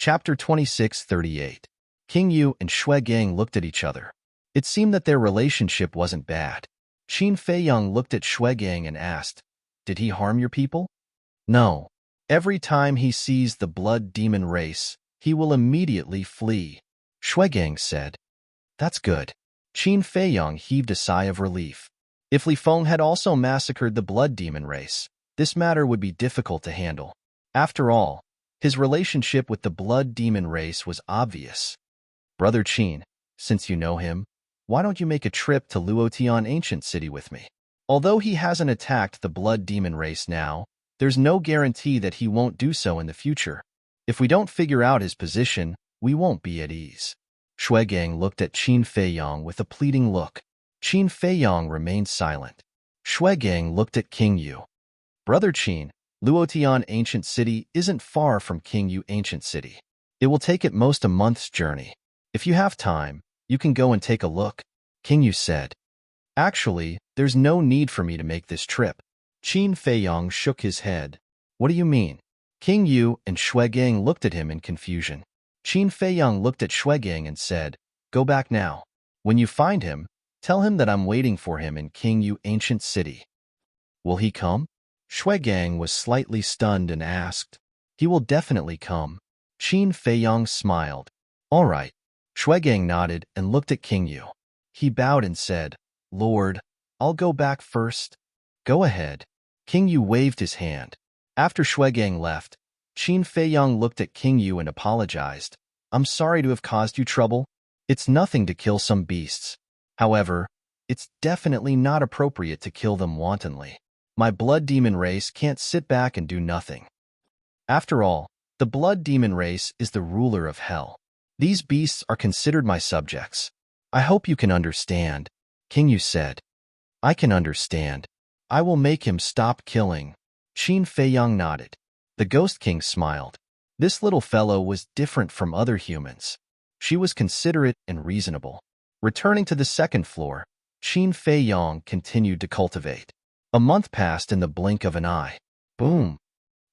Chapter 26:38. King Yu and Shui Gang looked at each other. It seemed that their relationship wasn't bad. Qin Feiyang looked at Shui Gang and asked, "Did he harm your people?" "No. Every time he sees the blood demon race, he will immediately flee," Shui Gang said. "That's good." Qin Feiyang heaved a sigh of relief. If Li Feng had also massacred the blood demon race, this matter would be difficult to handle. After all, his relationship with the blood demon race was obvious. "Brother Qin, since you know him, why don't you make a trip to Luotian Ancient City with me?" Although he hasn't attacked the blood demon race now, there's no guarantee that he won't do so in the future. If we don't figure out his position, we won't be at ease. Shui Gang looked at Qin Feiyang with a pleading look. Qin Feiyang remained silent. Shui Gang looked at King Yu. "Brother Qin, Luotian Ancient City isn't far from King Yu Ancient City. It will take at most a month's journey. If you have time, you can go and take a look," King Yu said. "Actually, there's no need for me to make this trip." Qin Feiyang shook his head. "What do you mean?" King Yu and Shui Gang looked at him in confusion. Qin Feiyang looked at Shui Gang and said, "Go back now. When you find him, tell him that I'm waiting for him in King Yu Ancient City." "Will he come?" Shui Gang was slightly stunned and asked. "He will definitely come." Qin Feiyang smiled. "All right." Shui Gang nodded and looked at King Yu. He bowed and said, "Lord, I'll go back first." "Go ahead." King Yu waved his hand. After Shui Gang left, Qin Feiyang looked at King Yu and apologized. "I'm sorry to have caused you trouble. It's nothing to kill some beasts. However, it's definitely not appropriate to kill them wantonly. My blood demon race can't sit back and do nothing. After all, the blood demon race is the ruler of hell. These beasts are considered my subjects. I hope you can understand," King Yu said. "I can understand. I will make him stop killing." Qin Feiyang nodded. The Ghost King smiled. This little fellow was different from other humans. She was considerate and reasonable. Returning to the second floor, Qin Feiyang continued to cultivate. A month passed in the blink of an eye. Boom!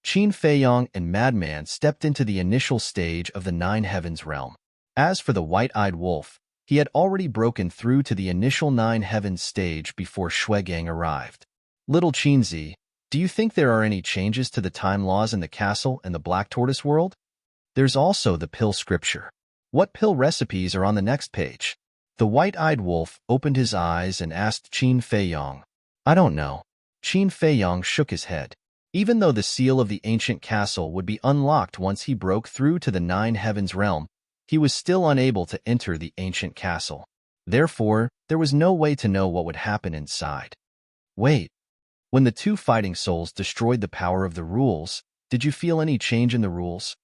Qin Feiyang and Madman stepped into the initial stage of the Nine Heavens realm. As for the white-eyed wolf, he had already broken through to the initial Nine Heavens stage before Shui Gang arrived. "Little Qinzi, do you think there are any changes to the time laws in the castle and the Black Tortoise world? There's also the pill scripture. What pill recipes are on the next page?" The white-eyed wolf opened his eyes and asked Qin Feiyang. "I don't know." Qin Feiyang shook his head. Even though the seal of the ancient castle would be unlocked once he broke through to the Nine Heavens realm, he was still unable to enter the ancient castle. Therefore, there was no way to know what would happen inside. "Wait. When the two fighting souls destroyed the power of the rules, did you feel any change in the rules?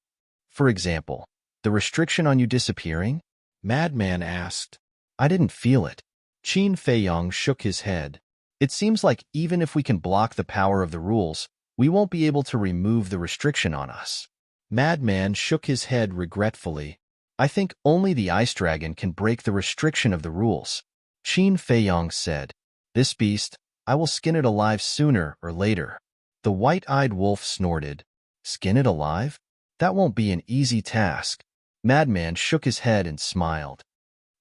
For example, the restriction on you disappearing?" Madman asked. "I didn't feel it." Qin Feiyang shook his head. "It seems like even if we can block the power of the rules, we won't be able to remove the restriction on us." Madman shook his head regretfully. "I think only the Ice Dragon can break the restriction of the rules." Qin Feiyang said, "This beast, I will skin it alive sooner or later." The white-eyed wolf snorted. "Skin it alive? That won't be an easy task." Madman shook his head and smiled.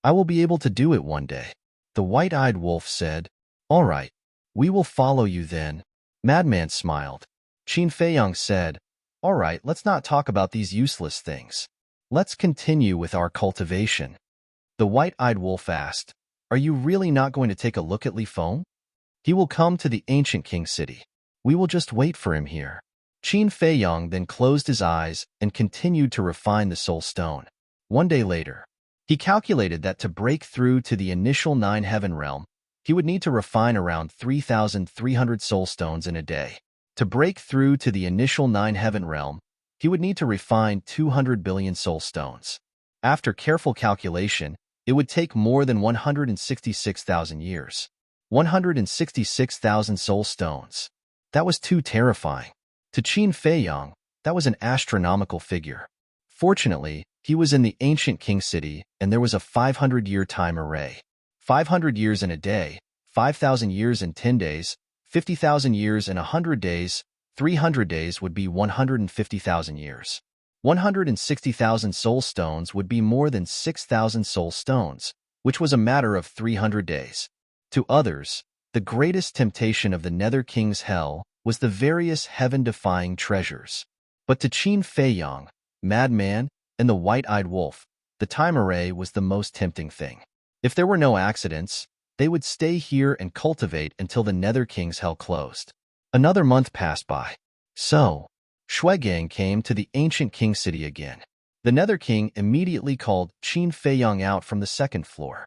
"I will be able to do it one day." The white-eyed wolf said, "All right, we will follow you then." Madman smiled. Qin Feiyang said, "All right, let's not talk about these useless things. Let's continue with our cultivation." The white-eyed wolf asked, "Are you really not going to take a look at Li Feng? He will come to the ancient King City. We will just wait for him here." Qin Feiyang then closed his eyes and continued to refine the soul stone. One day later, he calculated that to break through to the initial Nine Heaven realm, he would need to refine around 3,300 soul stones in a day. To break through to the initial Nine Heaven realm, he would need to refine 200 billion soul stones. After careful calculation, it would take more than 166,000 years. 166,000 soul stones. That was too terrifying. To Qin Feiyang, that was an astronomical figure. Fortunately, he was in the ancient King City, and there was a 500-year time array. 500 years in a day, 5,000 years in 10 days, 50,000 years in 100 days, 300 days would be 150,000 years. 160,000 soul stones would be more than 6,000 soul stones, which was a matter of 300 days. To others, the greatest temptation of the Nether King's hell was the various heaven-defying treasures. But to Qin Feiyang, Madman, and the White-Eyed Wolf, the time array was the most tempting thing. If there were no accidents, they would stay here and cultivate until the Nether King's hell closed. Another month passed by. So, Shuegang came to the ancient king city again. The Nether King immediately called Qin Feiyang out from the second floor.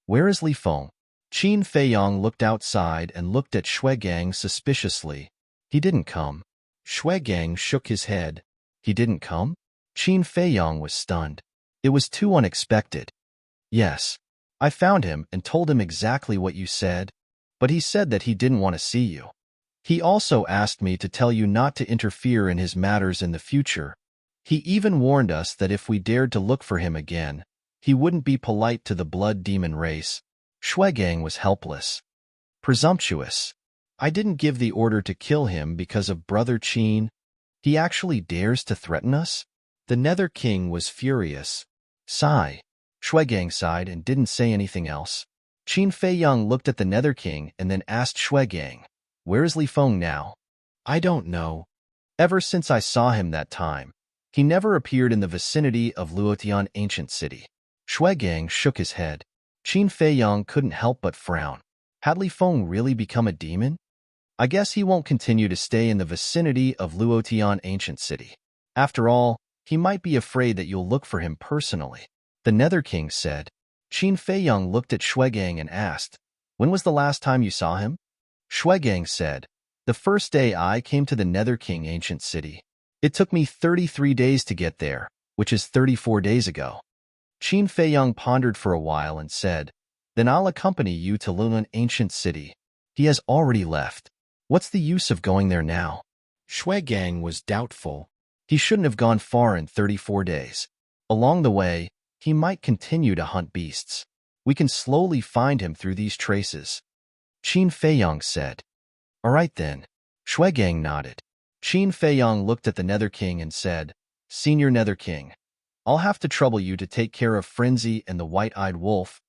"Where is Li Feng?" Qin Feiyang looked outside and looked at Shuegang suspiciously. "He didn't come." Shuegang shook his head. "He didn't come?" Qin Feiyang was stunned. It was too unexpected. "Yes. I found him and told him exactly what you said, but he said that he didn't want to see you. He also asked me to tell you not to interfere in his matters in the future. He even warned us that if we dared to look for him again, he wouldn't be polite to the blood demon race." Shuegang was helpless. "Presumptuous. I didn't give the order to kill him because of Brother Qin. He actually dares to threaten us?" The Nether King was furious. "Sigh." Shuegang sighed and didn't say anything else. Qin Feiyang looked at the Nether King and then asked Shuegang, "Where is Li Feng now?" "I don't know. Ever since I saw him that time, he never appeared in the vicinity of Luotian ancient city." Shuegang shook his head. Qin Feiyang couldn't help but frown. Had Li Feng really become a demon? "I guess he won't continue to stay in the vicinity of Luotian ancient city. After all, he might be afraid that you'll look for him personally," the Nether King said. Qin Feiyang looked at Shuegang and asked, "When was the last time you saw him?" Shuegang said, "The first day I came to the Nether King ancient city. It took me 33 days to get there, which is 34 days ago." Qin Feiyang pondered for a while and said, "Then I'll accompany you to Lunan ancient city. He has already left. What's the use of going there now?" Shuegang was doubtful. He shouldn't have gone far in 34 days. Along the way, he might continue to hunt beasts. We can slowly find him through these traces. Qin Feiyang said. "All right then." Shuegang nodded. Qin Feiyang looked at the Nether King and said, "Senior Nether King, I'll have to trouble you to take care of Frenzy and the White-Eyed Wolf."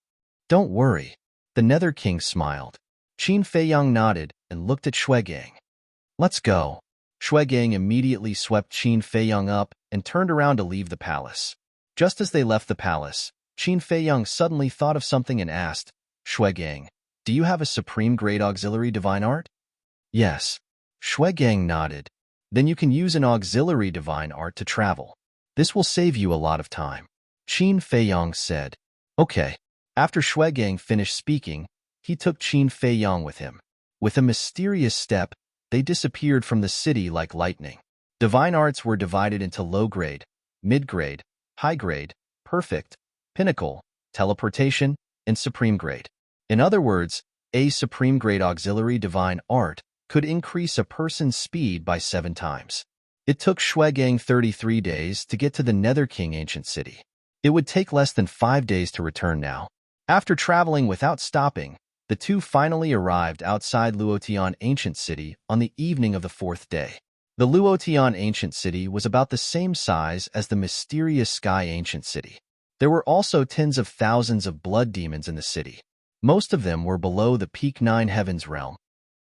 "Don't worry." The Nether King smiled. Qin Feiyang nodded and looked at Shuegang. "Let's go." Shuegang immediately swept Qin Feiyang up and turned around to leave the palace. Just as they left the palace, Qin Feiyang suddenly thought of something and asked, "Shuegang, do you have a supreme-grade auxiliary divine art?" "Yes." Shuegang nodded. "Then you can use an auxiliary divine art to travel. This will save you a lot of time." Qin Feiyang said. "Okay." After Shuegang finished speaking, he took Qin Feiyang with him. With a mysterious step, they disappeared from the city like lightning. Divine arts were divided into low-grade, mid-grade, high-grade, perfect, pinnacle, teleportation, and supreme-grade. In other words, a supreme-grade auxiliary divine art could increase a person's speed by 7 times. It took Shuegang 33 days to get to the Nether King ancient city. It would take less than 5 days to return now. After traveling without stopping, the two finally arrived outside Luotian ancient city on the evening of the 4th day. The Luotian ancient city was about the same size as the mysterious Sky ancient city. There were also tens of thousands of blood demons in the city. Most of them were below the peak 9 heavens realm.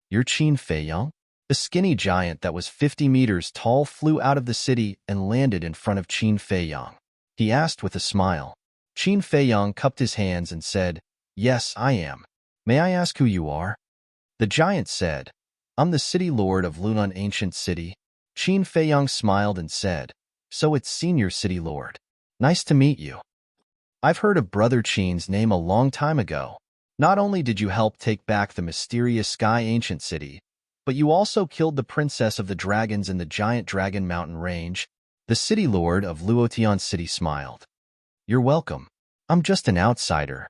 "You're Qin Feiyang?" The skinny giant that was 50 meters tall flew out of the city and landed in front of Qin Feiyang. He asked with a smile. Qin Feiyang cupped his hands and said, "Yes, I am. May I ask who you are?" The giant said, "I'm the city lord of Lunan ancient city." Qin Feiyang smiled and said, "So it's senior city lord. Nice to meet you. I've heard of Brother Qin's name a long time ago. Not only did you help take back the mysterious Sky ancient city, but you also killed the princess of the dragons in the giant dragon mountain range." The city lord of Luotian city smiled. "You're welcome. I'm just an outsider.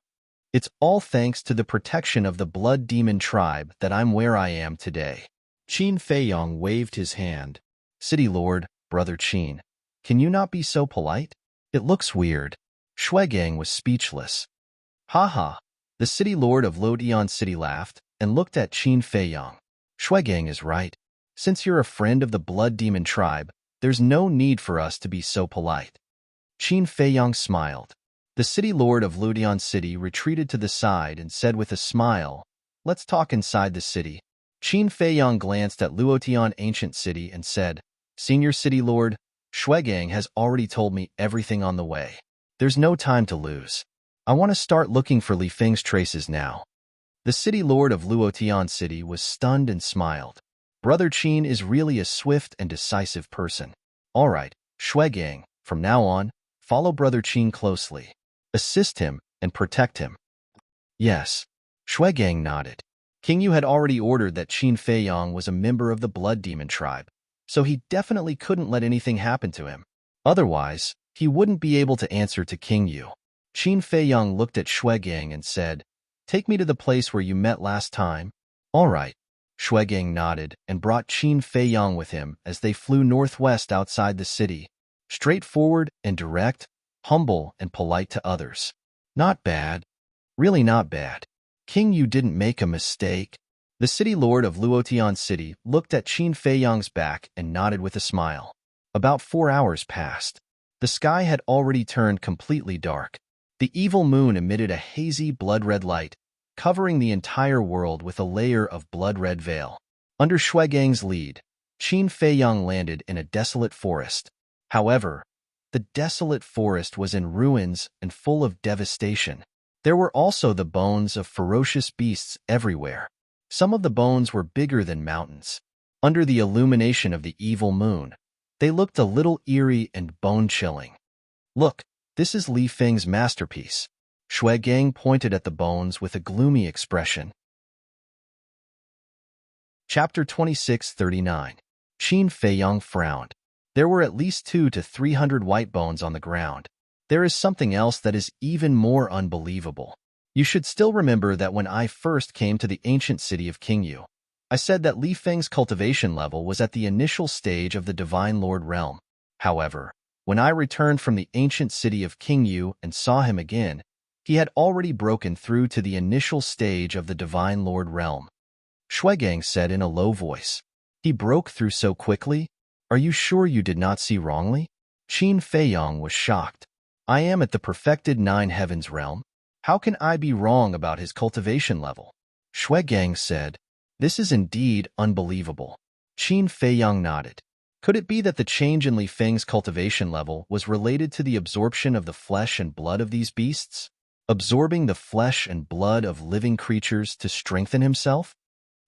It's all thanks to the protection of the blood demon tribe that I'm where I am today." Qin Feiyang waved his hand. "City lord, Brother Qin, can you not be so polite? It looks weird." Shuegang was speechless. "Ha ha." The city lord of Luotian city laughed and looked at Qin Feiyang. "Shuegang is right. Since you're a friend of the blood demon tribe, There's no need for us to be so polite. Qin Feiyang smiled. The city lord of Ludian City retreated to the side and said with a smile, "Let's talk inside the city." Qin Feiyang glanced at Luotian Ancient City and said, "Senior City Lord, Shuegang has already told me everything on the way. There's no time to lose. I want to start looking for Li Feng's traces now." The city lord of Luotian City was stunned and smiled. Brother Qin is really a swift and decisive person. All right, Shuegang, from now on, follow Brother Qin closely. Assist him and protect him. Yes. Shuegang nodded. King Yu had already ordered that Qin Feiyang was a member of the Blood Demon tribe, so he definitely couldn't let anything happen to him. Otherwise, he wouldn't be able to answer to King Yu. Qin Feiyang looked at Shuegang and said, "Take me to the place where you met last time." All right. Shuegang nodded and brought Qin Feiyang with him as they flew northwest outside the city, straightforward and direct, humble and polite to others. Not bad. Really not bad. King Yu didn't make a mistake. The city lord of Luotian City looked at Qin Feiyang's back and nodded with a smile. About 4 hours passed. The sky had already turned completely dark. The evil moon emitted a hazy blood-red light, covering the entire world with a layer of blood-red veil. Under Shuegang's lead, Qin Feiyang landed in a desolate forest. However, the desolate forest was in ruins and full of devastation. There were also the bones of ferocious beasts everywhere. Some of the bones were bigger than mountains. Under the illumination of the evil moon, they looked a little eerie and bone-chilling. "Look, this is Li Feng's masterpiece." Shuegang pointed at the bones with a gloomy expression. Chapter 26:39. Qin Feiyang frowned. There were at least 200 to 300 white bones on the ground. There is something else that is even more unbelievable. You should still remember that when I first came to the ancient city of Qingyu, I said that Li Feng's cultivation level was at the initial stage of the Divine Lord realm. However, when I returned from the ancient city of Qingyu and saw him again, he had already broken through to the initial stage of the Divine Lord realm. Shuegang said in a low voice. "He broke through so quickly? Are you sure you did not see wrongly?" Qin Feiyang was shocked. "I am at the perfected 9 heavens realm. How can I be wrong about his cultivation level?" Shuegang said, "This is indeed unbelievable." Qin Feiyang nodded. Could it be that the change in Li Feng's cultivation level was related to the absorption of the flesh and blood of these beasts? Absorbing the flesh and blood of living creatures to strengthen himself?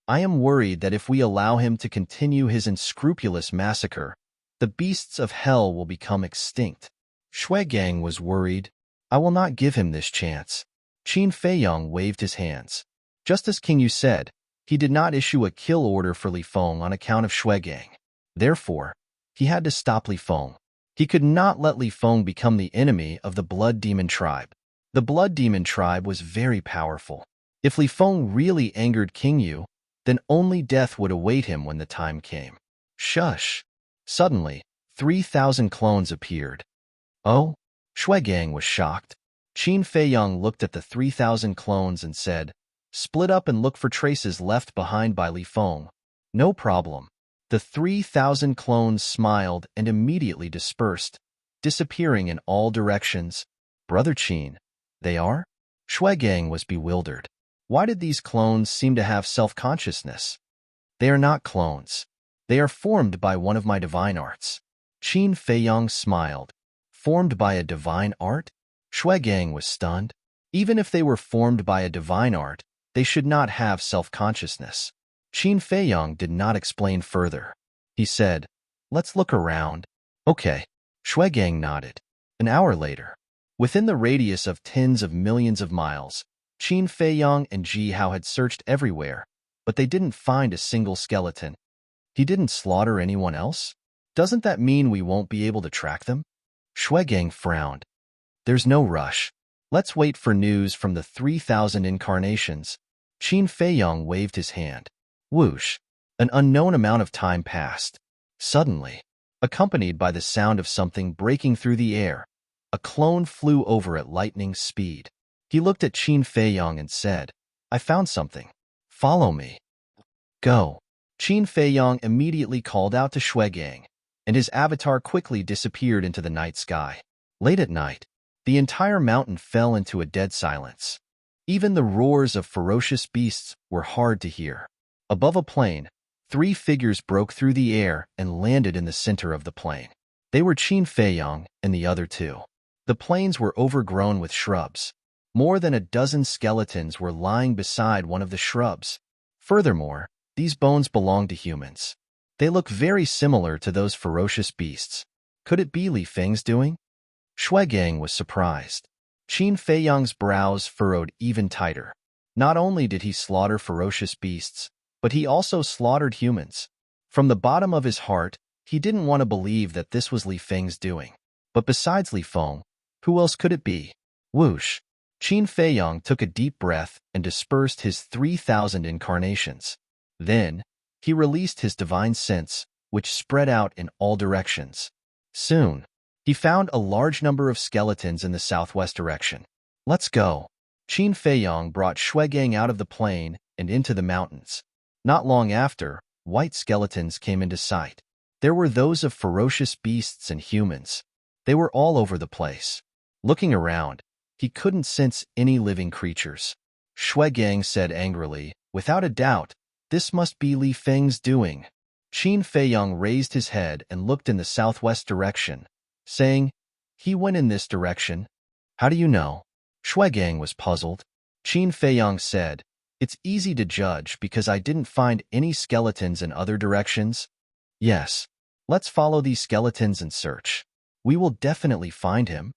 I am worried that if we allow him to continue his unscrupulous massacre, the beasts of hell will become extinct. Shuegang was worried. "I will not give him this chance." Qin Feiyang waved his hands. Just as King Yu said, he did not issue a kill order for Li Feng on account of Shuegang. Therefore, he had to stop Li Feng. He could not let Li Feng become the enemy of the Blood Demon tribe. The Blood Demon tribe was very powerful. If Li Feng really angered King Yu, then only death would await him when the time came. Shush! Suddenly, 3,000 clones appeared. Oh? Shuegang was shocked. Qin Feiyang looked at the 3,000 clones and said, "Split up and look for traces left behind by Li Feng." "No problem." The 3,000 clones smiled and immediately dispersed, disappearing in all directions. "Brother Qin, they are?" Shuegang was bewildered. Why did these clones seem to have self-consciousness? "They are not clones. They are formed by one of my divine arts." Qin Feiyang smiled. Formed by a divine art? Shuegang was stunned. Even if they were formed by a divine art, they should not have self-consciousness. Qin Feiyang did not explain further. He said, "Let's look around." "Okay." Shuegang nodded. An hour later, within the radius of tens of millions of miles, Qin Feiyang and Ji Hao had searched everywhere, but they didn't find a single skeleton. He didn't slaughter anyone else? Doesn't that mean we won't be able to track them? Shuegang frowned. "There's no rush. Let's wait for news from the 3,000 incarnations." Qin Feiyang waved his hand. Whoosh! An unknown amount of time passed. Suddenly, accompanied by the sound of something breaking through the air, a clone flew over at lightning speed. He looked at Qin Feiyang and said, "I found something. Follow me." "Go." Qin Feiyang immediately called out to Shuegang. and his avatar quickly disappeared into the night sky. Late at night, the entire mountain fell into a dead silence. Even the roars of ferocious beasts were hard to hear. Above a plain, 3 figures broke through the air and landed in the center of the plain. They were Qin Feiyang and the other 2. The plains were overgrown with shrubs. More than a dozen skeletons were lying beside one of the shrubs. Furthermore, these bones belonged to humans. They look very similar to those ferocious beasts. Could it be Li Feng's doing? Shuegang was surprised. Qin Feiyang's brows furrowed even tighter. Not only did he slaughter ferocious beasts, but he also slaughtered humans. From the bottom of his heart, he didn't want to believe that this was Li Feng's doing. But besides Li Feng, who else could it be? Whoosh! Qin Feiyang took a deep breath and dispersed his 3,000 incarnations. Then, he released his divine sense, which spread out in all directions. Soon, he found a large number of skeletons in the southwest direction. Let's go. Qin Feiyang brought Shuegang out of the plain and into the mountains. Not long after, white skeletons came into sight. There were those of ferocious beasts and humans. They were all over the place. Looking around, he couldn't sense any living creatures. Shuegang said angrily, "Without a doubt, this must be Li Feng's doing." Qin Feiyang raised his head and looked in the southwest direction, saying, "He went in this direction." "How do you know?" Shuegang was puzzled. Qin Feiyang said, "It's easy to judge because I didn't find any skeletons in other directions." "Yes, let's follow these skeletons and search. We will definitely find him."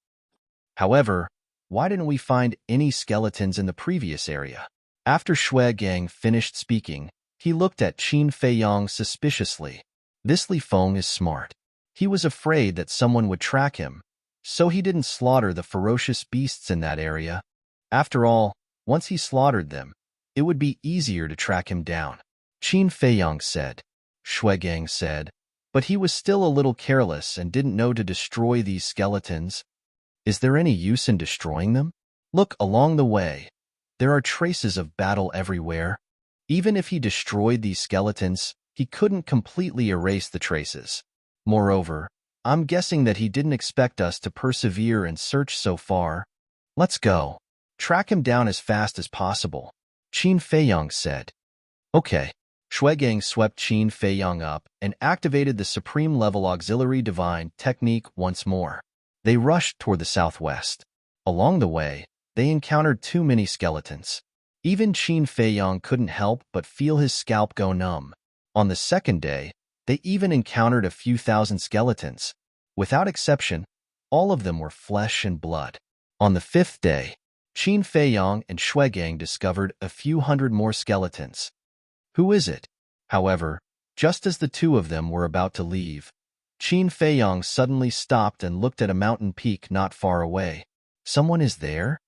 However, why didn't we find any skeletons in the previous area? After Shuegang finished speaking, he looked at Qin Feiyang suspiciously. This Li Feng is smart. He was afraid that someone would track him, so he didn't slaughter the ferocious beasts in that area. After all, once he slaughtered them, it would be easier to track him down. Qin Feiyang said. Shuegang said, but he was still a little careless and didn't know to destroy these skeletons. Is there any use in destroying them? Look along the way. There are traces of battle everywhere. Even if he destroyed these skeletons, he couldn't completely erase the traces. Moreover, I'm guessing that he didn't expect us to persevere and search so far. Let's go. Track him down as fast as possible, Qin Feiyang said. Okay. Shuegang swept Qin Feiyang up and activated the supreme level auxiliary divine technique once more. They rushed toward the southwest. Along the way, they encountered too many skeletons. Even Qin Feiyang couldn't help but feel his scalp go numb. On the second day, they even encountered a few thousand skeletons. Without exception, all of them were flesh and blood. On the 5th day, Qin Feiyang and Shuegang discovered a few hundred more skeletons. Who is it? However, just as the 2 of them were about to leave, Qin Feiyang suddenly stopped and looked at a mountain peak not far away. Someone is there?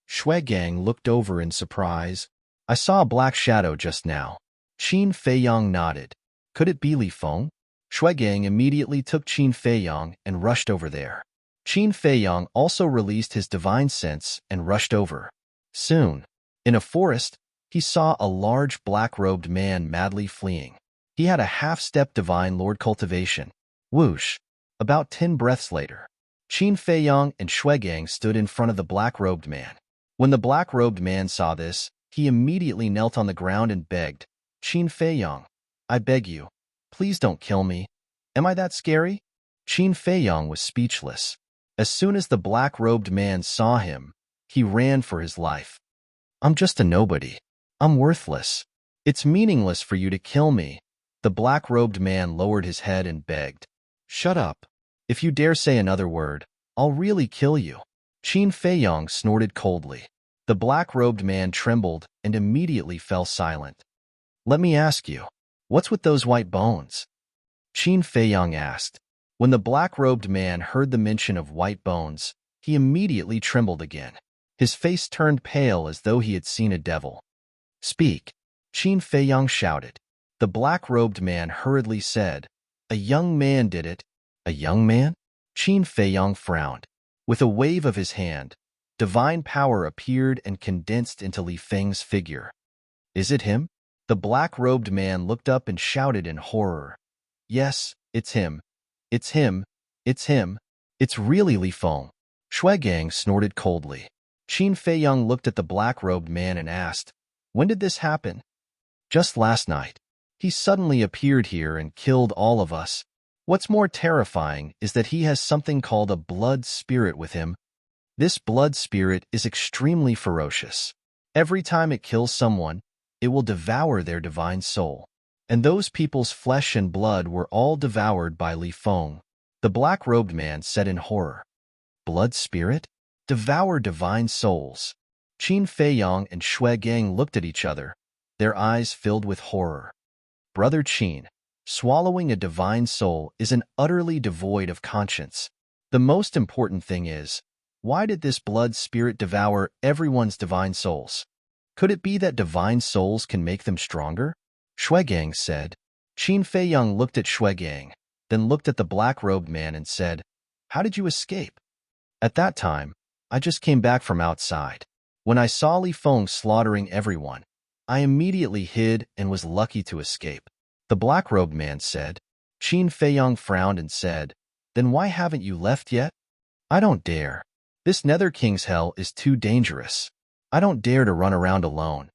Shuegang looked over in surprise. I saw a black shadow just now. Qin Feiyang nodded. Could it be Li Feng? Shuegang immediately took Qin Feiyang and rushed over there. Qin Feiyang also released his divine sense and rushed over. Soon, in a forest, he saw a large black-robed man madly fleeing. He had a half-step divine lord cultivation. Whoosh! About 10 breaths later, Qin Feiyang and Shuegang stood in front of the black-robed man. When the black-robed man saw this, he immediately knelt on the ground and begged, Qin Feiyang, I beg you, please don't kill me. Am I that scary? Qin Feiyang was speechless. As soon as the black-robed man saw him, he ran for his life. I'm just a nobody. I'm worthless. It's meaningless for you to kill me. The black-robed man lowered his head and begged. Shut up. If you dare say another word, I'll really kill you. Qin Feiyang snorted coldly. The black-robed man trembled and immediately fell silent. Let me ask you, what's with those white bones? Qin Feiyang asked. When the black-robed man heard the mention of white bones, he immediately trembled again. His face turned pale as though he had seen a devil. Speak, Qin Feiyang shouted. The black-robed man hurriedly said, A young man did it. A young man? Qin Feiyang frowned. With a wave of his hand, divine power appeared and condensed into Li Feng's figure. Is it him? The black-robed man looked up and shouted in horror. Yes, it's him. It's him. It's him. It's really Li Feng. Shuegang snorted coldly. Qin Feiyang looked at the black-robed man and asked, "When did this happen?" "Just last night. He suddenly appeared here and killed all of us. What's more terrifying is that he has something called a blood spirit with him. This blood spirit is extremely ferocious. Every time it kills someone, it will devour their divine soul. And those people's flesh and blood were all devoured by Li Feng." The black-robed man said in horror. "Blood spirit? Devour divine souls." Qin Feiyang and Shuegang looked at each other, their eyes filled with horror. "Brother Qin, swallowing a divine soul is an utterly devoid of conscience. The most important thing is, why did this blood spirit devour everyone's divine souls? Could it be that divine souls can make them stronger?" Shuegang said. Qin Feiyang looked at Shuegang, then looked at the black-robed man and said, "How did you escape?" "At that time, I just came back from outside. When I saw Li Feng slaughtering everyone, I immediately hid and was lucky to escape," the black-robed man said. Qin Feiyang frowned and said, "Then why haven't you left yet?" "I don't dare. This Nether King's hell is too dangerous. I don't dare to run around alone.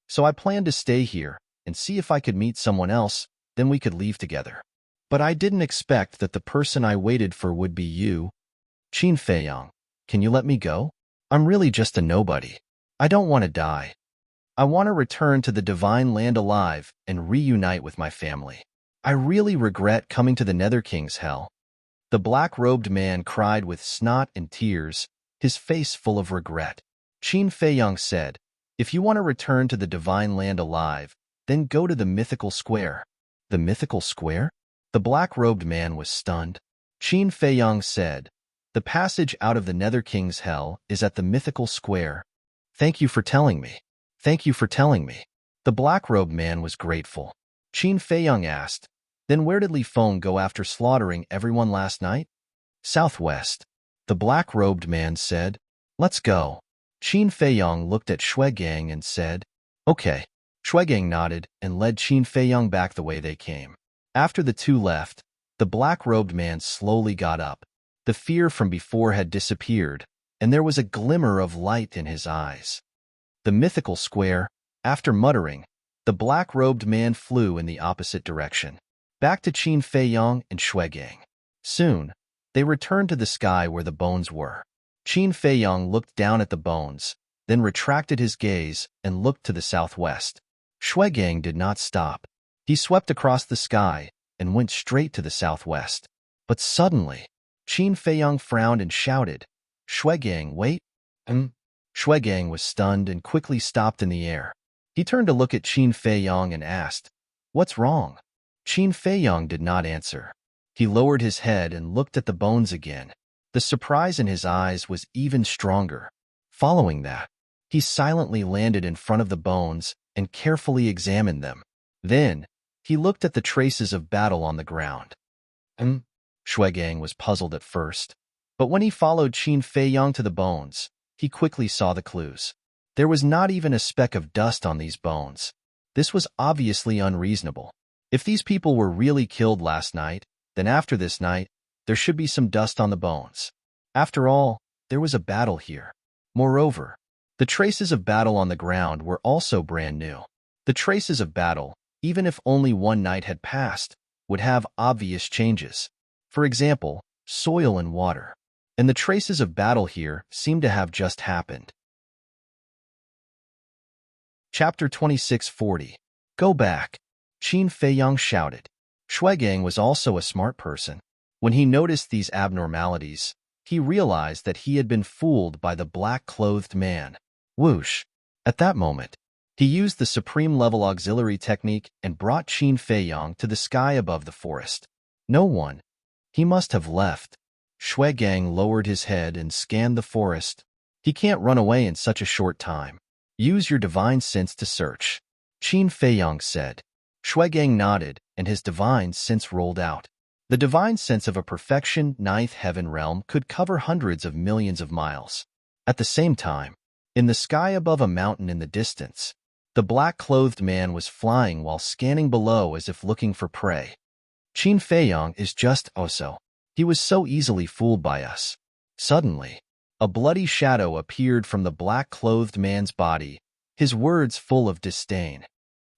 So I planned to stay here and see if I could meet someone else, then we could leave together. But I didn't expect that the person I waited for would be you. Qin Feiyang, can you let me go? I'm really just a nobody. I don't want to die. I want to return to the divine land alive and reunite with my family. I really regret coming to the Nether King's hell." The black-robed man cried with snot and tears, his face full of regret. Qin Feiyang said, "If you want to return to the divine land alive, then go to the mythical square." "The mythical square?" The black-robed man was stunned. Qin Feiyang said, "The passage out of the Nether King's hell is at the mythical square." "Thank you for telling me. Thank you for telling me." The black-robed man was grateful. Qin Feiyang asked, "Then where did Li Feng go after slaughtering everyone last night?" "Southwest." The black-robed man said, "Let's go." Qin Feiyang looked at Shuegang and said, "Okay." Shuegang nodded and led Qin Feiyang back the way they came. After the two left, the black-robed man slowly got up. The fear from before had disappeared, and there was a glimmer of light in his eyes. The mythical square, after muttering, the black-robed man flew in the opposite direction, back to Qin Feiyang and Shuegang. Soon, they returned to the sky where the bones were. Qin Feiyang looked down at the bones, then retracted his gaze and looked to the southwest. Shuegang did not stop. He swept across the sky and went straight to the southwest. But suddenly, Qin Feiyang frowned and shouted, "Shuegang, wait!" Shuegang was stunned and quickly stopped in the air. He turned to look at Qin Feiyang and asked, "What's wrong?" Qin Feiyang did not answer. He lowered his head and looked at the bones again. The surprise in his eyes was even stronger. Following that, he silently landed in front of the bones and carefully examined them. Then, he looked at the traces of battle on the ground. Shuegang was puzzled at first, but when he followed Qin Feiyang to the bones, he quickly saw the clues. There was not even a speck of dust on these bones. This was obviously unreasonable. If these people were really killed last night, then after this night, there should be some dust on the bones. After all, there was a battle here. Moreover, the traces of battle on the ground were also brand new. The traces of battle, even if only one night had passed, would have obvious changes. For example, soil and water. And the traces of battle here seem to have just happened. Chapter 2640. Go back. Qin Feiyang shouted. Shuegang was also a smart person. When he noticed these abnormalities, he realized that he had been fooled by the black-clothed man. Whoosh! At that moment, he used the supreme-level auxiliary technique and brought Qin Feiyang to the sky above the forest. No one. He must have left. Shuegang lowered his head and scanned the forest. He can't run away in such a short time. Use your divine sense to search. Qin Feiyang said. Shuegang nodded, and his divine sense rolled out. The divine sense of a perfection ninth heaven realm could cover hundreds of millions of miles. At the same time, in the sky above a mountain in the distance, the black-clothed man was flying while scanning below as if looking for prey. Qin Feiyang is just Oso. He was so easily fooled by us. Suddenly, a bloody shadow appeared from the black-clothed man's body, his words full of disdain.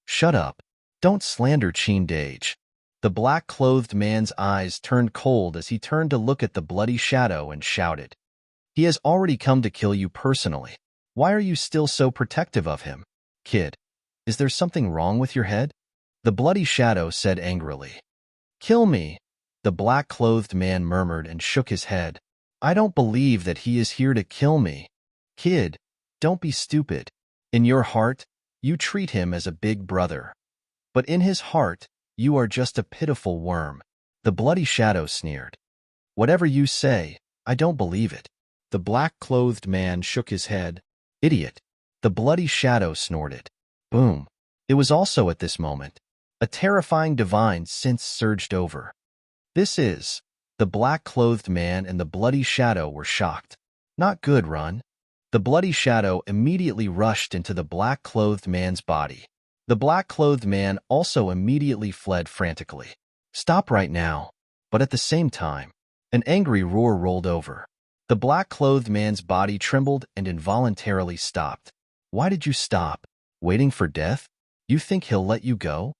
Shut up. Don't slander Qin Dage. The black-clothed man's eyes turned cold as he turned to look at the bloody shadow and shouted. He has already come to kill you personally. Why are you still so protective of him? Kid, is there something wrong with your head? The bloody shadow said angrily. Kill me, the black-clothed man murmured and shook his head. I don't believe that he is here to kill me. Kid, don't be stupid. In your heart, you treat him as a big brother. But in his heart, you are just a pitiful worm. The bloody shadow sneered. Whatever you say, I don't believe it. The black-clothed man shook his head. Idiot. The bloody shadow snorted. Boom. It was also at this moment. A terrifying divine sense surged over. This is. The black-clothed man and the bloody shadow were shocked. Not good, Run. The bloody shadow immediately rushed into the black-clothed man's body. The black-clothed man also immediately fled frantically. Stop right now. But at the same time, an angry roar rolled over. The black-clothed man's body trembled and involuntarily stopped. Why did you stop? Waiting for death? You think he'll let you go?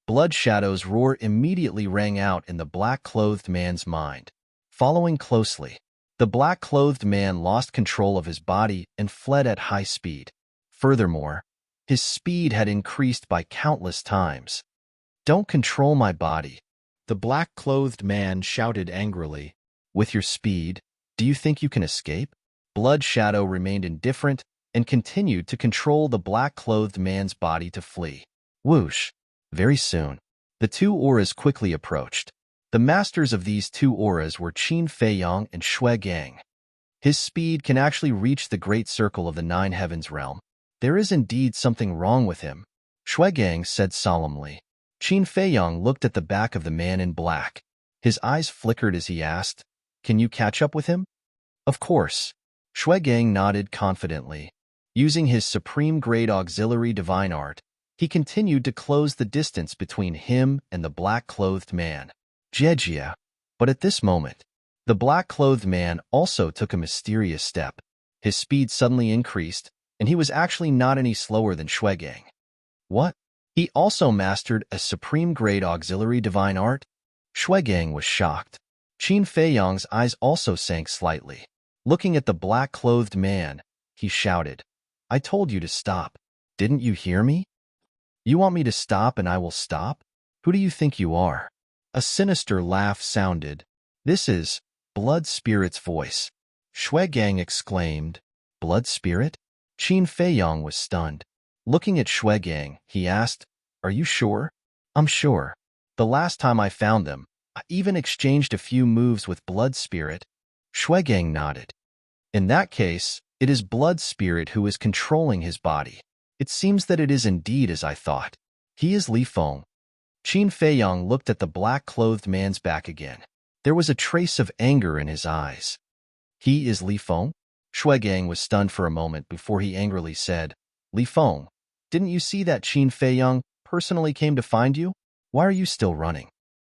Blood Shadow's roar immediately rang out in the black-clothed man's mind. Following closely, the black-clothed man lost control of his body and fled at high speed. Furthermore, his speed had increased by countless times. Don't control my body, the black-clothed man shouted angrily. With your speed, do you think you can escape? Blood Shadow remained indifferent and continued to control the black-clothed man's body to flee. Whoosh! Very soon, the two auras quickly approached. The masters of these two auras were Qin Feiyang and Shui Gang. His speed can actually reach the great circle of the Nine Heavens realm. There is indeed something wrong with him, Shui Gang said solemnly. Qin Feiyang looked at the back of the man in black. His eyes flickered as he asked, Can you catch up with him? Of course. Shui Gang nodded confidently. Using his supreme-grade auxiliary divine art, he continued to close the distance between him and the black-clothed man. Jejia. But at this moment, the black-clothed man also took a mysterious step. His speed suddenly increased, and he was actually not any slower than Shui Gang. What? He also mastered a supreme-grade auxiliary divine art? Shui Gang was shocked. Qin Feiyang's eyes also sank slightly. Looking at the black-clothed man, he shouted, I told you to stop. Didn't you hear me? You want me to stop and I will stop? Who do you think you are? A sinister laugh sounded. This is Blood Spirit's voice. Shui Gang exclaimed, Blood Spirit? Qin Feiyang was stunned. Looking at Shui Gang, he asked, Are you sure? I'm sure. The last time I found them, I even exchanged a few moves with Blood Spirit. Shui Gang nodded. In that case, it is Blood Spirit who is controlling his body. It seems that it is indeed as I thought. He is Li Feng. Qin Feiyang looked at the black-clothed man's back again. There was a trace of anger in his eyes. He is Li Feng? Shui Gang was stunned for a moment before he angrily said, Li Feng, didn't you see that Qin Feiyang personally came to find you? Why are you still running?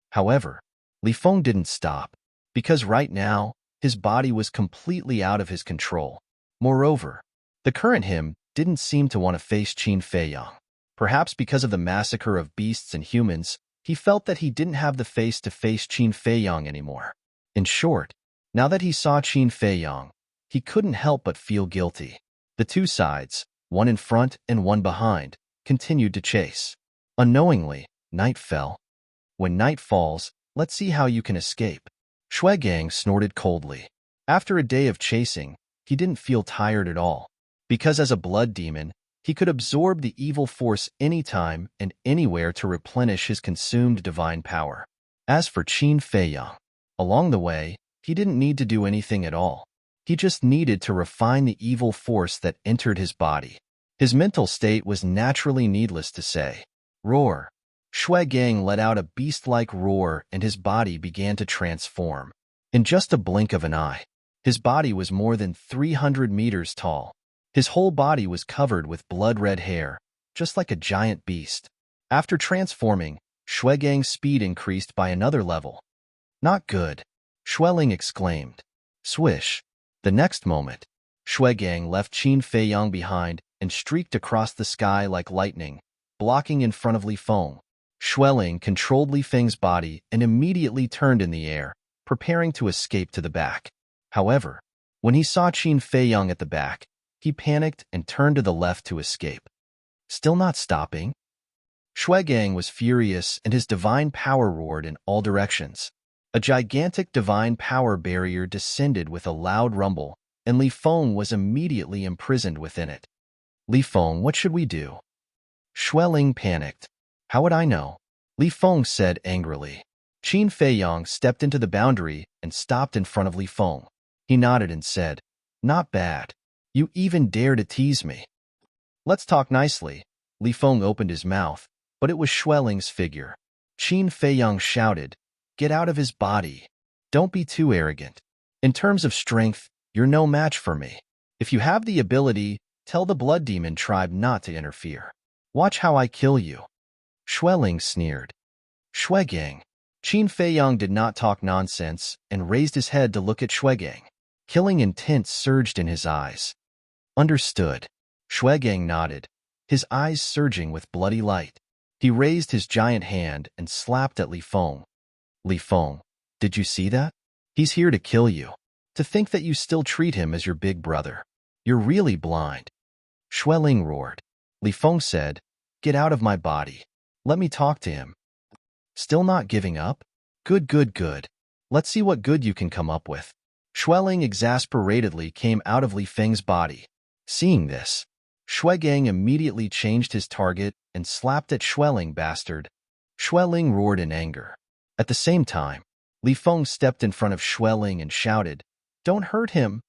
However, Li Feng didn't stop, because right now, his body was completely out of his control. Moreover, the current him didn't seem to want to face Qin Feiyang. Perhaps because of the massacre of beasts and humans, he felt that he didn't have the face to face Qin Feiyang anymore. In short, now that he saw Qin Feiyang, he couldn't help but feel guilty. The two sides, one in front and one behind, continued to chase. Unknowingly, night fell. When night falls, let's see how you can escape. Shui Gang snorted coldly. After a day of chasing, he didn't feel tired at all. Because as a blood demon, he could absorb the evil force anytime and anywhere to replenish his consumed divine power. As for Qin Feiyang, along the way, he didn't need to do anything at all. He just needed to refine the evil force that entered his body. His mental state was naturally needless to say. Roar. Shui Gang let out a beast-like roar and his body began to transform. In just a blink of an eye, his body was more than 300 meters tall. His whole body was covered with blood-red hair, just like a giant beast. After transforming, Shuegang's speed increased by another level. Not good, Shueling exclaimed. Swish. The next moment, Shuegang left Qin Feiyang behind and streaked across the sky like lightning, blocking in front of Li Feng. Shueling controlled Li Feng's body and immediately turned in the air, preparing to escape to the back. However, when he saw Qin Feiyang at the back, he panicked and turned to the left to escape. Still not stopping? Shuegang was furious and his divine power roared in all directions. A gigantic divine power barrier descended with a loud rumble, and Li Feng was immediately imprisoned within it. Li Feng, what should we do? Shueling panicked. How would I know? Li Feng said angrily. Qin Feiyang stepped into the boundary and stopped in front of Li Feng. He nodded and said, Not bad. You even dare to tease me. Let's talk nicely. Li Feng opened his mouth, but it was Shueling's figure. Qin Feiyang shouted, Get out of his body. Don't be too arrogant. In terms of strength, you're no match for me. If you have the ability, tell the Blood Demon tribe not to interfere. Watch how I kill you. Shueling sneered. Shuegang. Qin Feiyang did not talk nonsense and raised his head to look at Shuegang. Killing intent surged in his eyes. Understood. Shuegang nodded, his eyes surging with bloody light. He raised his giant hand and slapped at Li Feng. Li Feng, did you see that? He's here to kill you. To think that you still treat him as your big brother. You're really blind. Shueling roared. Li Feng said, Get out of my body. Let me talk to him. Still not giving up? Good, good, good. Let's see what good you can come up with. Shueling exasperatedly came out of Li Feng's body. Seeing this, Shuegang immediately changed his target and slapped at Shueling, bastard. Shueling roared in anger. At the same time, Li Feng stepped in front of Shueling and shouted, Don't hurt him.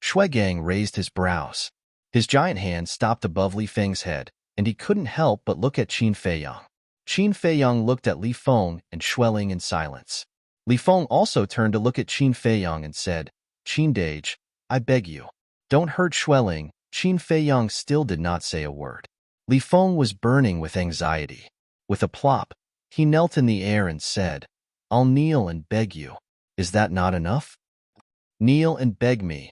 Shuegang raised his brows. His giant hand stopped above Li Feng's head, and he couldn't help but look at Qin Feiyang. Qin Feiyang looked at Li Feng and Shueling in silence. Li Feng also turned to look at Qin Feiyang and said, Qin Dage, I beg you, don't hurt Shueling. Qin Feiyang still did not say a word. Li Feng was burning with anxiety. With a plop, he knelt in the air and said, I'll kneel and beg you. Is that not enough? Kneel and beg me.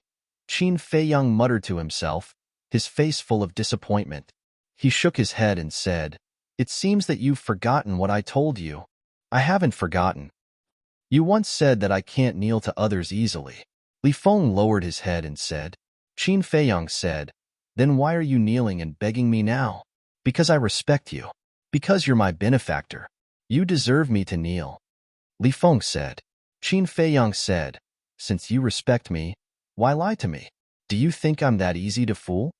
Qin Feiyang muttered to himself, his face full of disappointment. He shook his head and said, It seems that you've forgotten what I told you. I haven't forgotten. You once said that I can't kneel to others easily. Li Feng lowered his head and said, Qin Feiyang said, Then why are you kneeling and begging me now? Because I respect you. Because you're my benefactor. You deserve me to kneel. Li Feng said. Qin Feiyang said, Since you respect me, why lie to me? Do you think I'm that easy to fool?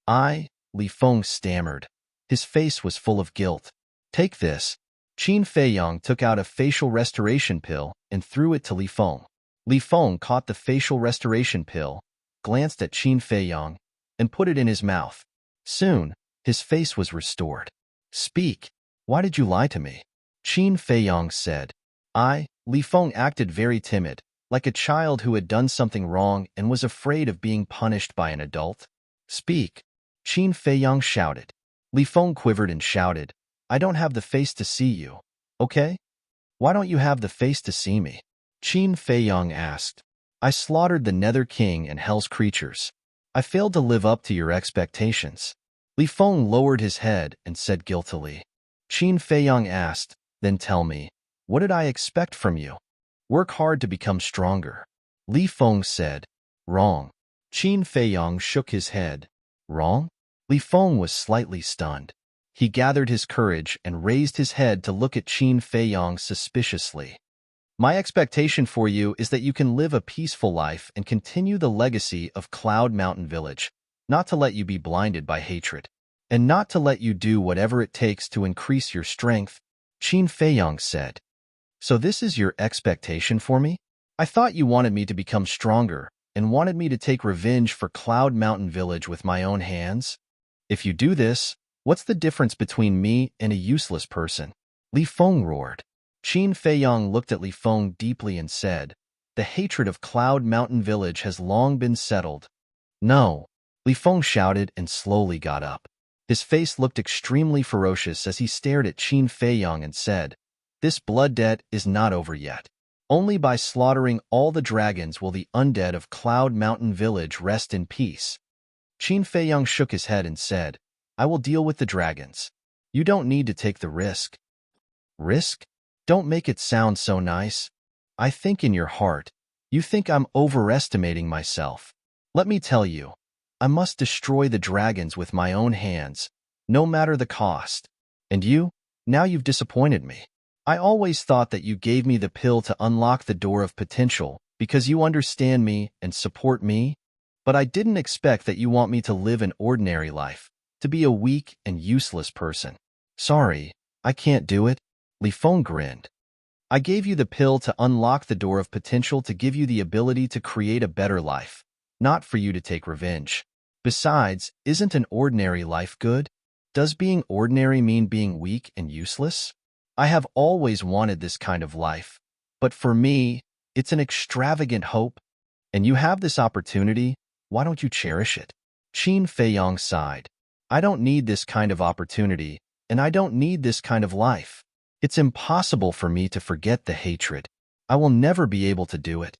Li Feng stammered. His face was full of guilt. Take this. Qin Feiyang took out a facial restoration pill and threw it to Li Feng. Li Feng caught the facial restoration pill, glanced at Qin Feiyang, and put it in his mouth. Soon, his face was restored. Speak. Why did you lie to me? Qin Feiyang said. Li Feng acted very timid, like a child who had done something wrong and was afraid of being punished by an adult. Speak. Qin Feiyang shouted. Li Feng quivered and shouted, I don't have the face to see you, okay? Why don't you have the face to see me? Qin Feiyang asked. I slaughtered the Nether King and Hell's creatures. I failed to live up to your expectations. Li Feng lowered his head and said guiltily. Qin Feiyang asked, Then tell me, what did I expect from you? Work hard to become stronger. Li Feng said. Wrong. Qin Feiyang shook his head. Wrong? Li Feng was slightly stunned. He gathered his courage and raised his head to look at Qin Feiyang suspiciously. My expectation for you is that you can live a peaceful life and continue the legacy of Cloud Mountain Village, not to let you be blinded by hatred, and not to let you do whatever it takes to increase your strength, Qin Feiyang said. So this is your expectation for me? I thought you wanted me to become stronger and wanted me to take revenge for Cloud Mountain Village with my own hands? If you do this, what's the difference between me and a useless person? Li Feng roared. Qin Feiyang looked at Li Feng deeply and said, The hatred of Cloud Mountain Village has long been settled. No. Li Feng shouted and slowly got up. His face looked extremely ferocious as he stared at Qin Feiyang and said, "This blood debt is not over yet. Only by slaughtering all the dragons will the undead of Cloud Mountain Village rest in peace." Qin Feiyang shook his head and said, "I will deal with the dragons. You don't need to take the risk." Risk? Don't make it sound so nice. I think in your heart, you think I'm overestimating myself. Let me tell you, I must destroy the dragons with my own hands, no matter the cost. And you? Now you've disappointed me. I always thought that you gave me the pill to unlock the door of potential because you understand me and support me, but I didn't expect that you want me to live an ordinary life, to be a weak and useless person. Sorry, I can't do it. Li Feng grinned. I gave you the pill to unlock the door of potential to give you the ability to create a better life, not for you to take revenge. Besides, isn't an ordinary life good? Does being ordinary mean being weak and useless? I have always wanted this kind of life, but for me, it's an extravagant hope, and you have this opportunity, why don't you cherish it? Qin Feiyang sighed. I don't need this kind of opportunity, and I don't need this kind of life. It's impossible for me to forget the hatred. I will never be able to do it.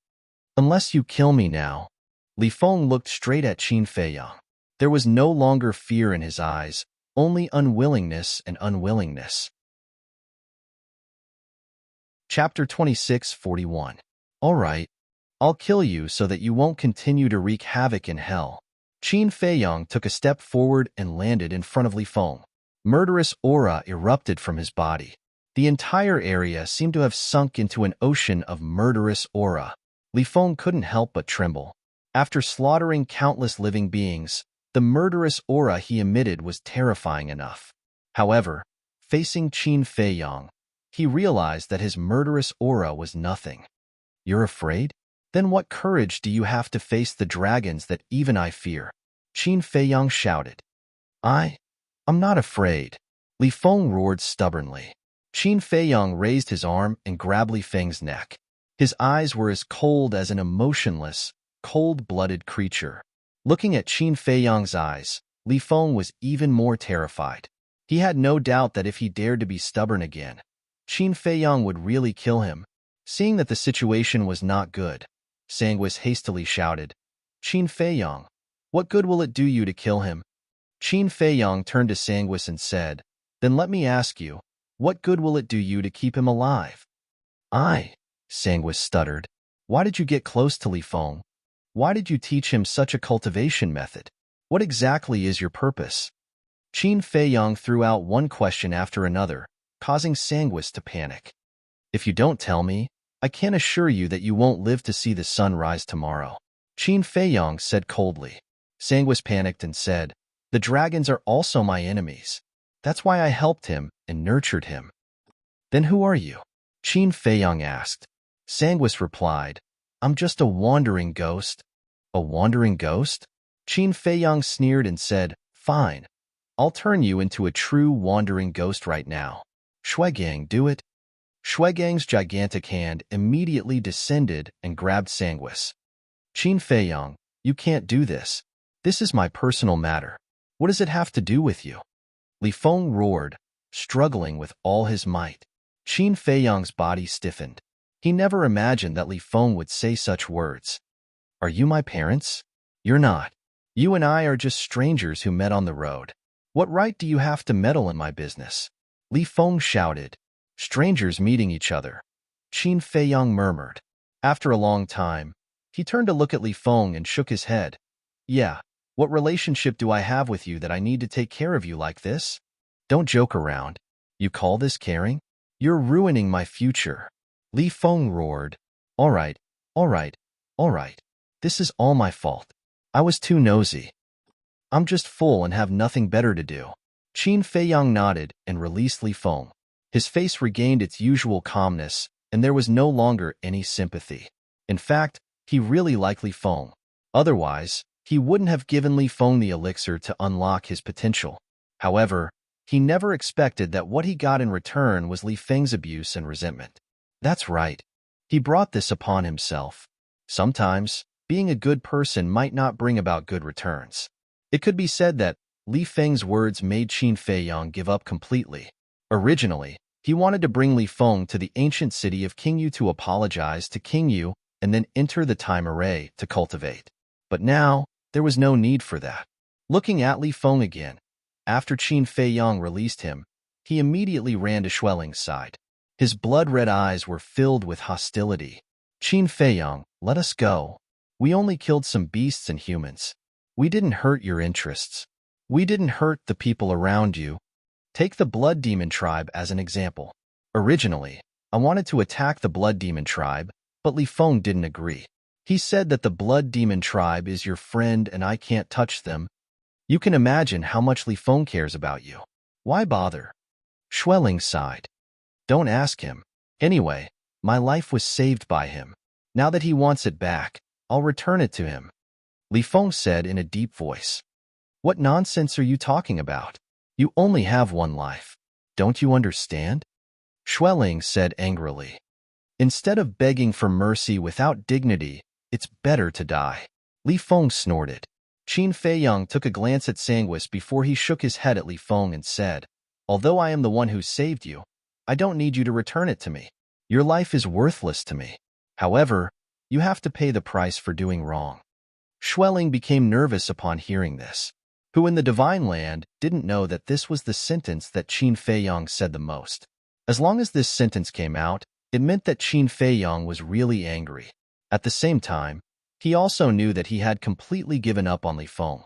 Unless you kill me now. Li Feng looked straight at Qin Feiyang. There was no longer fear in his eyes, only unwillingness and unwillingness. Chapter 26:41. All right, I'll kill you so that you won't continue to wreak havoc in hell. Qin Feiyang took a step forward and landed in front of Li Feng. Murderous aura erupted from his body. The entire area seemed to have sunk into an ocean of murderous aura. Li Feng couldn't help but tremble. After slaughtering countless living beings, the murderous aura he emitted was terrifying enough. However, facing Qin Feiyang, he realized that his murderous aura was nothing. You're afraid? Then what courage do you have to face the dragons that even I fear? Qin Feiyang shouted. I'm not afraid. Li Feng roared stubbornly. Qin Feiyang raised his arm and grabbed Li Feng's neck. His eyes were as cold as an emotionless, cold-blooded creature. Looking at Qin Feiyang's eyes, Li Feng was even more terrified. He had no doubt that if he dared to be stubborn again, Qin Feiyang would really kill him. Seeing that the situation was not good, Sanguis hastily shouted, "Qin Feiyang, what good will it do you to kill him?" Qin Feiyang turned to Sanguis and said, "Then let me ask you, what good will it do you to keep him alive?" Sanguis stuttered. "Why did you get close to Li Feng? Why did you teach him such a cultivation method? What exactly is your purpose?" Qin Feiyang threw out one question after another, causing Sanguis to panic. "If you don't tell me, I can assure you that you won't live to see the sun rise tomorrow," Qin Feiyang said coldly. Sanguis panicked and said, "The dragons are also my enemies. That's why I helped him and nurtured him." "Then who are you?" Qin Feiyang asked. Sanguis replied, "I'm just a wandering ghost." "A wandering ghost?" Qin Feiyang sneered and said, "Fine. I'll turn you into a true wandering ghost right now. Shuegang, do it." Shuegang's gigantic hand immediately descended and grabbed Sanguis. "Qin Feiyang, you can't do this. This is my personal matter. What does it have to do with you?" Li Feng roared, struggling with all his might. Qin Feiyang's body stiffened. He never imagined that Li Feng would say such words. "Are you my parents?" "You're not. You and I are just strangers who met on the road. What right do you have to meddle in my business?" Li Feng shouted. "Strangers meeting each other," Qin Feiyang murmured. After a long time, he turned to look at Li Feng and shook his head. "Yeah, what relationship do I have with you that I need to take care of you like this? Don't joke around. You call this caring? You're ruining my future." Li Feng roared. All right. This is all my fault. I was too nosy. I'm just full and have nothing better to do." Qin Feiyang nodded and released Li Feng. His face regained its usual calmness, and there was no longer any sympathy. In fact, he really liked Li Feng. Otherwise, he wouldn't have given Li Feng the elixir to unlock his potential. However, he never expected that what he got in return was Li Feng's abuse and resentment. That's right. He brought this upon himself. Sometimes, being a good person might not bring about good returns. It could be said that Li Feng's words made Qin Feiyang give up completely. Originally, he wanted to bring Li Feng to the ancient city of Qingyu to apologize to Qingyu and then enter the time array to cultivate. But now, there was no need for that. Looking at Li Feng again, after Qin Feiyang released him, he immediately ran to Xueling's side. His blood-red eyes were filled with hostility. Qin Feiyang, let us go. We only killed some beasts and humans. We didn't hurt your interests. We didn't hurt the people around you. Take the Blood Demon tribe as an example. Originally, I wanted to attack the Blood Demon tribe, but Li Feng didn't agree. He said that the Blood Demon tribe is your friend and I can't touch them. You can imagine how much Li Feng cares about you. Why bother? Xueling sighed. Don't ask him. Anyway, my life was saved by him. Now that he wants it back, I'll return it to him. Li Feng said in a deep voice. What nonsense are you talking about? You only have one life. Don't you understand? Xueling said angrily. Instead of begging for mercy without dignity, it's better to die. Li Feng snorted. Qin Feiyang took a glance at Sanguis before he shook his head at Li Feng and said, Although I am the one who saved you, I don't need you to return it to me. Your life is worthless to me. However, you have to pay the price for doing wrong. Xueling became nervous upon hearing this. Who in the Divine Land didn't know that this was the sentence that Qin Feiyang said the most? As long as this sentence came out, it meant that Qin Feiyang was really angry. At the same time, he also knew that he had completely given up on Li Feng.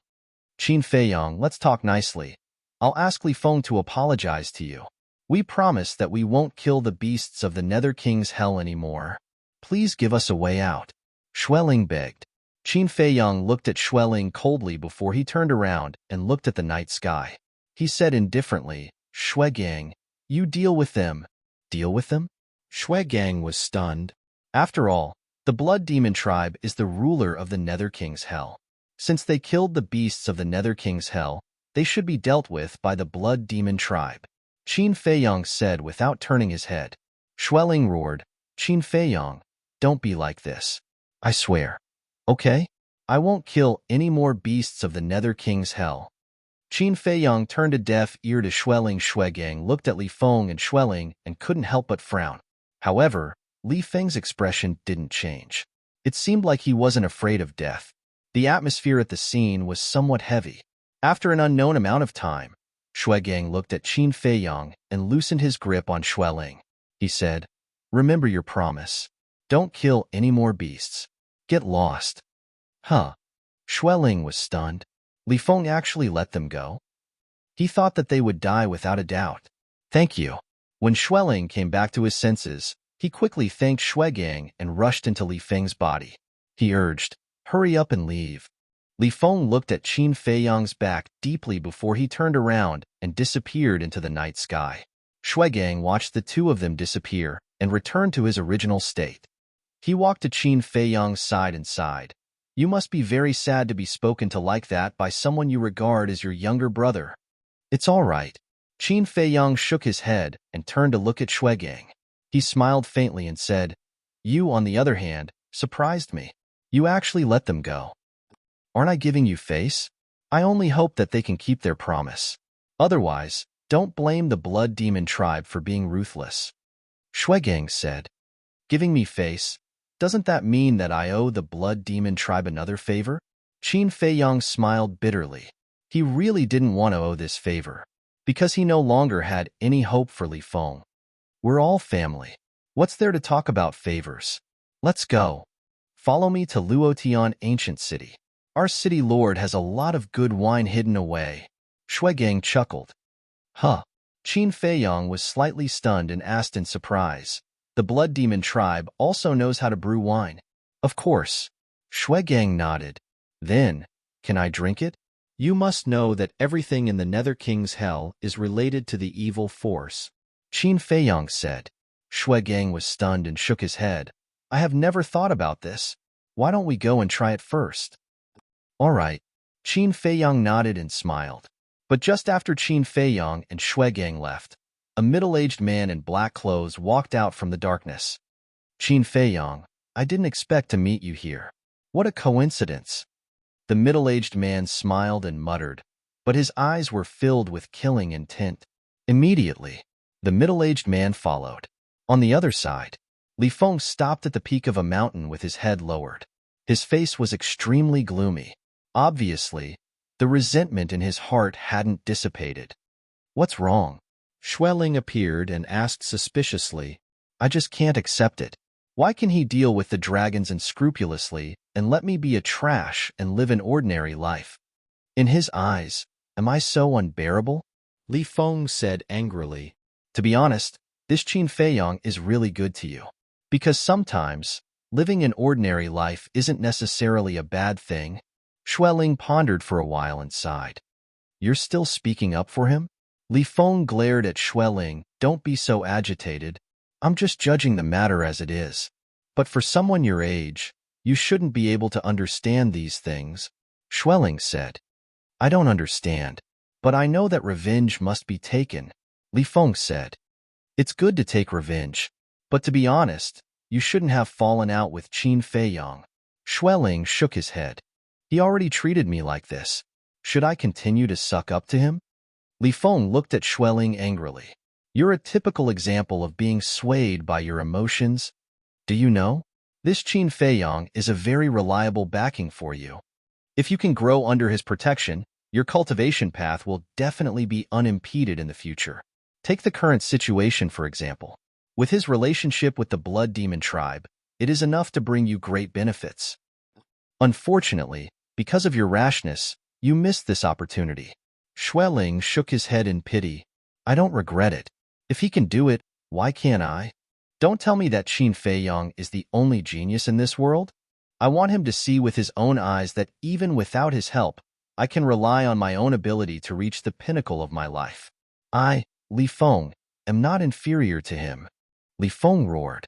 Qin Feiyang, let's talk nicely. I'll ask Li Feng to apologize to you. We promise that we won't kill the beasts of the Nether King's hell anymore. Please give us a way out. Xueling begged. Qin Feiyang looked at Xueling coldly before he turned around and looked at the night sky. He said indifferently, Xuegang, you deal with them. Deal with them? Xuegang was stunned. After all, the Blood Demon tribe is the ruler of the Nether King's hell. Since they killed the beasts of the Nether King's hell, they should be dealt with by the Blood Demon tribe. Qin Feiyang said without turning his head. Xueling roared, Qin Feiyang, don't be like this. I swear. Okay? I won't kill any more beasts of the Nether King's hell. Qin Feiyang turned a deaf ear to Xueling. Xuegang looked at Li Feng and Xueling and couldn't help but frown. However, Li Feng's expression didn't change. It seemed like he wasn't afraid of death. The atmosphere at the scene was somewhat heavy. After an unknown amount of time, Xuegang looked at Qin Feiyang and loosened his grip on Xueling. He said, Remember your promise. Don't kill any more beasts. Get lost. Huh. Xueling was stunned. Li Feng actually let them go? He thought that they would die without a doubt. Thank you. When Xueling came back to his senses, he quickly thanked Xuegang and rushed into Li Feng's body. He urged, Hurry up and leave. Li Feng looked at Qin Feiyang's back deeply before he turned around and disappeared into the night sky. Xuegang watched the two of them disappear and returned to his original state. He walked to Qin Feiyang's side and sighed. You must be very sad to be spoken to like that by someone you regard as your younger brother. It's all right. Qin Feiyang shook his head and turned to look at Xuegang. He smiled faintly and said, You, on the other hand, surprised me. You actually let them go. Aren't I giving you face? I only hope that they can keep their promise. Otherwise, don't blame the Blood Demon tribe for being ruthless. Xuegang said, Giving me face? Doesn't that mean that I owe the Blood Demon tribe another favor? Qin Feiyang smiled bitterly. He really didn't want to owe this favor, because he no longer had any hope for Li Feng. We're all family. What's there to talk about favors? Let's go. Follow me to Luotian Ancient City. Our city lord has a lot of good wine hidden away. Xuegang chuckled. Huh. Qin Feiyang was slightly stunned and asked in surprise. The Blood Demon tribe also knows how to brew wine. Of course. Xuegang nodded. Then, can I drink it? You must know that everything in the Nether King's hell is related to the evil force. Qin Feiyang said. Xuegang was stunned and shook his head. I have never thought about this. Why don't we go and try it first? All right. Qin Feiyang nodded and smiled. But just after Qin Feiyang and Xuegang left, a middle-aged man in black clothes walked out from the darkness. Qin Feiyang, I didn't expect to meet you here. What a coincidence. The middle-aged man smiled and muttered, but his eyes were filled with killing intent. Immediately, the middle-aged man followed. On the other side, Li Feng stopped at the peak of a mountain with his head lowered. His face was extremely gloomy. Obviously, the resentment in his heart hadn't dissipated. "What's wrong?" Xueling appeared and asked suspiciously. "I just can't accept it. Why can he deal with the dragons unscrupulously and let me be a trash and live an ordinary life? In his eyes, am I so unbearable?" Li Feng said angrily. "To be honest, this Qin Feiyang is really good to you. Because sometimes, living an ordinary life isn't necessarily a bad thing." Xueling pondered for a while and sighed. "You're still speaking up for him?" Li Feng glared at Xueling. "Don't be so agitated. I'm just judging the matter as it is. But for someone your age, you shouldn't be able to understand these things." Xueling said. "I don't understand, but I know that revenge must be taken," Li Feng said. "It's good to take revenge, but to be honest, you shouldn't have fallen out with Qin Feiyang." Xueling shook his head. "He already treated me like this. Should I continue to suck up to him?" Li Feng looked at Xueling angrily. "You're a typical example of being swayed by your emotions. Do you know? This Qin Feiyang is a very reliable backing for you. If you can grow under his protection, your cultivation path will definitely be unimpeded in the future. Take the current situation, for example. With his relationship with the Blood Demon tribe, it is enough to bring you great benefits. Unfortunately, because of your rashness, you missed this opportunity." Xueling shook his head in pity. "I don't regret it. If he can do it, why can't I? Don't tell me that Qin Feiyang is the only genius in this world. I want him to see with his own eyes that even without his help, I can rely on my own ability to reach the pinnacle of my life. I, Li Feng, am not inferior to him." Li Feng roared.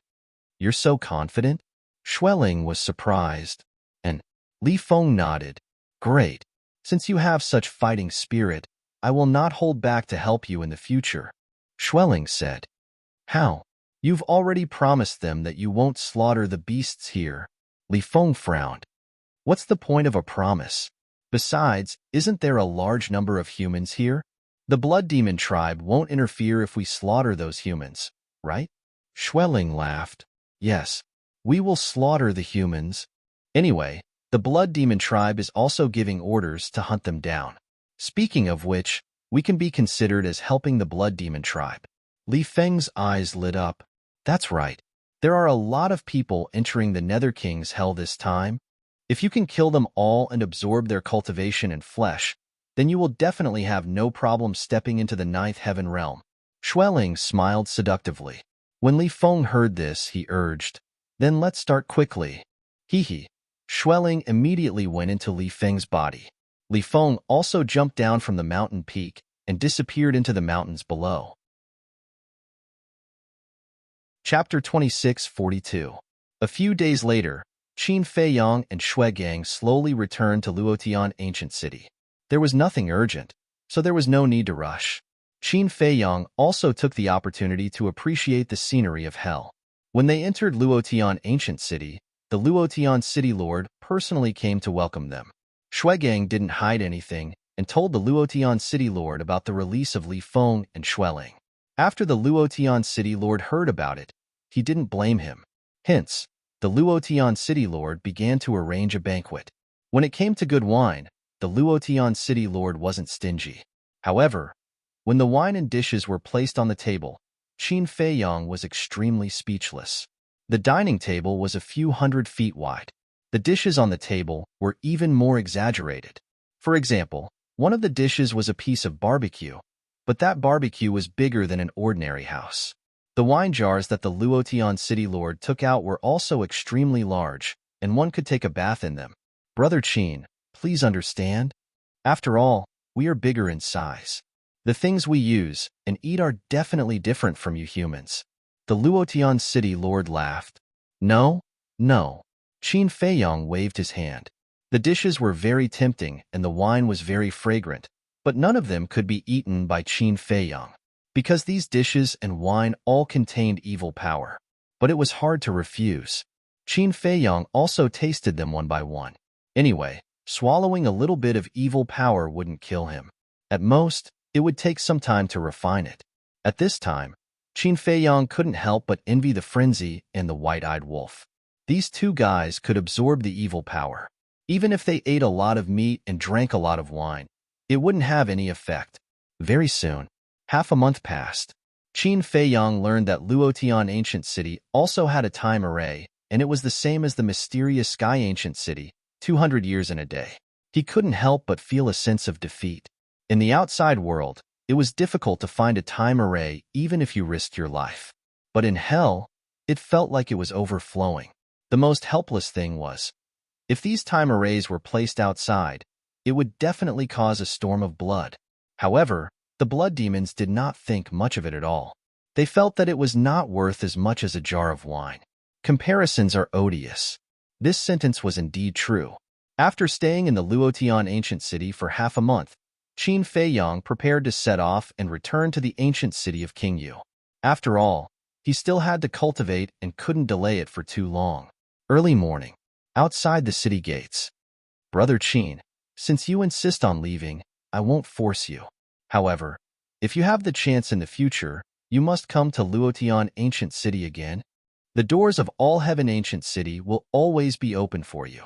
"You're so confident?" Xueling was surprised, and Li Feng nodded. "Great. Since you have such fighting spirit, I will not hold back to help you in the future." Xueling said. "How? You've already promised them that you won't slaughter the beasts here." Li Feng frowned. "What's the point of a promise? Besides, isn't there a large number of humans here? The Blood Demon tribe won't interfere if we slaughter those humans, right?" Xueling laughed. "Yes, we will slaughter the humans. Anyway, the Blood Demon tribe is also giving orders to hunt them down. Speaking of which, we can be considered as helping the Blood Demon tribe." Li Feng's eyes lit up. "That's right. There are a lot of people entering the Nether King's hell this time. If you can kill them all and absorb their cultivation and flesh, then you will definitely have no problem stepping into the ninth heaven realm." Xueling smiled seductively. When Li Feng heard this, he urged, "Then let's start quickly." Hee. Xueling immediately went into Li Feng's body. Li Feng also jumped down from the mountain peak and disappeared into the mountains below. Chapter 2642. A few days later, Qin Feiyang and Xuegang slowly returned to Luotian ancient city. There was nothing urgent, so there was no need to rush. Qin Feiyang also took the opportunity to appreciate the scenery of hell. When they entered Luotian ancient city, the Luotian city lord personally came to welcome them. Xuegang didn't hide anything and told the Luotian city lord about the release of Li Feng and Xueling. After the Luotian city lord heard about it, he didn't blame him. Hence, the Luotian city lord began to arrange a banquet. When it came to good wine, the Luotian city lord wasn't stingy. However, when the wine and dishes were placed on the table, Qin Feiyang was extremely speechless. The dining table was a few 100 feet wide. The dishes on the table were even more exaggerated. For example, one of the dishes was a piece of barbecue, but that barbecue was bigger than an ordinary house. The wine jars that the Luotian city lord took out were also extremely large, and one could take a bath in them. "Brother Qin, please understand. After all, we are bigger in size. The things we use and eat are definitely different from you humans." The Luotian city lord laughed. No. Qin Feiyang waved his hand. The dishes were very tempting and the wine was very fragrant, but none of them could be eaten by Qin Feiyang, because these dishes and wine all contained evil power. But it was hard to refuse. Qin Feiyang also tasted them one by one. Anyway, swallowing a little bit of evil power wouldn't kill him. At most, it would take some time to refine it. At this time, Qin Feiyang couldn't help but envy the frenzy and the white-eyed wolf. These two guys could absorb the evil power. Even if they ate a lot of meat and drank a lot of wine, it wouldn't have any effect. Very soon, half a month passed. Qin Feiyang learned that Luotian Ancient City also had a time array, and it was the same as the mysterious Sky Ancient City, 200 years in a day. He couldn't help but feel a sense of defeat. In the outside world, it was difficult to find a time array even if you risked your life. But in hell, it felt like it was overflowing. The most helpless thing was, if these time arrays were placed outside, it would definitely cause a storm of blood. However, the blood demons did not think much of it at all. They felt that it was not worth as much as a jar of wine. Comparisons are odious. This sentence was indeed true. After staying in the Luotian Ancient City for half a month, Qin Feiyang prepared to set off and return to the ancient city of Qingyu. After all, he still had to cultivate and couldn't delay it for too long. Early morning, outside the city gates. Brother Qin, since you insist on leaving, I won't force you. However, if you have the chance in the future, you must come to Luotian Ancient City again. The doors of All Heaven Ancient City will always be open for you.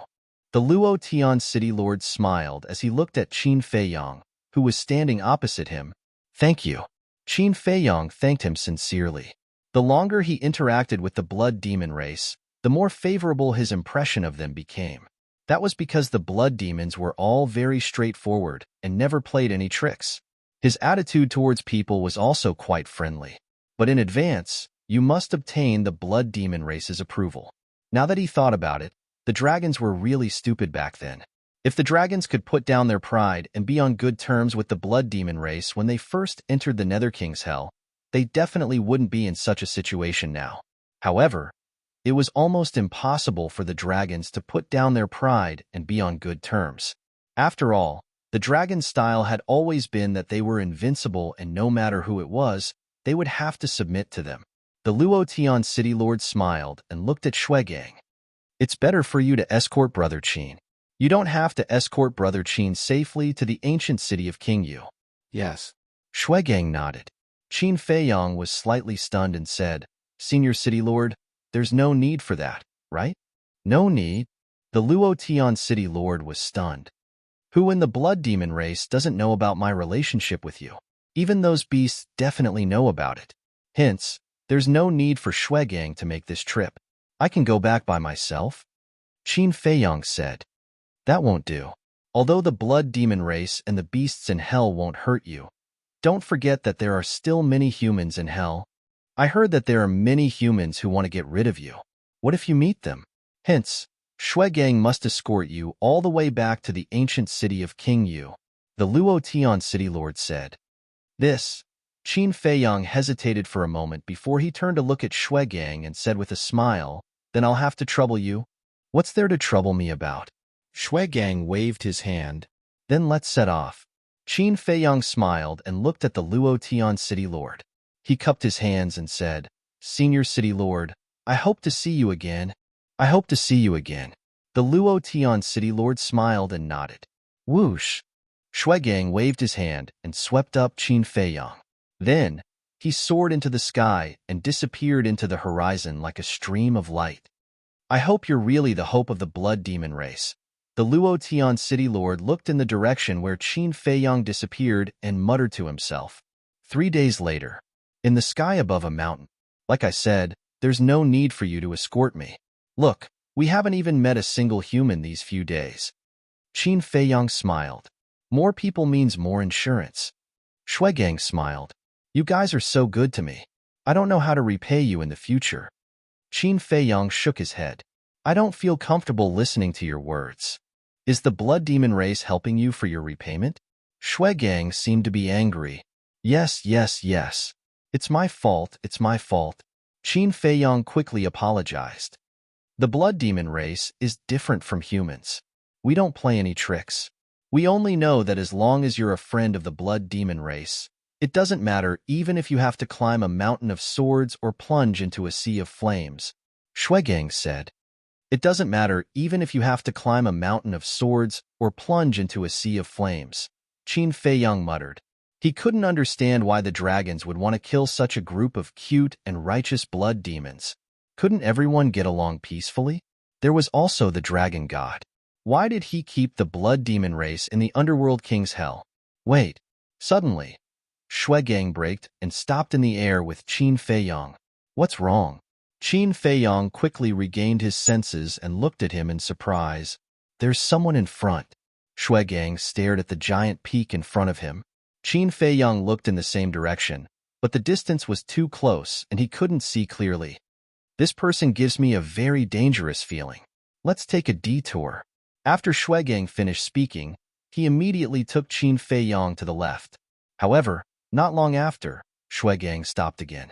The Luotian City Lord smiled as he looked at Qin Feiyang, who was standing opposite him. Thank you. Qin Feiyang thanked him sincerely. The longer he interacted with the blood demon race, the more favorable his impression of them became. That was because the blood demons were all very straightforward and never played any tricks. His attitude towards people was also quite friendly. But in advance, you must obtain the blood demon race's approval. Now that he thought about it, the dragons were really stupid back then. If the dragons could put down their pride and be on good terms with the blood demon race when they first entered the Nether King's hell, they definitely wouldn't be in such a situation now. However, it was almost impossible for the dragons to put down their pride and be on good terms. After all, the dragon's style had always been that they were invincible and no matter who it was, they would have to submit to them. The Luotian City Lord smiled and looked at Shuegang. It's better for you to escort Brother Qin. You don't have to escort Brother Qin safely to the ancient city of Qingyu. Yes. Shuegang nodded. Qin Feiyang was slightly stunned and said, Senior City Lord, there's no need for that, right? No need? The Luotian City Lord was stunned. Who in the blood demon race doesn't know about my relationship with you? Even those beasts definitely know about it. Hence, there's no need for Shuegang to make this trip. I can go back by myself. Qin Feiyang said. That won't do. Although the blood demon race and the beasts in hell won't hurt you, don't forget that there are still many humans in hell. I heard that there are many humans who want to get rid of you. What if you meet them? Hence, Shuegang must escort you all the way back to the ancient city of Qingyu, the Luotian City Lord said. This, Qin Feiyang hesitated for a moment before he turned to look at Shuegang and said with a smile, Then I'll have to trouble you. What's there to trouble me about? Shuegang waved his hand. Then let's set off. Qin Feiyang smiled and looked at the Luotian City Lord. He cupped his hands and said, Senior City Lord, I hope to see you again. I hope to see you again. The Luotian City Lord smiled and nodded. Whoosh! Shuegang waved his hand and swept up Qin Feiyang. Then, he soared into the sky and disappeared into the horizon like a stream of light. I hope you're really the hope of the blood demon race. The Luotian City Lord looked in the direction where Qin Feiyang disappeared and muttered to himself. 3 days later, in the sky above a mountain. Like I said, there's no need for you to escort me. Look, we haven't even met a single human these few days. Qin Feiyang smiled. More people means more insurance. Shuegang smiled. You guys are so good to me. I don't know how to repay you in the future. Qin Feiyang shook his head. I don't feel comfortable listening to your words. Is the blood demon race helping you for your repayment? Shuegang seemed to be angry. Yes. It's my fault. Qin Feiyang quickly apologized. The blood demon race is different from humans. We don't play any tricks. We only know that as long as you're a friend of the blood demon race, it doesn't matter even if you have to climb a mountain of swords or plunge into a sea of flames. Shuegang said. It doesn't matter even if you have to climb a mountain of swords or plunge into a sea of flames. Qin Feiyang muttered. He couldn't understand why the dragons would want to kill such a group of cute and righteous blood demons. Couldn't everyone get along peacefully? There was also the dragon god. Why did he keep the blood demon race in the underworld king's hell? Wait. Suddenly, Shuegang braked and stopped in the air with Qin Feiyang. What's wrong? Qin Feiyang quickly regained his senses and looked at him in surprise. There's someone in front. Shuegang stared at the giant peak in front of him. Qin Feiyang looked in the same direction, but the distance was too close and he couldn't see clearly. This person gives me a very dangerous feeling. Let's take a detour. After Shuegang finished speaking, he immediately took Qin Feiyang to the left. However, not long after, Shuegang stopped again.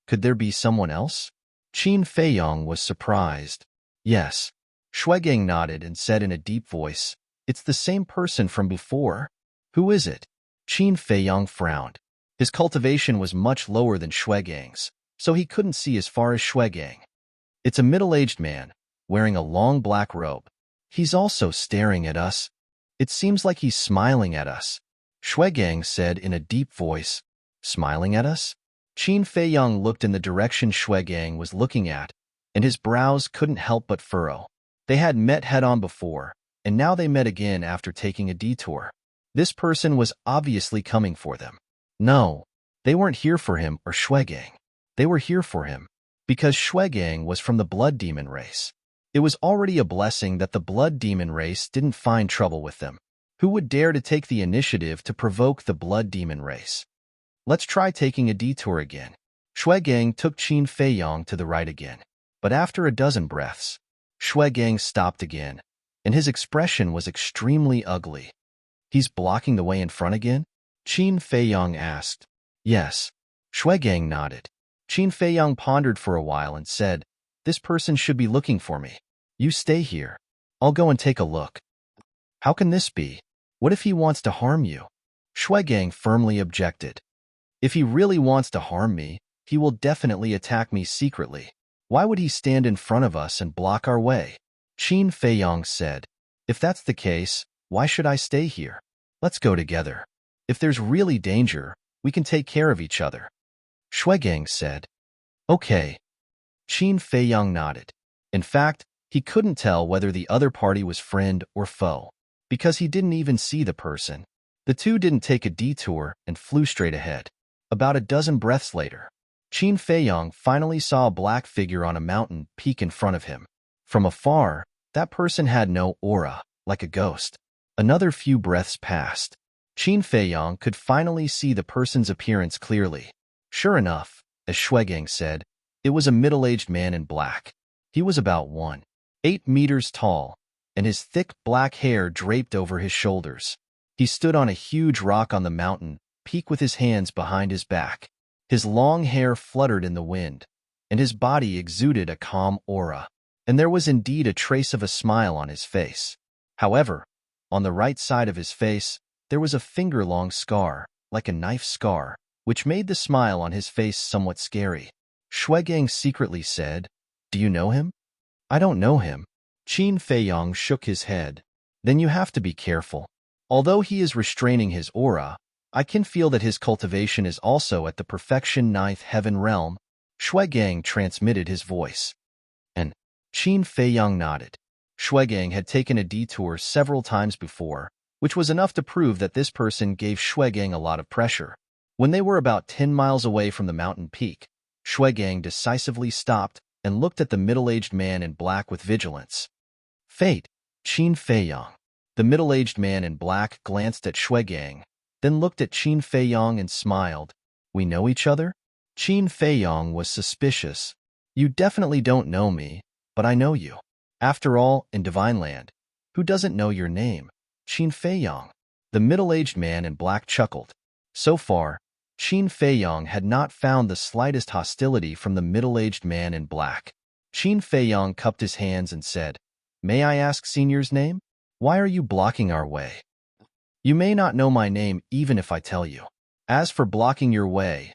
Could there be someone else? Qin Feiyang was surprised. Yes. Shuegang nodded and said in a deep voice, It's the same person from before. Who is it? Qin Feiyang frowned. His cultivation was much lower than Shuegang's, so he couldn't see as far as Shuegang. It's a middle-aged man, wearing a long black robe. He's also staring at us. It seems like he's smiling at us. Shuegang said in a deep voice, Smiling at us? Qin Feiyang looked in the direction Shuegang was looking at, and his brows couldn't help but furrow. They had met head-on before, and now they met again after taking a detour. This person was obviously coming for them. No, they weren't here for him or Shuegang. They were here for him, because Shuegang was from the blood demon race. It was already a blessing that the blood demon race didn't find trouble with them. Who would dare to take the initiative to provoke the blood demon race? Let's try taking a detour again. Shuegang took Qin Feiyang to the right again. But after a dozen breaths, Shuegang stopped again, and his expression was extremely ugly. He's blocking the way in front again? Qin Feiyang asked. Yes. Shuegang nodded. Qin Feiyang pondered for a while and said, This person should be looking for me. You stay here. I'll go and take a look. How can this be? What if he wants to harm you? Shuegang firmly objected. If he really wants to harm me, he will definitely attack me secretly. Why would he stand in front of us and block our way? Qin Feiyang said, If that's the case, why should I stay here? Let's go together. If there's really danger, we can take care of each other. Shuegang said. Okay. Qin Feiyang nodded. In fact, he couldn't tell whether the other party was friend or foe, because he didn't even see the person. The two didn't take a detour and flew straight ahead. About a dozen breaths later, Qin Feiyang finally saw a black figure on a mountain peak in front of him. From afar, that person had no aura, like a ghost. Another few breaths passed. Qin Feiyang could finally see the person's appearance clearly. Sure enough, as Shuegang said, it was a middle-aged man in black. He was about 1.8 meters tall, and his thick black hair draped over his shoulders. He stood on a huge rock on the mountain peak with his hands behind his back. His long hair fluttered in the wind, and his body exuded a calm aura. And there was indeed a trace of a smile on his face. However, on the right side of his face, there was a finger-long scar, like a knife scar, which made the smile on his face somewhat scary. Shuegang secretly said, Do you know him? I don't know him. Qin Feiyang shook his head. Then you have to be careful. Although he is restraining his aura, I can feel that his cultivation is also at the perfection ninth heaven realm. Shuegang transmitted his voice. And Qin Feiyang nodded. Shuegang had taken a detour several times before, which was enough to prove that this person gave Shuegang a lot of pressure. When they were about 10 miles away from the mountain peak, Shuegang decisively stopped and looked at the middle-aged man in black with vigilance. Fate, Qin Feiyang. The middle-aged man in black glanced at Shuegang, then looked at Qin Feiyang and smiled. We know each other? Qin Feiyang was suspicious. You definitely don't know me, but I know you. After all, in Divine Land, who doesn't know your name? Qin Feiyang. The middle-aged man in black chuckled. So far, Qin Feiyang had not found the slightest hostility from the middle-aged man in black. Qin Feiyang cupped his hands and said, May I ask Senior's name? Why are you blocking our way? You may not know my name even if I tell you. As for blocking your way,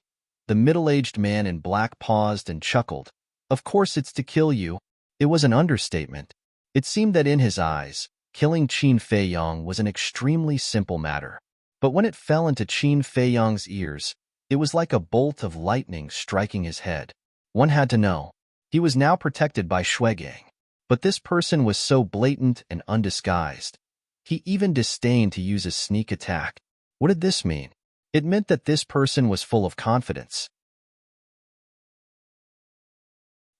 the middle-aged man in black paused and chuckled. Of course it's to kill you. It was an understatement. It seemed that in his eyes, killing Qin Feiyang was an extremely simple matter. But when it fell into Qin Feiyang's ears, it was like a bolt of lightning striking his head. One had to know. He was now protected by Shuegang. But this person was so blatant and undisguised. He even disdained to use a sneak attack. What did this mean? It meant that this person was full of confidence.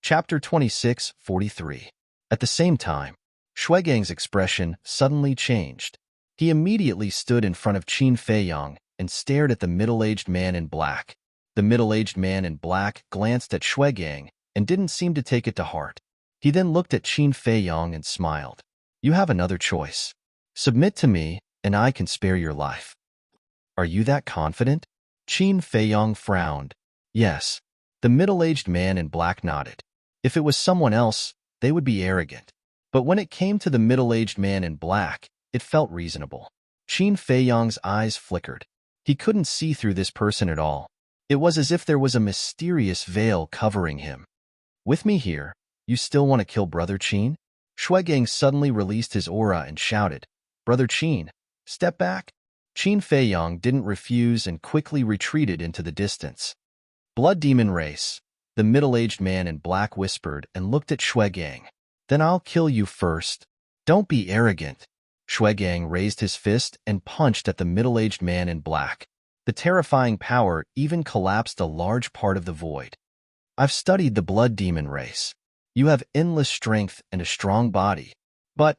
Chapter 26:43. At the same time, Shuegang's expression suddenly changed. He immediately stood in front of Qin Feiyang and stared at the middle-aged man in black. The middle-aged man in black glanced at Shuegang and didn't seem to take it to heart. He then looked at Qin Feiyang and smiled. You have another choice. Submit to me, and I can spare your life. Are you that confident? Qin Feiyang frowned. Yes. The middle-aged man in black nodded. If it was someone else, they would be arrogant. But when it came to the middle-aged man in black, it felt reasonable. Qin Feiyang's eyes flickered. He couldn't see through this person at all. It was as if there was a mysterious veil covering him. With me here, you still want to kill Brother Qin? Shuegang suddenly released his aura and shouted, Brother Qin, step back. Qin Feiyang didn't refuse and quickly retreated into the distance. Blood demon race, the middle-aged man in black whispered and looked at Shuegang. Then I'll kill you first. Don't be arrogant. Shuegang raised his fist and punched at the middle-aged man in black. The terrifying power even collapsed a large part of the void. I've studied the blood demon race. You have endless strength and a strong body. But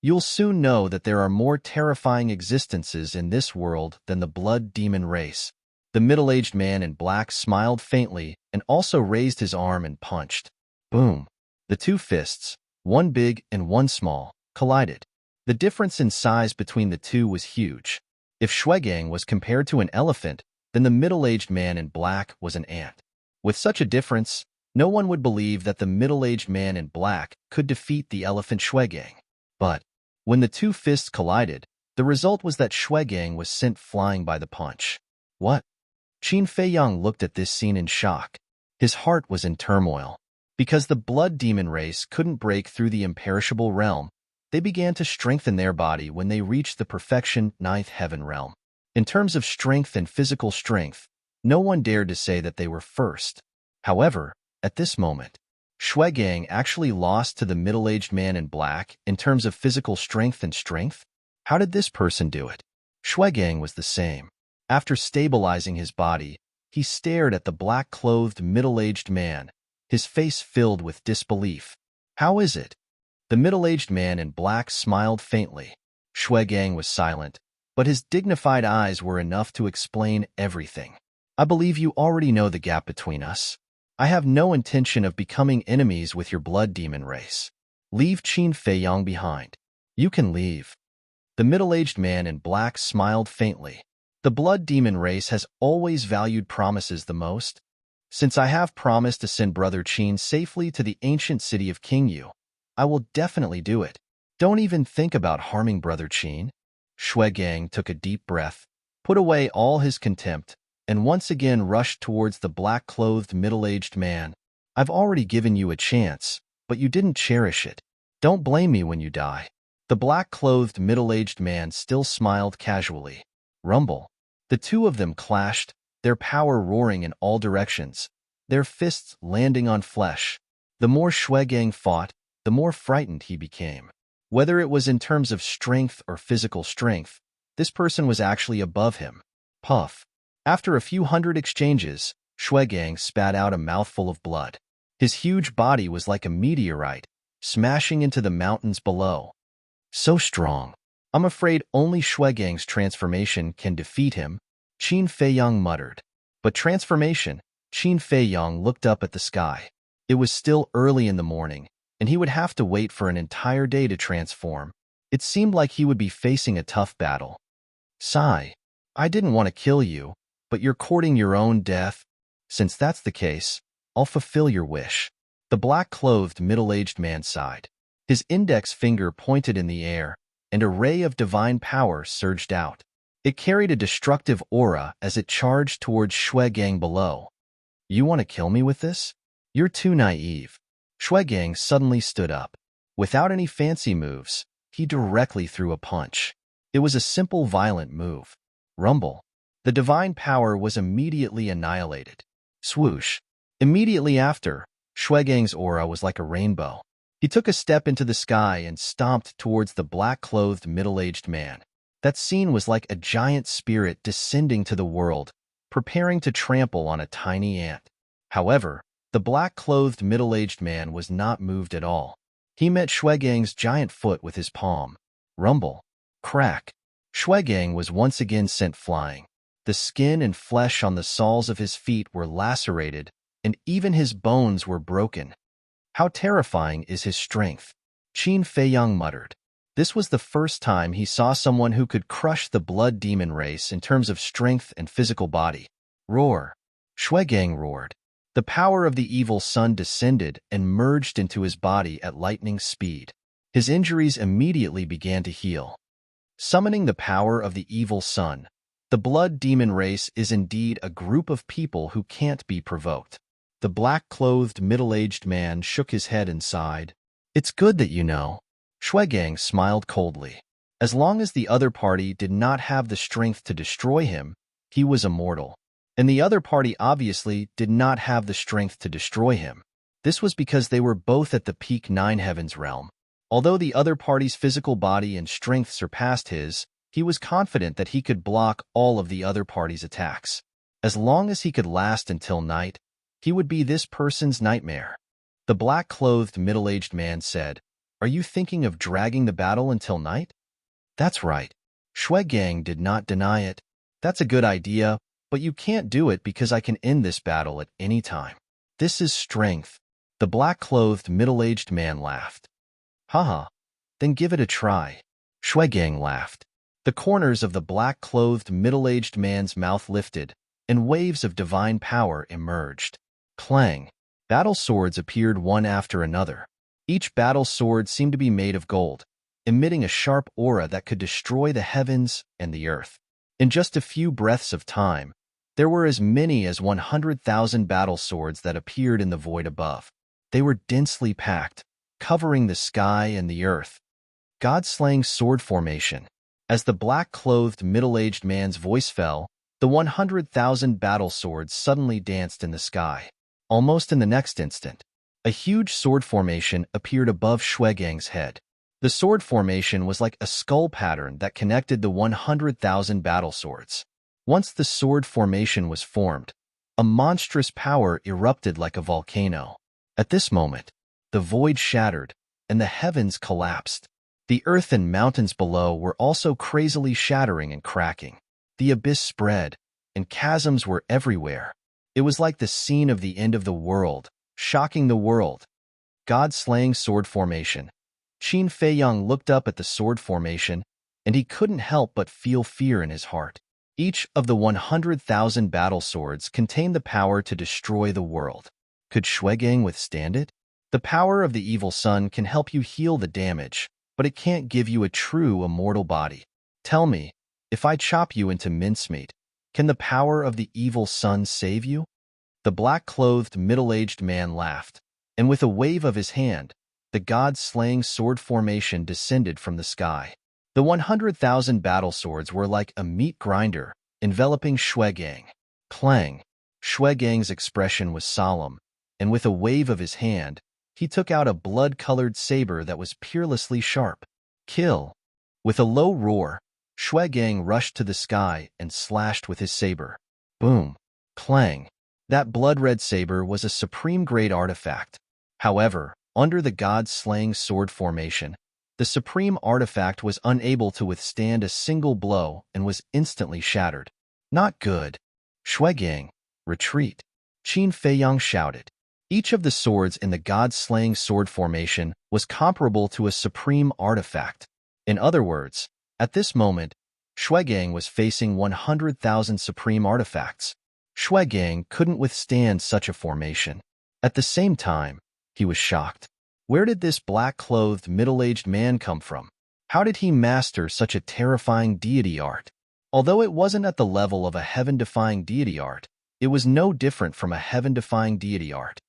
you'll soon know that there are more terrifying existences in this world than the blood demon race. The middle-aged man in black smiled faintly and also raised his arm and punched. Boom. The two fists, one big and one small, collided. The difference in size between the two was huge. If Shuegang was compared to an elephant, then the middle-aged man in black was an ant. With such a difference, no one would believe that the middle-aged man in black could defeat the elephant Shuegang. But when the two fists collided, the result was that Shuegang was sent flying by the punch. What? Qin Feiyang looked at this scene in shock. His heart was in turmoil. Because the blood demon race couldn't break through the imperishable realm, they began to strengthen their body when they reached the perfection ninth heaven realm. In terms of strength and physical strength, no one dared to say that they were first. However, at this moment, Shuegang actually lost to the middle-aged man in black in terms of physical strength and strength. How did this person do it? Shuegang was the same. After stabilizing his body, he stared at the black-clothed middle-aged man, his face filled with disbelief. How is it? The middle-aged man in black smiled faintly. Shuegang was silent, but his dignified eyes were enough to explain everything. I believe you already know the gap between us. I have no intention of becoming enemies with your blood demon race. Leave Qin Feiyang behind. You can leave. The middle-aged man in black smiled faintly. The blood demon race has always valued promises the most. Since I have promised to send Brother Qin safely to the ancient city of Qingyu, I will definitely do it. Don't even think about harming Brother Qin. Shuegang took a deep breath, put away all his contempt, and once again rushed towards the black-clothed middle-aged man. I've already given you a chance, but you didn't cherish it. Don't blame me when you die. The black-clothed middle-aged man still smiled casually. Rumble. The two of them clashed, their power roaring in all directions, their fists landing on flesh. The more Shuegang fought, the more frightened he became. Whether it was in terms of strength or physical strength, this person was actually above him. Puff. After a few hundred exchanges, Shuegang spat out a mouthful of blood. His huge body was like a meteorite, smashing into the mountains below. So strong. I'm afraid only Shuegang's transformation can defeat him, Qin Feiyang muttered. But transformation? Qin Feiyang looked up at the sky. It was still early in the morning, and he would have to wait for an entire day to transform. It seemed like he would be facing a tough battle. Sigh. I didn't want to kill you, but you're courting your own death. Since that's the case, I'll fulfill your wish. The black-clothed middle-aged man sighed. His index finger pointed in the air, and a ray of divine power surged out. It carried a destructive aura as it charged towards Shuegang below. You want to kill me with this? You're too naive. Shuegang suddenly stood up. Without any fancy moves, he directly threw a punch. It was a simple, violent move. Rumble. The divine power was immediately annihilated. Swoosh. Immediately after, Shuegang's aura was like a rainbow. He took a step into the sky and stomped towards the black-clothed middle-aged man. That scene was like a giant spirit descending to the world, preparing to trample on a tiny ant. However, the black-clothed middle-aged man was not moved at all. He met Shuegang's giant foot with his palm. Rumble. Crack. Shuegang was once again sent flying. The skin and flesh on the soles of his feet were lacerated, and even his bones were broken. How terrifying is his strength, Qin Feiyang muttered. This was the first time he saw someone who could crush the blood demon race in terms of strength and physical body. Roar. Shuegang roared. The power of the evil sun descended and merged into his body at lightning speed. His injuries immediately began to heal. Summoning the power of the evil sun, the blood demon race is indeed a group of people who can't be provoked. The black-clothed middle-aged man shook his head and sighed. It's good that you know. Shuegang smiled coldly. As long as the other party did not have the strength to destroy him, he was immortal. And the other party obviously did not have the strength to destroy him. This was because they were both at the peak Nine Heavens realm. Although the other party's physical body and strength surpassed his, he was confident that he could block all of the other party's attacks. As long as he could last until night, he would be this person's nightmare. The black-clothed middle-aged man said, "Are you thinking of dragging the battle until night?" "That's right." Shuegang did not deny it. "That's a good idea, but you can't do it because I can end this battle at any time. This is strength." The black-clothed middle-aged man laughed. "Haha, then give it a try." Shuegang laughed. The corners of the black-clothed middle-aged man's mouth lifted, and waves of divine power emerged. Clang. Battle swords appeared one after another. Each battle sword seemed to be made of gold, emitting a sharp aura that could destroy the heavens and the earth. In just a few breaths of time, there were as many as 100,000 battle swords that appeared in the void above. They were densely packed, covering the sky and the earth. God-slaying sword formation. As the black-clothed middle-aged man's voice fell, the 100,000 battle swords suddenly danced in the sky. Almost in the next instant, a huge sword formation appeared above Shuegang's head. The sword formation was like a skull pattern that connected the 100,000 battle swords. Once the sword formation was formed, a monstrous power erupted like a volcano. At this moment, the void shattered, and the heavens collapsed. The earth and mountains below were also crazily shattering and cracking. The abyss spread, and chasms were everywhere. It was like the scene of the end of the world, shocking the world. God-slaying sword formation. Qin Feiyang looked up at the sword formation, and he couldn't help but feel fear in his heart. Each of the 100,000 battle swords contained the power to destroy the world. Could Shuegang withstand it? The power of the evil sun can help you heal the damage, but it can't give you a true immortal body. Tell me, if I chop you into mincemeat, can the power of the evil sun save you? The black-clothed middle-aged man laughed, and with a wave of his hand, the god-slaying sword formation descended from the sky. The 100,000 battle swords were like a meat grinder, enveloping Shuegang. Clang! Shuegang's expression was solemn, and with a wave of his hand, he took out a blood-colored saber that was peerlessly sharp. Kill! With a low roar, Shuegang rushed to the sky and slashed with his saber. Boom! Clang! That blood-red saber was a supreme-grade artifact. However, under the god-slaying sword formation, the supreme artifact was unable to withstand a single blow and was instantly shattered. Not good. Shuegang, retreat. Qin Feiyang shouted. Each of the swords in the god-slaying sword formation was comparable to a supreme artifact. In other words, at this moment, Shuegang was facing 100,000 supreme artifacts. Shuegang couldn't withstand such a formation. At the same time, he was shocked. Where did this black-clothed middle-aged man come from? How did he master such a terrifying deity art? Although it wasn't at the level of a heaven-defying deity art, it was no different from a heaven-defying deity art.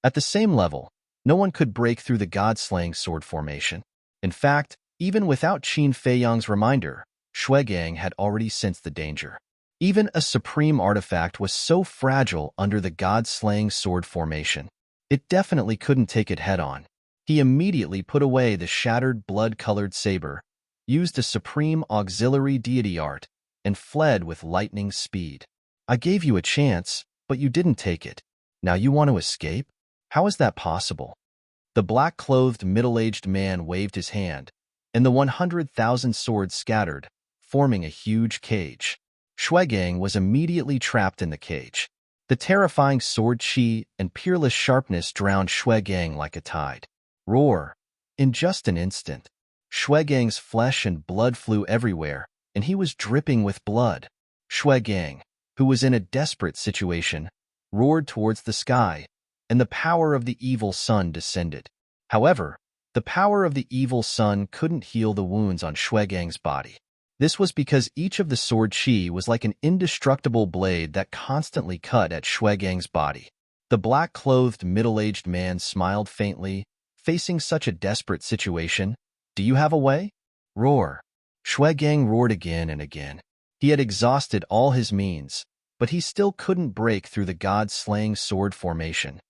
At the same level, no one could break through the god-slaying sword formation. In fact, even without Qin Feiyang's reminder, Shuegang had already sensed the danger. Even a supreme artifact was so fragile under the god-slaying sword formation. It definitely couldn't take it head-on. He immediately put away the shattered blood-colored saber, used a supreme auxiliary deity art, and fled with lightning speed. I gave you a chance, but you didn't take it. Now you want to escape? How is that possible? The black-clothed middle-aged man waved his hand, and the 100,000 swords scattered, forming a huge cage. Shuegang was immediately trapped in the cage. The terrifying sword chi and peerless sharpness drowned Shuegang like a tide. Roar! In just an instant, Shuegang's flesh and blood flew everywhere, and he was dripping with blood. Shuegang, who was in a desperate situation, roared towards the sky, and the power of the evil sun descended. However, the power of the evil sun couldn't heal the wounds on Shuegang's body. This was because each of the sword chi was like an indestructible blade that constantly cut at Shuegang's body. The black-clothed middle-aged man smiled faintly, facing such a desperate situation. Do you have a way? Roar. Shuegang roared again and again. He had exhausted all his means, but he still couldn't break through the god-slaying sword formation.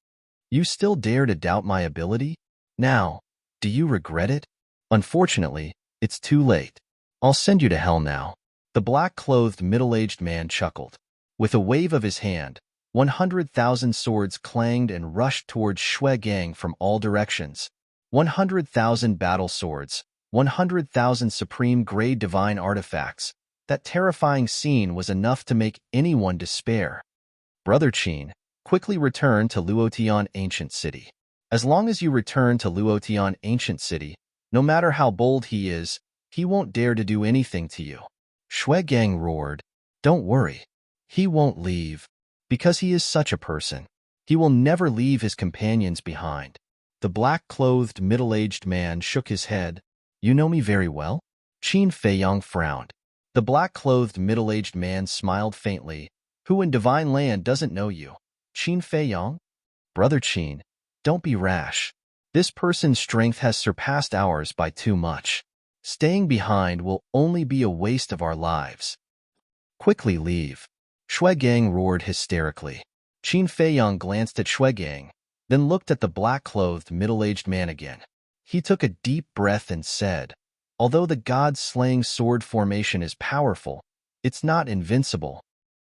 You still dare to doubt my ability? Now, do you regret it? Unfortunately, it's too late. I'll send you to hell now. The black-clothed middle-aged man chuckled. With a wave of his hand, 100,000 swords clanged and rushed towards Shuegang from all directions. 100,000 battle swords, 100,000 supreme-grade divine artifacts. That terrifying scene was enough to make anyone despair. Brother Qin, quickly return to Luotian Ancient City. As long as you return to Luotian Ancient City, no matter how bold he is, he won't dare to do anything to you. Shuegang roared. Don't worry. He won't leave. Because he is such a person. He will never leave his companions behind. The black-clothed middle-aged man shook his head. You know me very well? Qin Feiyang frowned. The black-clothed middle-aged man smiled faintly. Who in divine land doesn't know you? Qin Feiyang? Brother Qin, don't be rash. This person's strength has surpassed ours by too much. Staying behind will only be a waste of our lives. Quickly leave. Shuegang roared hysterically. Qin Feiyang glanced at Shuegang, then looked at the black-clothed middle-aged man again. He took a deep breath and said, although the god-slaying sword formation is powerful, it's not invincible.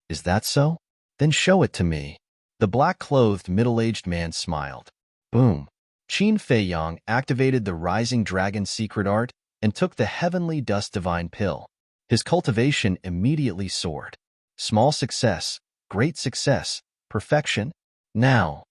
Is that so? Then show it to me. The black-clothed middle-aged man smiled. Boom. Qin Feiyang activated the Rising Dragon secret art and took the Heavenly Dust Divine Pill. His cultivation immediately soared. Small success, great success, perfection. Now,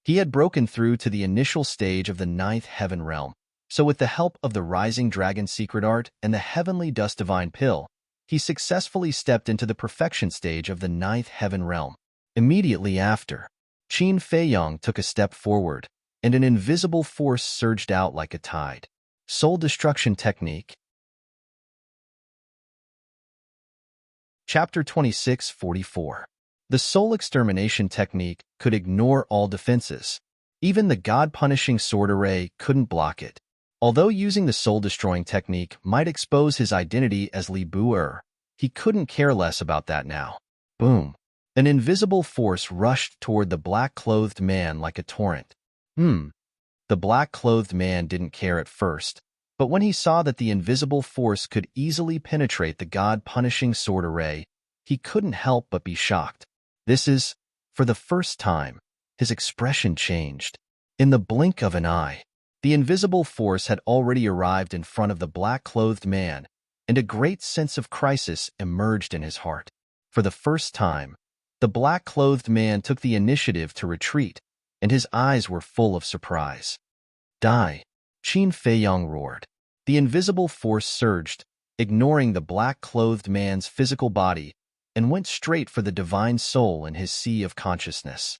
he had broken through to the initial stage of the 9th Heaven Realm. So with the help of the Rising Dragon secret art and the Heavenly Dust Divine Pill, he successfully stepped into the perfection stage of the 9th Heaven Realm. Immediately after, Qin Feiyang took a step forward, and an invisible force surged out like a tide. Soul Destruction Technique. Chapter 26:44. The Soul Extermination Technique could ignore all defenses. Even the God-punishing sword array couldn't block it. Although using the soul-destroying technique might expose his identity as Li Bu-er, he couldn't care less about that now. Boom. An invisible force rushed toward the black-clothed man like a torrent. The black-clothed man didn't care at first, but when he saw that the invisible force could easily penetrate the God-punishing sword array, he couldn't help but be shocked. For the first time, his expression changed. In the blink of an eye, the invisible force had already arrived in front of the black-clothed man, and a great sense of crisis emerged in his heart. For the first time, the black-clothed man took the initiative to retreat, and his eyes were full of surprise. Die! Qin Feiyang roared. The invisible force surged, ignoring the black-clothed man's physical body, and went straight for the divine soul in his sea of consciousness.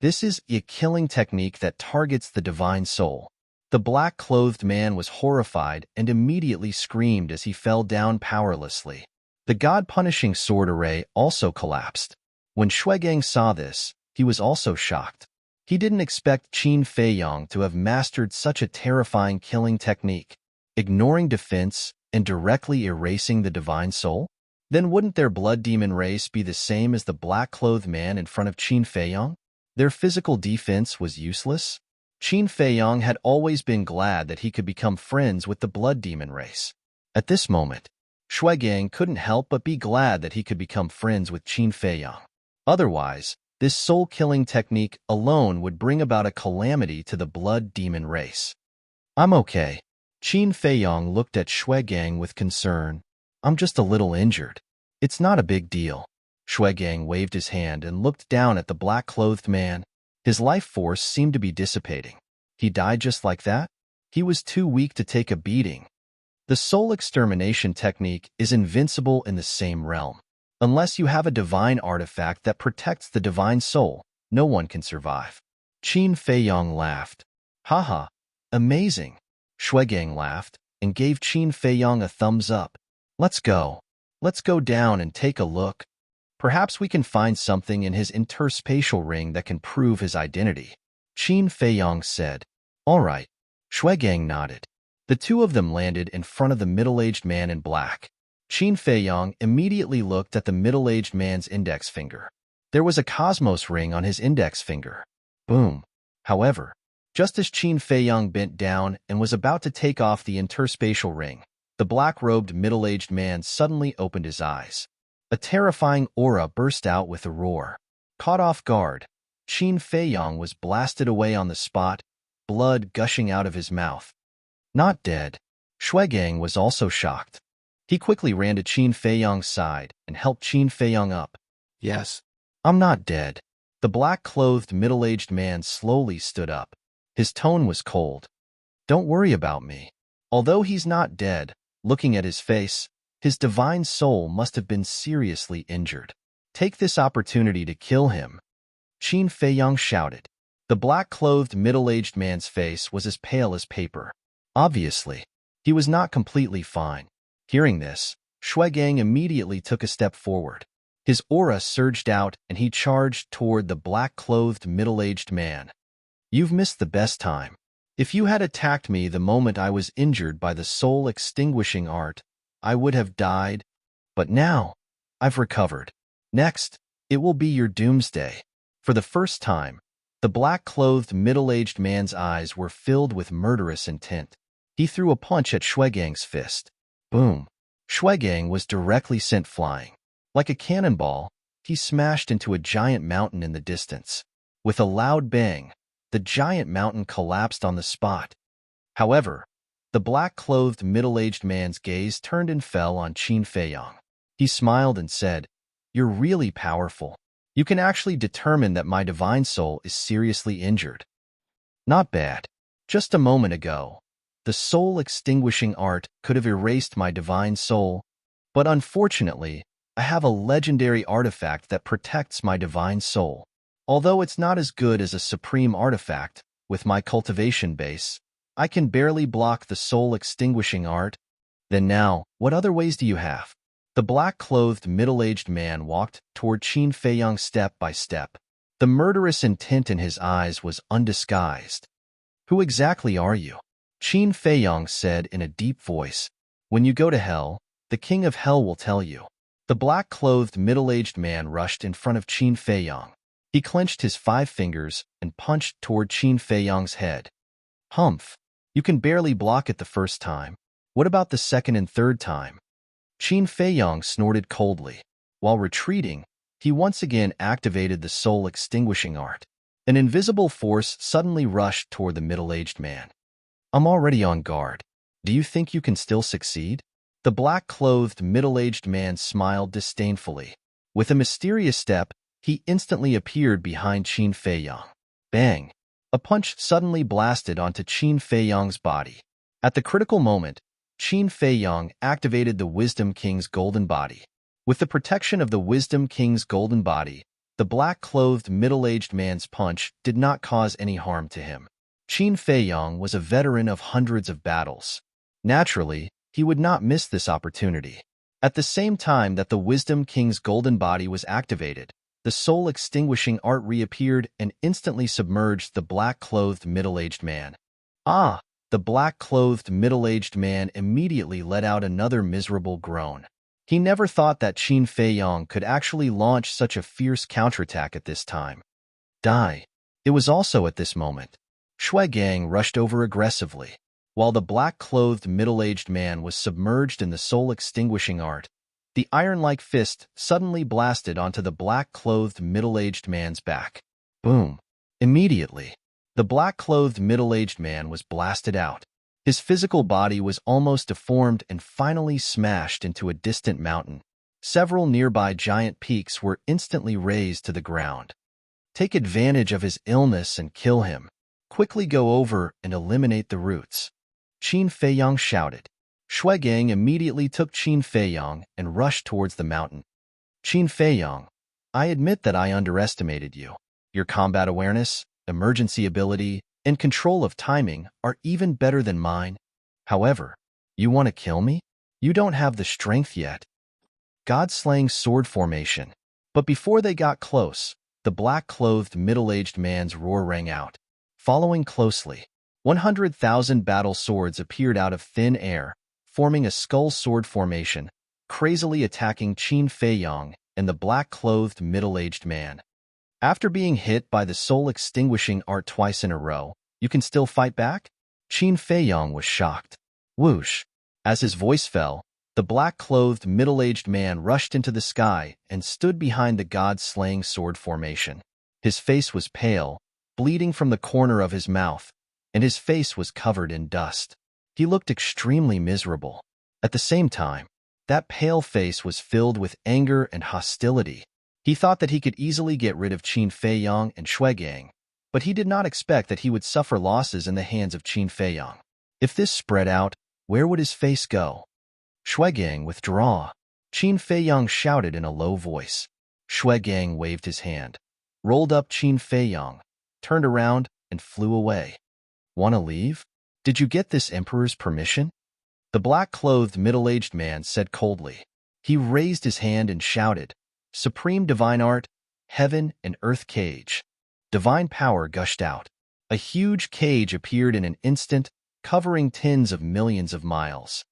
This is a killing technique that targets the divine soul. The black-clothed man was horrified and immediately screamed as he fell down powerlessly. The God-punishing sword array also collapsed. When Shuegang saw this, he was also shocked. He didn't expect Qin Feiyang to have mastered such a terrifying killing technique. Ignoring defense and directly erasing the divine soul? Then wouldn't their blood demon race be the same as the black-clothed man in front of Qin Feiyang? Their physical defense was useless? Qin Feiyang had always been glad that he could become friends with the blood demon race. At this moment, Shuigang couldn't help but be glad that he could become friends with Qin Feiyang. Otherwise, this soul-killing technique alone would bring about a calamity to the blood demon race. I'm okay. Qin Feiyang looked at Shuigang with concern. I'm just a little injured. It's not a big deal. Shuigang waved his hand and looked down at the black-clothed man. His life force seemed to be dissipating. He died just like that? He was too weak to take a beating. The soul extermination technique is invincible in the same realm. Unless you have a divine artifact that protects the divine soul, no one can survive. Qin Feiyang laughed. Haha, amazing. Shuigang laughed and gave Qin Feiyang a thumbs up. Let's go. Let's go down and take a look. Perhaps we can find something in his interspatial ring that can prove his identity. Qin Feiyang said. All right. Shuigang nodded. The two of them landed in front of the middle-aged man in black. Qin Feiyang immediately looked at the middle-aged man's index finger. There was a cosmos ring on his index finger. Boom. However, just as Qin Feiyang bent down and was about to take off the interspatial ring, the black-robed middle-aged man suddenly opened his eyes. A terrifying aura burst out with a roar. Caught off guard, Qin Feiyang was blasted away on the spot, blood gushing out of his mouth. Not dead. Shuigang was also shocked. He quickly ran to Qin Feiyang's side and helped Qin Feiyang up. Yes. I'm not dead. The black-clothed middle-aged man slowly stood up. His tone was cold. Don't worry about me. Although he's not dead, looking at his face, his divine soul must have been seriously injured. Take this opportunity to kill him. Qin Feiyang shouted. The black-clothed middle-aged man's face was as pale as paper. Obviously, he was not completely fine. Hearing this, Shuigang immediately took a step forward. His aura surged out and he charged toward the black-clothed middle-aged man. You've missed the best time. If you had attacked me the moment I was injured by the soul-extinguishing art, I would have died. But now, I've recovered. Next, it will be your doomsday. For the first time, the black-clothed middle-aged man's eyes were filled with murderous intent. He threw a punch at Shuigang's fist. Boom. Shuigang was directly sent flying. Like a cannonball, he smashed into a giant mountain in the distance. With a loud bang, the giant mountain collapsed on the spot. However, the black-clothed middle-aged man's gaze turned and fell on Qin Feiyang. He smiled and said, You're really powerful. You can actually determine that my divine soul is seriously injured. Not bad. Just a moment ago, the soul-extinguishing art could have erased my divine soul, but unfortunately, I have a legendary artifact that protects my divine soul. Although it's not as good as a supreme artifact, with my cultivation base, I can barely block the soul-extinguishing art. Then now, what other ways do you have? The black-clothed middle-aged man walked toward Qin Feiyang step by step. The murderous intent in his eyes was undisguised. Who exactly are you? Qin Feiyang said in a deep voice. When you go to hell, the king of hell will tell you. The black-clothed middle-aged man rushed in front of Qin Feiyang. He clenched his 5 fingers and punched toward Qin Feiyang's head. Humph! You can barely block it the first time. What about the second and third time? Qin Feiyang snorted coldly. While retreating, he once again activated the soul-extinguishing art. An invisible force suddenly rushed toward the middle-aged man. I'm already on guard. Do you think you can still succeed? The black-clothed middle-aged man smiled disdainfully. With a mysterious step, he instantly appeared behind Qin Feiyang. Bang! A punch suddenly blasted onto Qin Feiyang's body. At the critical moment, Qin Feiyang activated the Wisdom King's golden body. With the protection of the Wisdom King's golden body, the black-clothed middle-aged man's punch did not cause any harm to him. Qin Feiyang was a veteran of hundreds of battles. Naturally, he would not miss this opportunity. At the same time that the Wisdom King's golden body was activated, the soul-extinguishing art reappeared and instantly submerged the black-clothed middle-aged man. Ah! The black-clothed middle-aged man immediately let out another miserable groan. He never thought that Qin Feiyong could actually launch such a fierce counterattack at this time. Die. It was also at this moment. Shui Gang rushed over aggressively. While the black-clothed middle-aged man was submerged in the soul-extinguishing art, the iron-like fist suddenly blasted onto the black-clothed middle-aged man's back. Boom. Immediately, the black-clothed middle-aged man was blasted out. His physical body was almost deformed and finally smashed into a distant mountain. Several nearby giant peaks were instantly razed to the ground. Take advantage of his illness and kill him. Quickly go over and eliminate the roots. Qin Feiyong shouted. Shui Gang immediately took Qin Feiyong and rushed towards the mountain. Qin Feiyong, I admit that I underestimated you. Your combat awareness, emergency ability, and control of timing are even better than mine. However, you want to kill me? You don't have the strength yet. God-slaying sword formation. But before they got close, the black-clothed middle-aged man's roar rang out. Following closely, 100,000 battle swords appeared out of thin air, forming a skull sword formation, crazily attacking Qin Feiyong and the black-clothed middle-aged man. After being hit by the soul-extinguishing art twice in a row, you can still fight back? Qin Feiyong was shocked. Whoosh! As his voice fell, the black-clothed middle-aged man rushed into the sky and stood behind the god-slaying sword formation. His face was pale, bleeding from the corner of his mouth, and his face was covered in dust. He looked extremely miserable. At the same time, that pale face was filled with anger and hostility. He thought that he could easily get rid of Qin Feiyong and Shui Gang, but he did not expect that he would suffer losses in the hands of Qin Feiyong. If this spread out, where would his face go? Shui Gang, withdraw. Qin Feiyong shouted in a low voice. Shui Gang waved his hand, rolled up Qin Feiyong, turned around, and flew away. Want to leave? Did you get this emperor's permission? The black-clothed middle-aged man said coldly. He raised his hand and shouted, Supreme Divine Art, Heaven and Earth Cage. Divine power gushed out. A huge cage appeared in an instant, covering tens of millions of miles.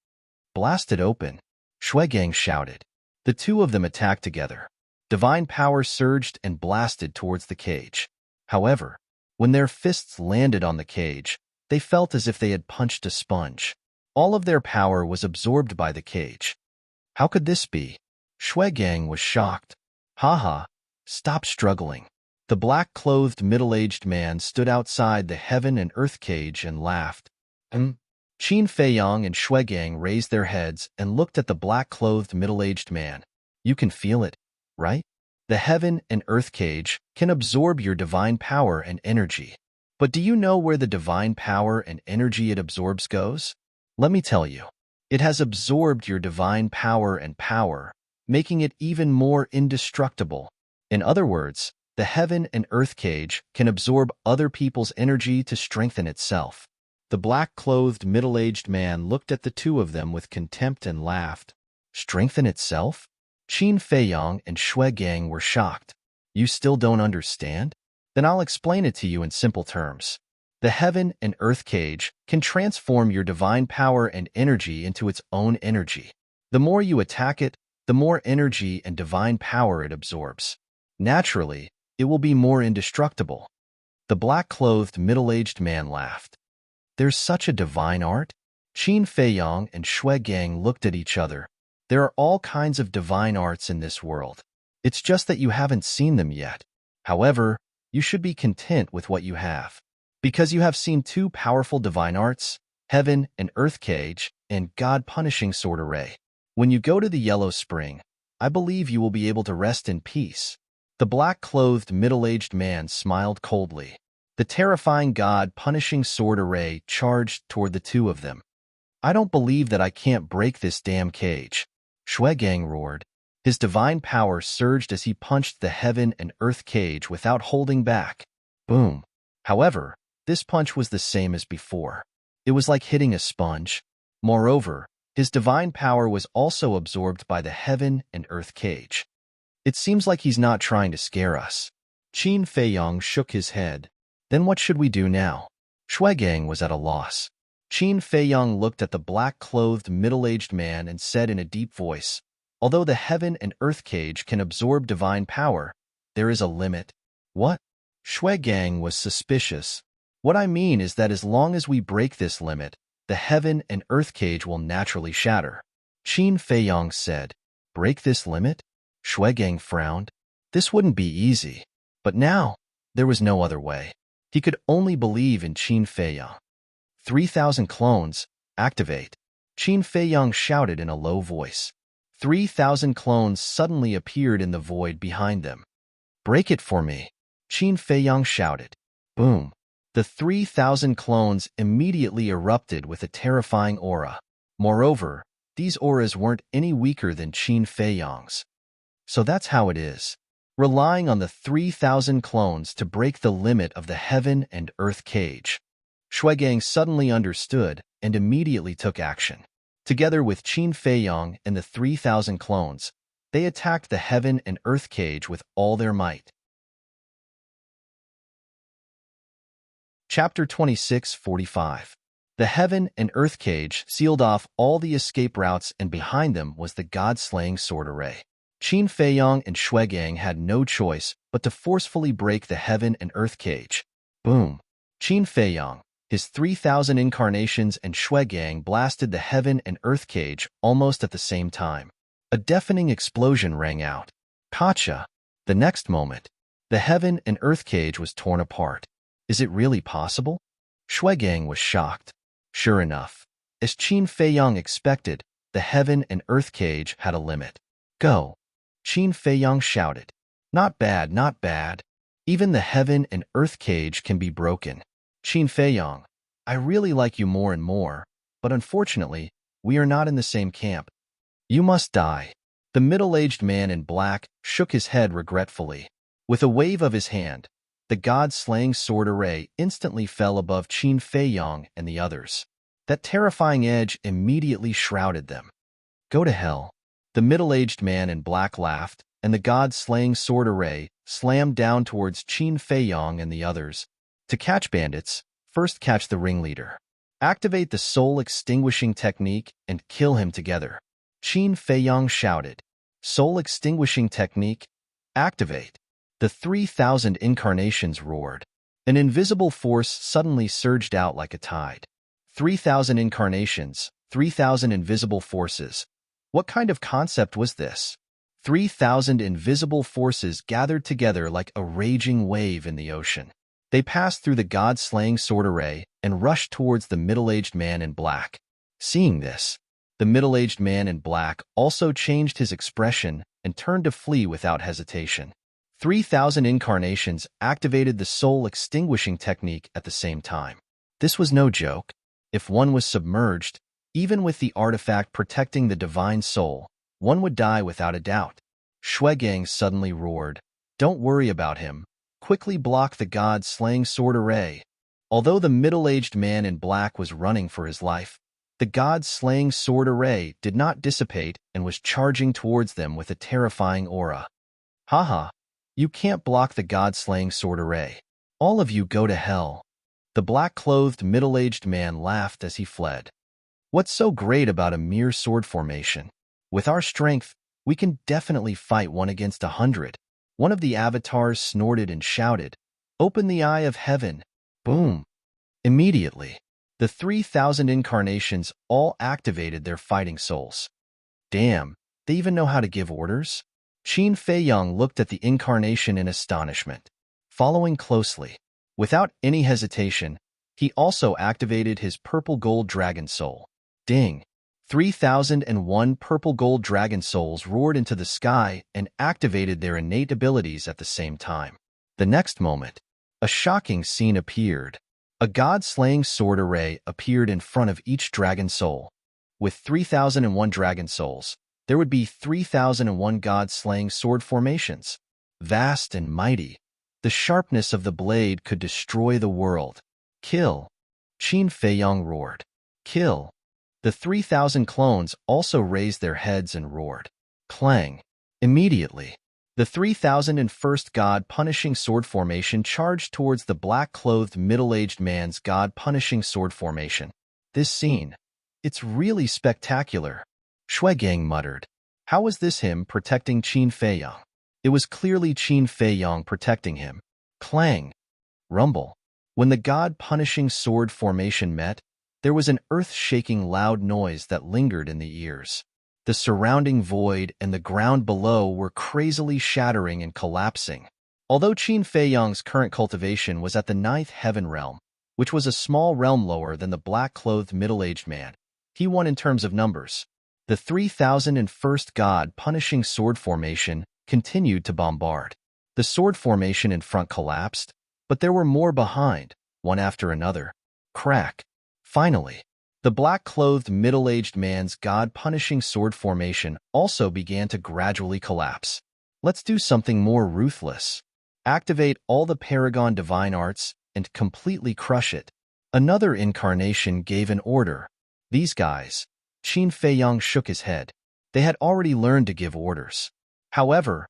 Blast it open, Shui Gang shouted. The two of them attacked together. Divine power surged and blasted towards the cage. However, when their fists landed on the cage, they felt as if they had punched a sponge. All of their power was absorbed by the cage. How could this be? Shui Gang was shocked. Haha, stop struggling. The black-clothed middle-aged man stood outside the heaven and earth cage and laughed. Qin Feiyong and Shui Gang raised their heads and looked at the black-clothed middle-aged man. You can feel it, right? The heaven and earth cage can absorb your divine power and energy. But do you know where the divine power and energy it absorbs goes? Let me tell you. It has absorbed your divine power and power, making it even more indestructible. In other words, the heaven and earth cage can absorb other people's energy to strengthen itself. The black-clothed middle-aged man looked at the two of them with contempt and laughed. Strengthen itself? Qin Feiyong and Shui Gang were shocked. You still don't understand? Then I'll explain it to you in simple terms. The heaven and earth cage can transform your divine power and energy into its own energy. The more you attack it, the more energy and divine power it absorbs. Naturally, it will be more indestructible. The black-clothed middle-aged man laughed. There's such a divine art? Qin Feiyong and Shui Gang looked at each other. There are all kinds of divine arts in this world. It's just that you haven't seen them yet. However, you should be content with what you have. Because you have seen two powerful divine arts, Heaven and Earth Cage, and God-punishing sword array. When you go to the Yellow Spring, I believe you will be able to rest in peace. The black-clothed middle-aged man smiled coldly. The terrifying God-punishing sword array charged toward the two of them. I don't believe that I can't break this damn cage. Shui Gang roared. His divine power surged as he punched the Heaven and Earth Cage without holding back. Boom. However, this punch was the same as before. It was like hitting a sponge. Moreover, his divine power was also absorbed by the Heaven and Earth Cage. It seems like he's not trying to scare us. Qin Feiyong shook his head. Then what should we do now? Shui Gang was at a loss. Qin Feiyang looked at the black-clothed middle-aged man and said in a deep voice, "Although the heaven and earth cage can absorb divine power, there is a limit." "What?" Shui Gang was suspicious. "What I mean is that as long as we break this limit, the heaven and earth cage will naturally shatter." Qin Feiyang said, "Break this limit?" Shui Gang frowned. This wouldn't be easy. But now, there was no other way. He could only believe in Qin Feiyang. 3,000 clones, activate. Qin Feiyang shouted in a low voice. 3,000 clones suddenly appeared in the void behind them. "Break it for me," Qin Feiyang shouted. Boom. The 3,000 clones immediately erupted with a terrifying aura. Moreover, these auras weren't any weaker than Qin Feiyang's. So that's how it is. Relying on the 3,000 clones to break the limit of the heaven and earth cage. Shuigang suddenly understood and immediately took action. Together with Qin Feiyang and the 3,000 clones, they attacked the heaven and earth cage with all their might. Chapter 26:45. The heaven and earth cage sealed off all the escape routes, and behind them was the god-slaying sword array. Qin Feiyang and Shuigang had no choice but to forcefully break the heaven and earth cage. Boom. Qin Feiyang, his 3,000 incarnations, and Shuigang blasted the heaven and earth cage almost at the same time. A deafening explosion rang out. Gotcha! The next moment, the heaven and earth cage was torn apart. Is it really possible? Shuigang was shocked. Sure enough, as Qin Feiyang expected, the heaven and earth cage had a limit. Go! Qin Feiyang shouted. Not bad, not bad. Even the heaven and earth cage can be broken. Qin Feiyang, I really like you more and more, but unfortunately, we are not in the same camp. You must die. The middle-aged man in black shook his head regretfully. With a wave of his hand, the god-slaying sword array instantly fell above Qin Feiyang and the others. That terrifying edge immediately shrouded them. Go to hell. The middle-aged man in black laughed, and the god-slaying sword array slammed down towards Qin Feiyang and the others. To catch bandits, first catch the ringleader. Activate the soul-extinguishing technique and kill him together. Qin Feiyang shouted. Soul-extinguishing technique? Activate. The 3,000 incarnations roared. An invisible force suddenly surged out like a tide. 3,000 incarnations, 3,000 invisible forces. What kind of concept was this? 3,000 invisible forces gathered together like a raging wave in the ocean. They passed through the god-slaying sword array and rushed towards the middle-aged man in black. Seeing this, the middle-aged man in black also changed his expression and turned to flee without hesitation. 3,000 incarnations activated the soul-extinguishing technique at the same time. This was no joke. If one was submerged, even with the artifact protecting the divine soul, one would die without a doubt. Shuigang suddenly roared. Don't worry about him. Quickly block the god-slaying sword array. Although the middle-aged man in black was running for his life, the god-slaying sword array did not dissipate and was charging towards them with a terrifying aura. Haha, you can't block the god-slaying sword array. All of you go to hell. The black-clothed middle-aged man laughed as he fled. What's so great about a mere sword formation? With our strength, we can definitely fight 1 against 100. One of the avatars snorted and shouted, Open the eye of heaven. Boom. Immediately, the 3,000 incarnations all activated their fighting souls. Damn, they even know how to give orders? Qin Feiyang looked at the incarnation in astonishment. Following closely, without any hesitation, he also activated his purple gold dragon soul. Ding! 3,001 purple gold dragon souls roared into the sky and activated their innate abilities at the same time. The next moment, a shocking scene appeared. A god-slaying sword array appeared in front of each dragon soul. With 3,001 dragon souls, there would be 3,001 god-slaying sword formations. Vast and mighty, the sharpness of the blade could destroy the world. Kill! Qin Feiyang roared. Kill! The 3,000 clones also raised their heads and roared. Clang! Immediately, the 3,001st god-punishing sword formation charged towards the black-clothed middle-aged man's god-punishing sword formation. This scene. It's really spectacular. Shuegang muttered. How was this him protecting Qin Feiyang? It was clearly Qin Feiyang protecting him. Clang. Rumble. When the god-punishing sword formation met, there was an earth-shaking loud noise that lingered in the ears. The surrounding void and the ground below were crazily shattering and collapsing. Although Qin Feiyang's current cultivation was at the 9th heaven realm, which was a small realm lower than the black-clothed middle-aged man, he won in terms of numbers. The 3001st god-punishing sword formation continued to bombard. The sword formation in front collapsed, but there were more behind, one after another. Crack. Finally, the black-clothed middle-aged man's god-punishing sword formation also began to gradually collapse. Let's do something more ruthless. Activate all the Paragon Divine Arts and completely crush it. Another incarnation gave an order. These guys. Qin Feiyang shook his head. They had already learned to give orders. However,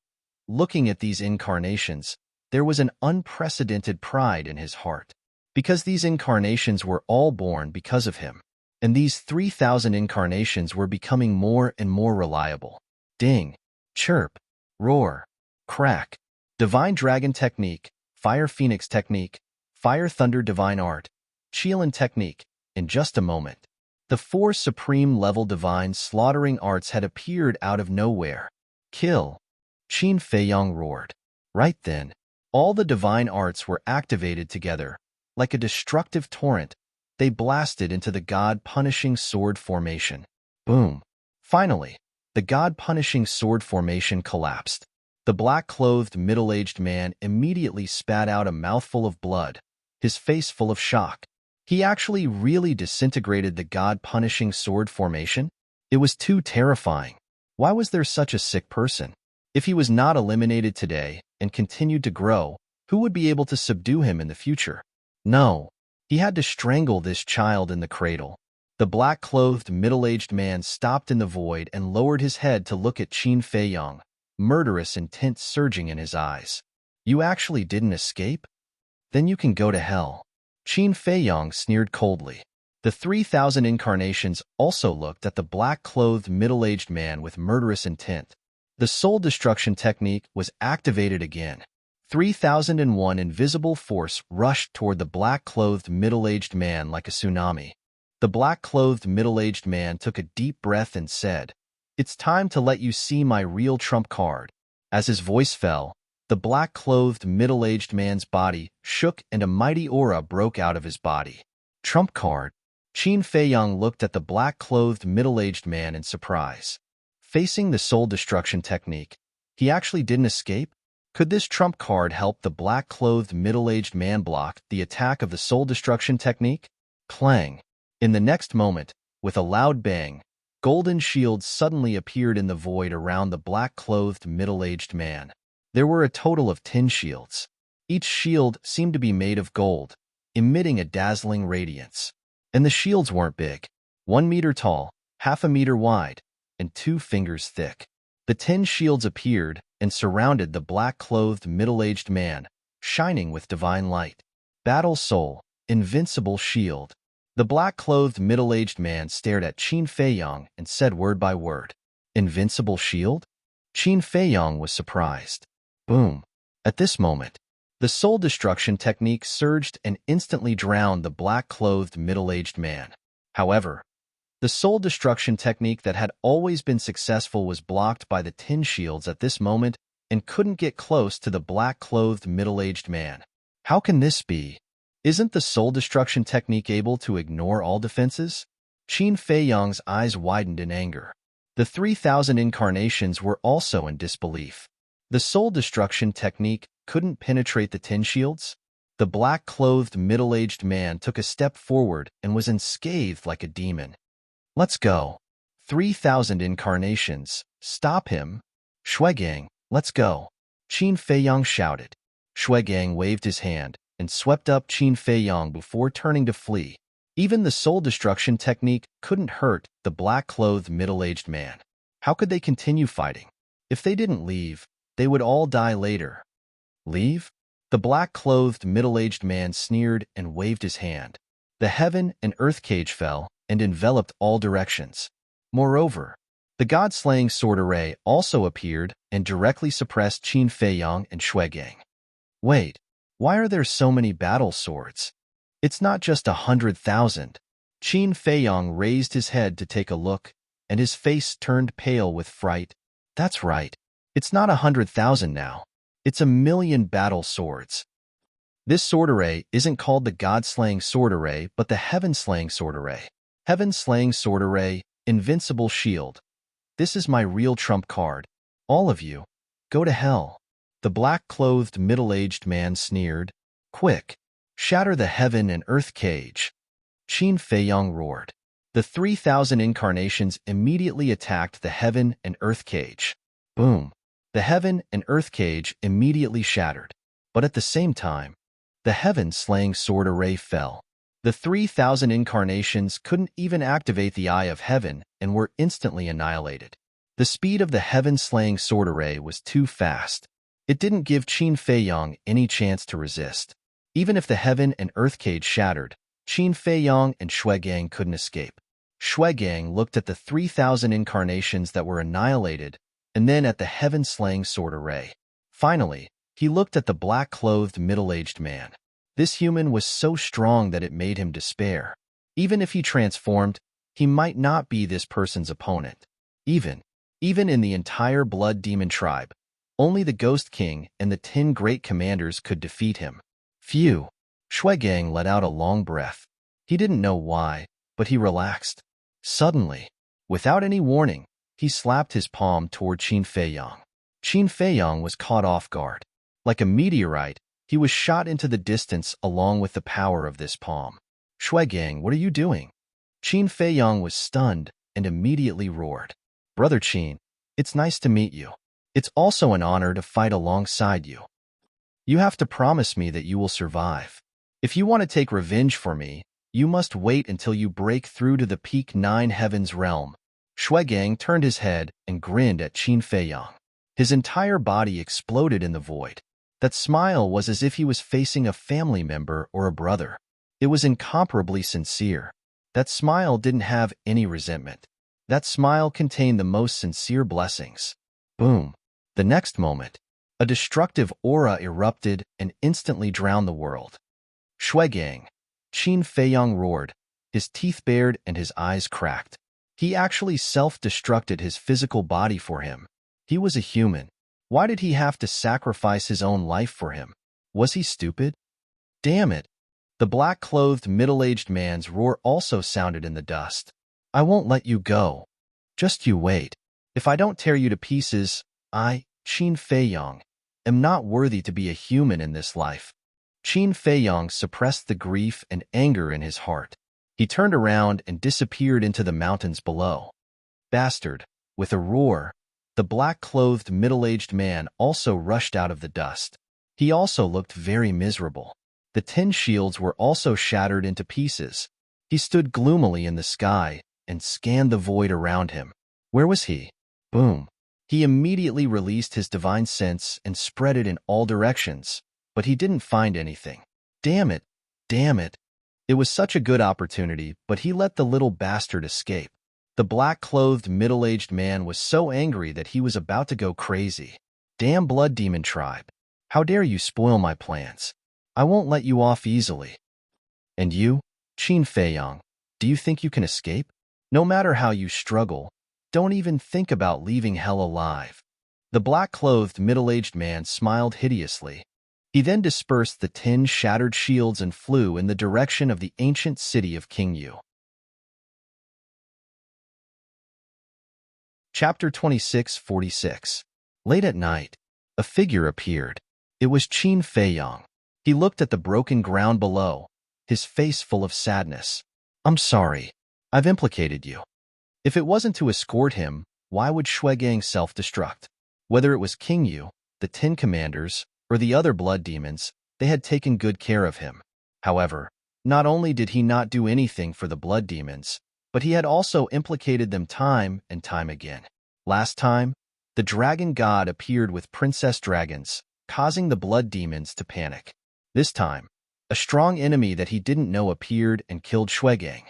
looking at these incarnations, there was an unprecedented pride in his heart. Because these incarnations were all born because of him, and these 3,000 incarnations were becoming more and more reliable. Ding, chirp, roar, crack. Divine Dragon Technique, Fire Phoenix Technique, Fire Thunder Divine Art, Qilin Technique. In just a moment, the 4 supreme-level divine slaughtering arts had appeared out of nowhere. Kill! Qin Feiyang roared. Right then, all the divine arts were activated together. Like a destructive torrent, they blasted into the god-punishing sword formation. Boom! Finally, the god-punishing sword formation collapsed. The black-clothed middle-aged man immediately spat out a mouthful of blood, his face full of shock. He actually really disintegrated the god-punishing sword formation? It was too terrifying. Why was there such a sick person? If he was not eliminated today and continued to grow, who would be able to subdue him in the future? No, he had to strangle this child in the cradle. The black-clothed middle-aged man stopped in the void and lowered his head to look at Qin Feiyang, murderous intent surging in his eyes. You actually didn't escape? Then you can go to hell. Qin Feiyang sneered coldly. The 3,000 incarnations also looked at the black-clothed middle-aged man with murderous intent. The soul destruction technique was activated again. 3001 invisible force rushed toward the black-clothed middle-aged man like a tsunami. The black-clothed middle-aged man took a deep breath and said, "It's time to let you see my real trump card." As his voice fell, the black-clothed middle-aged man's body shook and a mighty aura broke out of his body. Trump card? Qin Feiyang looked at the black-clothed middle-aged man in surprise. Facing the soul destruction technique, he actually didn't escape? Could this trump card help the black-clothed middle-aged man block the attack of the soul destruction technique? Clang. In the next moment, with a loud bang, golden shields suddenly appeared in the void around the black-clothed middle-aged man. There were a total of 10 shields. Each shield seemed to be made of gold, emitting a dazzling radiance. And the shields weren't big. 1 meter tall, half a meter wide, and 2 fingers thick. The 10 shields appeared and surrounded the black-clothed middle-aged man, shining with divine light. Battle Soul, Invincible Shield. The black-clothed middle-aged man stared at Qin Feiyang and said word by word, "Invincible Shield?" Qin Feiyang was surprised. Boom. At this moment, the soul destruction technique surged and instantly drowned the black-clothed middle-aged man. However, the soul destruction technique that had always been successful was blocked by the 10 shields at this moment and couldn't get close to the black-clothed middle-aged man. How can this be? Isn't the soul destruction technique able to ignore all defenses? Qin Feiyang's eyes widened in anger. The 3,000 incarnations were also in disbelief. The soul destruction technique couldn't penetrate the 10 shields? The black-clothed middle-aged man took a step forward and was unscathed like a demon. Let's go. 3,000 incarnations. Stop him. Shuegang, let's go. Qin Feiyang shouted. Shuegang waved his hand and swept up Qin Feiyang before turning to flee. Even the soul destruction technique couldn't hurt the black-clothed middle-aged man. How could they continue fighting? If they didn't leave, they would all die later. Leave? The black-clothed middle-aged man sneered and waved his hand. The heaven and earth cage fell, and enveloped all directions. Moreover, the god-slaying sword array also appeared and directly suppressed Qin Feiyang and Shuegang. Wait, why are there so many battle swords? It's not just 100,000. Qin Feiyang raised his head to take a look, and his face turned pale with fright. That's right. It's not 100,000 now. It's 1,000,000 battle swords. This sword array isn't called the God-slaying sword array, but the Heaven-slaying sword array. Heaven-slaying sword array, invincible shield. This is my real trump card. All of you, go to hell. The black-clothed middle-aged man sneered. Quick, shatter the heaven and earth cage. Qin Feiyang roared. The 3,000 incarnations immediately attacked the heaven and earth cage. Boom! The heaven and earth cage immediately shattered. But at the same time, the heaven-slaying sword array fell. The 3,000 incarnations couldn't even activate the Eye of Heaven and were instantly annihilated. The speed of the heaven-slaying sword array was too fast. It didn't give Qin Feiyang any chance to resist. Even if the heaven and earth cage shattered, Qin Feiyang and Shuegang couldn't escape. Shuegang looked at the 3,000 incarnations that were annihilated and then at the heaven-slaying sword array. Finally, he looked at the black-clothed middle-aged man. This human was so strong that it made him despair. Even if he transformed, he might not be this person's opponent. Even in the entire Blood Demon tribe, only the Ghost King and the 10 great commanders could defeat him. Phew! Shuegang let out a long breath. He didn't know why, but he relaxed. Suddenly, without any warning, he slapped his palm toward Qin Feiyang. Qin Feiyang was caught off guard. Like a meteorite, he was shot into the distance along with the power of this palm. Shuegang, what are you doing? Qin Feiyang was stunned and immediately roared. Brother Qin, it's nice to meet you. It's also an honor to fight alongside you. You have to promise me that you will survive. If you want to take revenge for me, you must wait until you break through to the peak 9 heavens realm. Shuegang turned his head and grinned at Qin Feiyang. His entire body exploded in the void. That smile was as if he was facing a family member or a brother. It was incomparably sincere. That smile didn't have any resentment. That smile contained the most sincere blessings. Boom! The next moment, a destructive aura erupted and instantly drowned the world. Shuegang! Qin Feiyang roared, his teeth bared and his eyes cracked. He actually self-destructed his physical body for him. He was a human. Why did he have to sacrifice his own life for him? Was he stupid? Damn it! The black-clothed middle-aged man's roar also sounded in the dust. I won't let you go. Just you wait. If I don't tear you to pieces, I, Qin Feiyang, am not worthy to be a human in this life. Qin Feiyang suppressed the grief and anger in his heart. He turned around and disappeared into the mountains below. Bastard! With a roar, the black-clothed middle-aged man also rushed out of the dust. He also looked very miserable. The 10 shields were also shattered into pieces. He stood gloomily in the sky and scanned the void around him. Where was he? Boom! He immediately released his divine sense and spread it in all directions, but he didn't find anything. Damn it! Damn it! It was such a good opportunity, but he let the little bastard escape. The black-clothed middle-aged man was so angry that he was about to go crazy. Damn Blood Demon tribe! How dare you spoil my plans? I won't let you off easily. And you, Qin Feiyang, do you think you can escape? No matter how you struggle, don't even think about leaving hell alive. The black-clothed middle-aged man smiled hideously. He then dispersed the 10 shattered shields and flew in the direction of the ancient city of King Yu. Chapter 2646. Late at night, a figure appeared. It was Qin Feiyang. He looked at the broken ground below, his face full of sadness. I'm sorry. I've implicated you. If it wasn't to escort him, why would Shuegang self-destruct? Whether it was King Yu, the 10 commanders, or the other blood demons, they had taken good care of him. However, not only did he not do anything for the blood demons, but he had also implicated them time and time again. Last time, the dragon god appeared with princess dragons, causing the blood demons to panic. This time, a strong enemy that he didn't know appeared and killed Shuegang.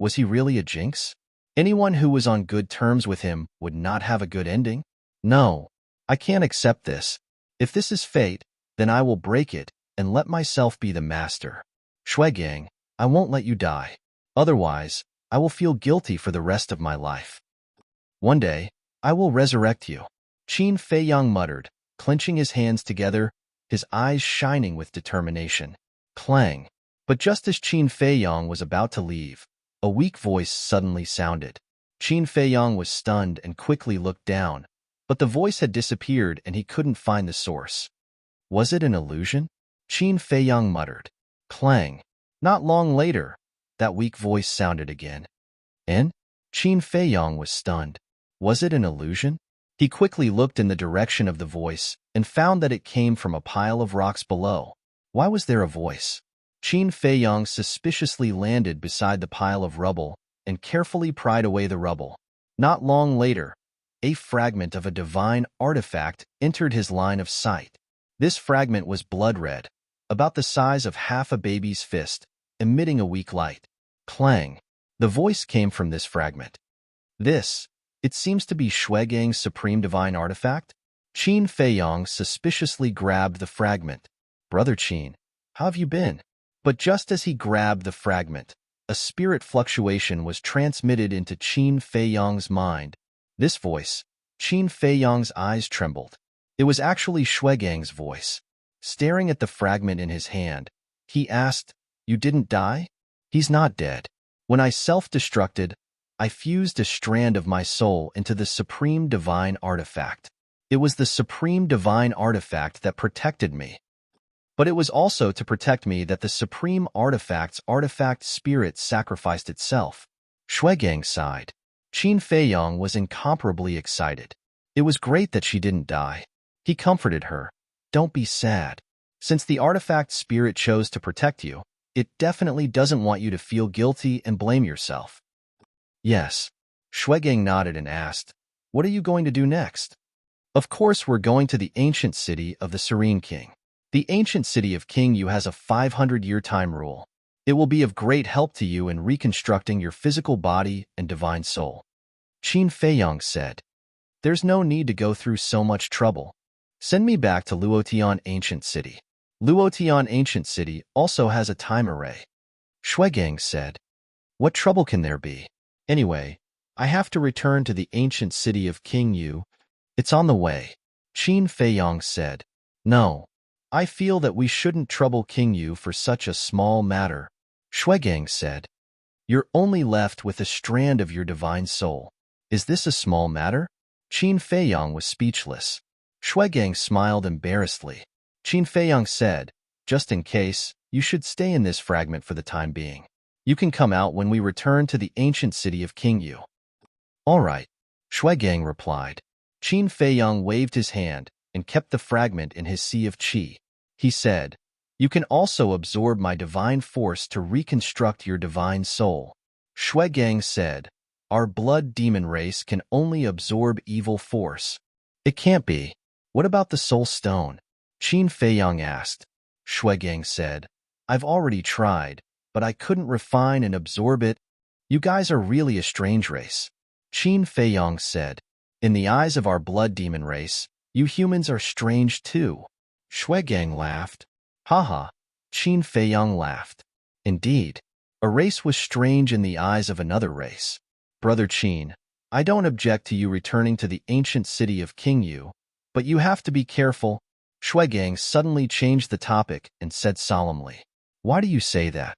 Was he really a jinx? Anyone who was on good terms with him would not have a good ending? No, I can't accept this. If this is fate, then I will break it and let myself be the master. Shuegang, I won't let you die. Otherwise, I will feel guilty for the rest of my life. One day, I will resurrect you. Qin Feiyang muttered, clenching his hands together, his eyes shining with determination. Clang. But just as Qin Feiyang was about to leave, a weak voice suddenly sounded. Qin Feiyang was stunned and quickly looked down, but the voice had disappeared and he couldn't find the source. Was it an illusion? Qin Feiyang muttered. Clang. Not long later, that weak voice sounded again. And? Qin Feiyang was stunned. Was it an illusion? He quickly looked in the direction of the voice and found that it came from a pile of rocks below. Why was there a voice? Qin Feiyang suspiciously landed beside the pile of rubble and carefully pried away the rubble. Not long later, a fragment of a divine artifact entered his line of sight. This fragment was blood red, about the size of half a baby's fist, emitting a weak light. Clang. The voice came from this fragment. It seems to be Shuegang's supreme divine artifact. Qin Feiyang suspiciously grabbed the fragment. Brother Qin, how have you been? But just as he grabbed the fragment, a spirit fluctuation was transmitted into Qin Feiyang's mind. This voice, Qin Feiyang's eyes trembled. It was actually Shuegang's voice. Staring at the fragment in his hand, he asked, "You didn't die?" He's not dead. When I self-destructed, I fused a strand of my soul into the supreme divine artifact. It was the supreme divine artifact that protected me. But it was also to protect me that the supreme artifact's artifact spirit sacrificed itself. Shuegang sighed. Qin Feiyang was incomparably excited. It was great that she didn't die. He comforted her. Don't be sad. Since the artifact spirit chose to protect you, it definitely doesn't want you to feel guilty and blame yourself. Yes. Shuegang nodded and asked, what are you going to do next? Of course, we're going to the ancient city of the Serene King. The ancient city of King Yu has a 500-year time rule. It will be of great help to you in reconstructing your physical body and divine soul. Qin Feiyang said, there's no need to go through so much trouble. Send me back to Luotian Ancient City. Luotian Ancient City also has a time array. Shuegang said, what trouble can there be? Anyway, I have to return to the ancient city of King Yu. It's on the way. Qin Feiyang said, no. I feel that we shouldn't trouble King Yu for such a small matter. Shuegang said, you're only left with a strand of your divine soul. Is this a small matter? Qin Feiyang was speechless. Shuegang smiled embarrassedly. Qin Feiyang said, just in case, you should stay in this fragment for the time being. You can come out when we return to the ancient city of King Yu. All right, Shuegang replied. Qin Feiyang waved his hand and kept the fragment in his sea of qi. He said, you can also absorb my divine force to reconstruct your divine soul. Shuegang said, our blood demon race can only absorb evil force. It can't be. What about the soul stone? Qin Feiyang asked. Shuegang said, I've already tried, but I couldn't refine and absorb it. You guys are really a strange race. Qin Feiyang said, in the eyes of our blood demon race, you humans are strange too. Shuegang laughed. Haha. Qin Feiyang laughed. Indeed, a race was strange in the eyes of another race. Brother Qin, I don't object to you returning to the ancient city of King Yu, but you have to be careful. Shuegang suddenly changed the topic and said solemnly, why do you say that?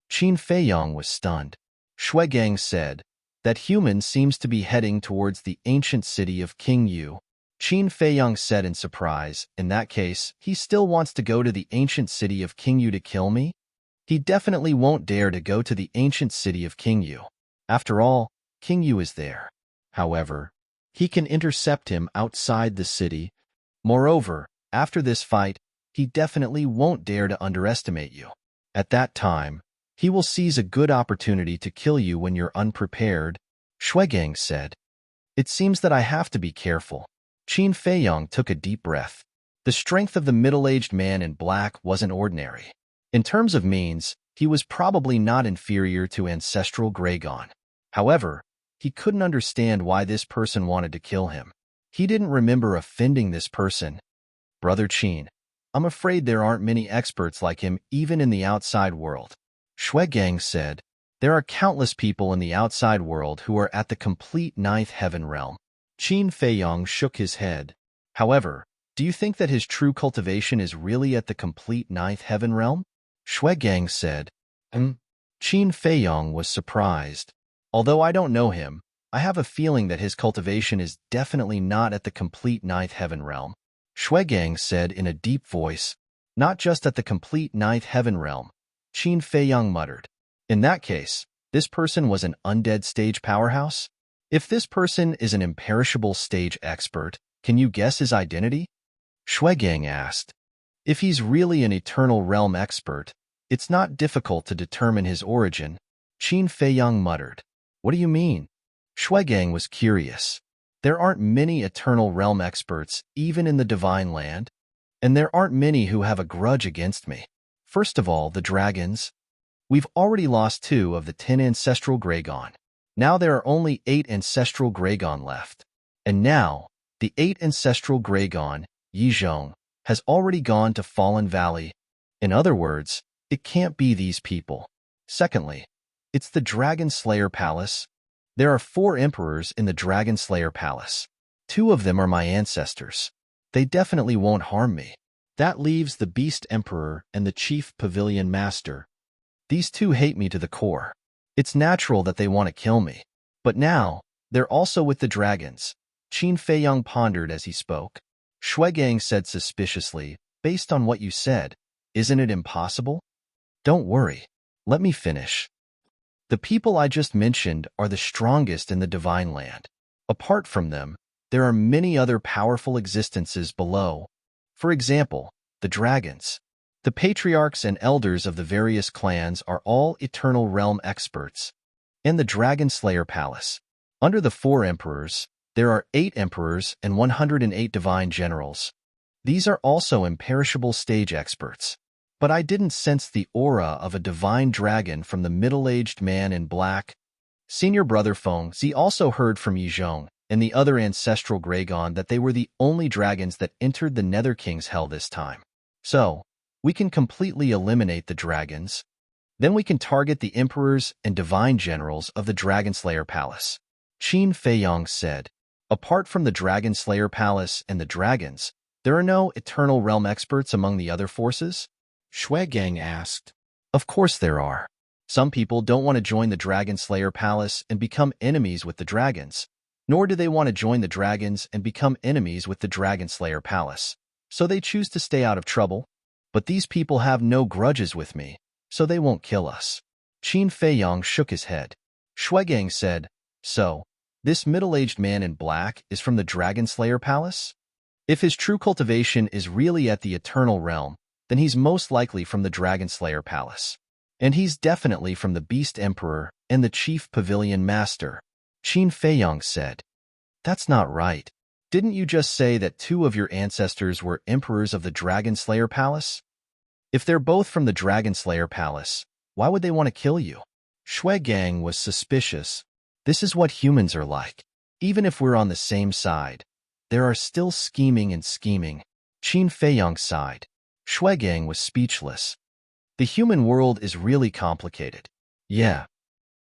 Qin Feiyang was stunned. Shuegang said, that human seems to be heading towards the ancient city of King Yu. Qin Feiyang said in surprise, in that case, he still wants to go to the ancient city of King Yu to kill me? He definitely won't dare to go to the ancient city of King Yu. After all, King Yu is there. However, he can intercept him outside the city. Moreover, after this fight, he definitely won't dare to underestimate you. At that time, he will seize a good opportunity to kill you when you're unprepared. Shuegang said, it seems that I have to be careful. Qin Feiyang took a deep breath. The strength of the middle-aged man in black wasn't ordinary. In terms of means, He was probably not inferior to ancestral Gragon. However, he couldn't understand why this person wanted to kill him. He didn't remember offending this person. Brother Qin, I'm afraid there aren't many experts like him even in the outside world. Shuegang said, there are countless people in the outside world who are at the complete ninth heaven realm. Qin Feiyong shook his head. However, do you think that his true cultivation is really at the complete ninth heaven realm? Shuegang said. Qin Feiyong was surprised. Although I don't know him, I have a feeling that his cultivation is definitely not at the complete ninth heaven realm. Shuegang said in a deep voice, not just at the complete ninth heaven realm. Qin Feiyong muttered. In that case, this person was an undead stage powerhouse? If this person is an imperishable stage expert, can you guess his identity? Shuegang asked. If he's really an eternal realm expert, it's not difficult to determine his origin. Qin Feiyong muttered. What do you mean? Shuegang was curious. There aren't many eternal realm experts even in the divine land, and there aren't many who have a grudge against me. First of all, the dragons. We've already lost 2 of the 10 ancestral Gragon. Now there are only 8 ancestral Gragon left. And now, the 8 ancestral Gragon, Yizhong, has already gone to Fallen Valley. In other words, it can't be these people. Secondly, it's the Dragon Slayer Palace. There are 4 emperors in the Dragon Slayer Palace. 2 of them are my ancestors. They definitely won't harm me. That leaves the Beast Emperor and the Chief Pavilion Master. These 2 hate me to the core. It's natural that they want to kill me. But now, they're also with the dragons. Qin Feiyong pondered as he spoke. Shuegang said suspiciously, based on what you said, isn't it impossible? Don't worry. Let me finish. The people I just mentioned are the strongest in the divine land. Apart from them, there are many other powerful existences below. For example, the dragons. The patriarchs and elders of the various clans are all eternal realm experts. In the Dragon Slayer Palace, under the 4 emperors, there are 8 emperors and 108 divine generals. These are also imperishable stage experts. But I didn't sense the aura of a divine dragon from the middle-aged man in black. Senior brother Feng Zi also heard from Yizhong and the other ancestral Gragon that they were the only dragons that entered the Nether King's Hell this time. So, we can completely eliminate the dragons. Then we can target the emperors and divine generals of the Dragon Slayer Palace. Qin Feiyong said, apart from the Dragon Slayer Palace and the dragons, there are no eternal realm experts among the other forces? Shuegang asked. Of course there are. Some people don't want to join the Dragon Slayer Palace and become enemies with the dragons, nor do they want to join the dragons and become enemies with the Dragon Slayer Palace. So they choose to stay out of trouble. But these people have no grudges with me, so they won't kill us. Qin Feiyong shook his head. Shuegang said, so, this middle-aged man in black is from the Dragon Slayer Palace? If his true cultivation is really at the Eternal Realm, then he's most likely from the Dragon Slayer Palace. And he's definitely from the Beast Emperor and the Chief Pavilion Master. Qin Feiyong said, that's not right. Didn't you just say that 2 of your ancestors were emperors of the Dragon Slayer Palace? If they're both from the Dragon Slayer Palace, why would they want to kill you? Shuegang was suspicious. This is what humans are like. Even if we're on the same side, there are still scheming and scheming. Qin Feiyong sighed. Shuegang was speechless. The human world is really complicated. Yeah.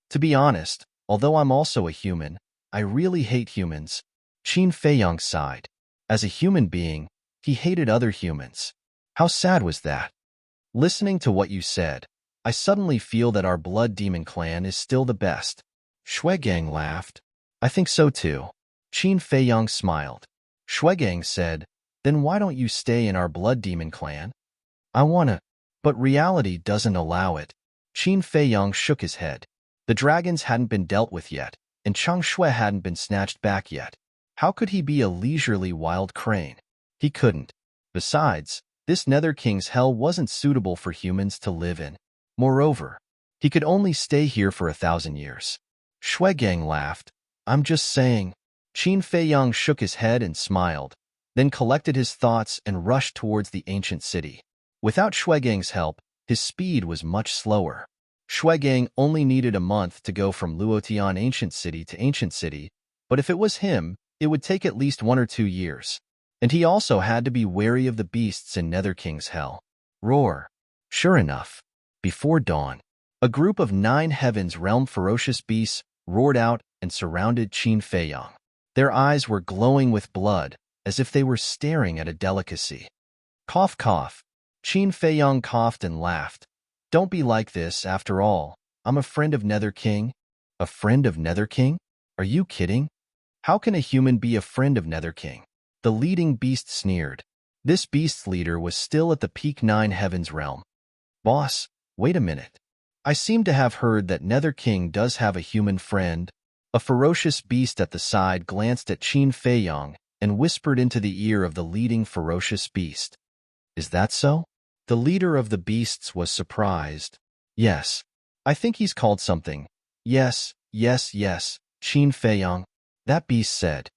To be honest, although I'm also a human, I really hate humans. Qin Feiyong sighed. As a human being, he hated other humans. How sad was that? Listening to what you said, I suddenly feel that our blood demon clan is still the best. Shuegang laughed. I think so too. Qin Feiyong smiled. Shuegang said, then why don't you stay in our blood demon clan? I wanna, but reality doesn't allow it. Qin Feiyong shook his head. The dragons hadn't been dealt with yet, and Chang Shui hadn't been snatched back yet. How could he be a leisurely wild crane? He couldn't. Besides, this Nether King's Hell wasn't suitable for humans to live in. Moreover, he could only stay here for 1,000 years. Shuegang laughed. I'm just saying. Qin Feiyong shook his head and smiled, then collected his thoughts and rushed towards the ancient city. Without Shuegang's help, His speed was much slower. Shuegang only needed a month to go from Luotian Ancient City to Ancient City, but if it was him, it would take at least 1 or 2 years. And he also had to be wary of the beasts in Nether King's Hell. Roar. Sure enough, before dawn, a group of 9 Heaven's Realm ferocious beasts roared out and surrounded Qin Feiyang. Their eyes were glowing with blood, as if they were staring at a delicacy. Cough, cough. Qin Feiyang coughed and laughed. Don't be like this, after all. I'm a friend of Nether King. A friend of Nether King? Are you kidding? How can a human be a friend of Nether King? The leading beast sneered. This beast's leader was still at the peak 9 Heaven's Realm. Boss, wait a minute. I seem to have heard that Nether King does have a human friend. A ferocious beast at the side glanced at Qin Feiyang and whispered into the ear of the leading ferocious beast. Is that so? The leader of the beasts was surprised. Yes. I think he's called something. Yes, yes, yes, Qin Feiyang. That beast said.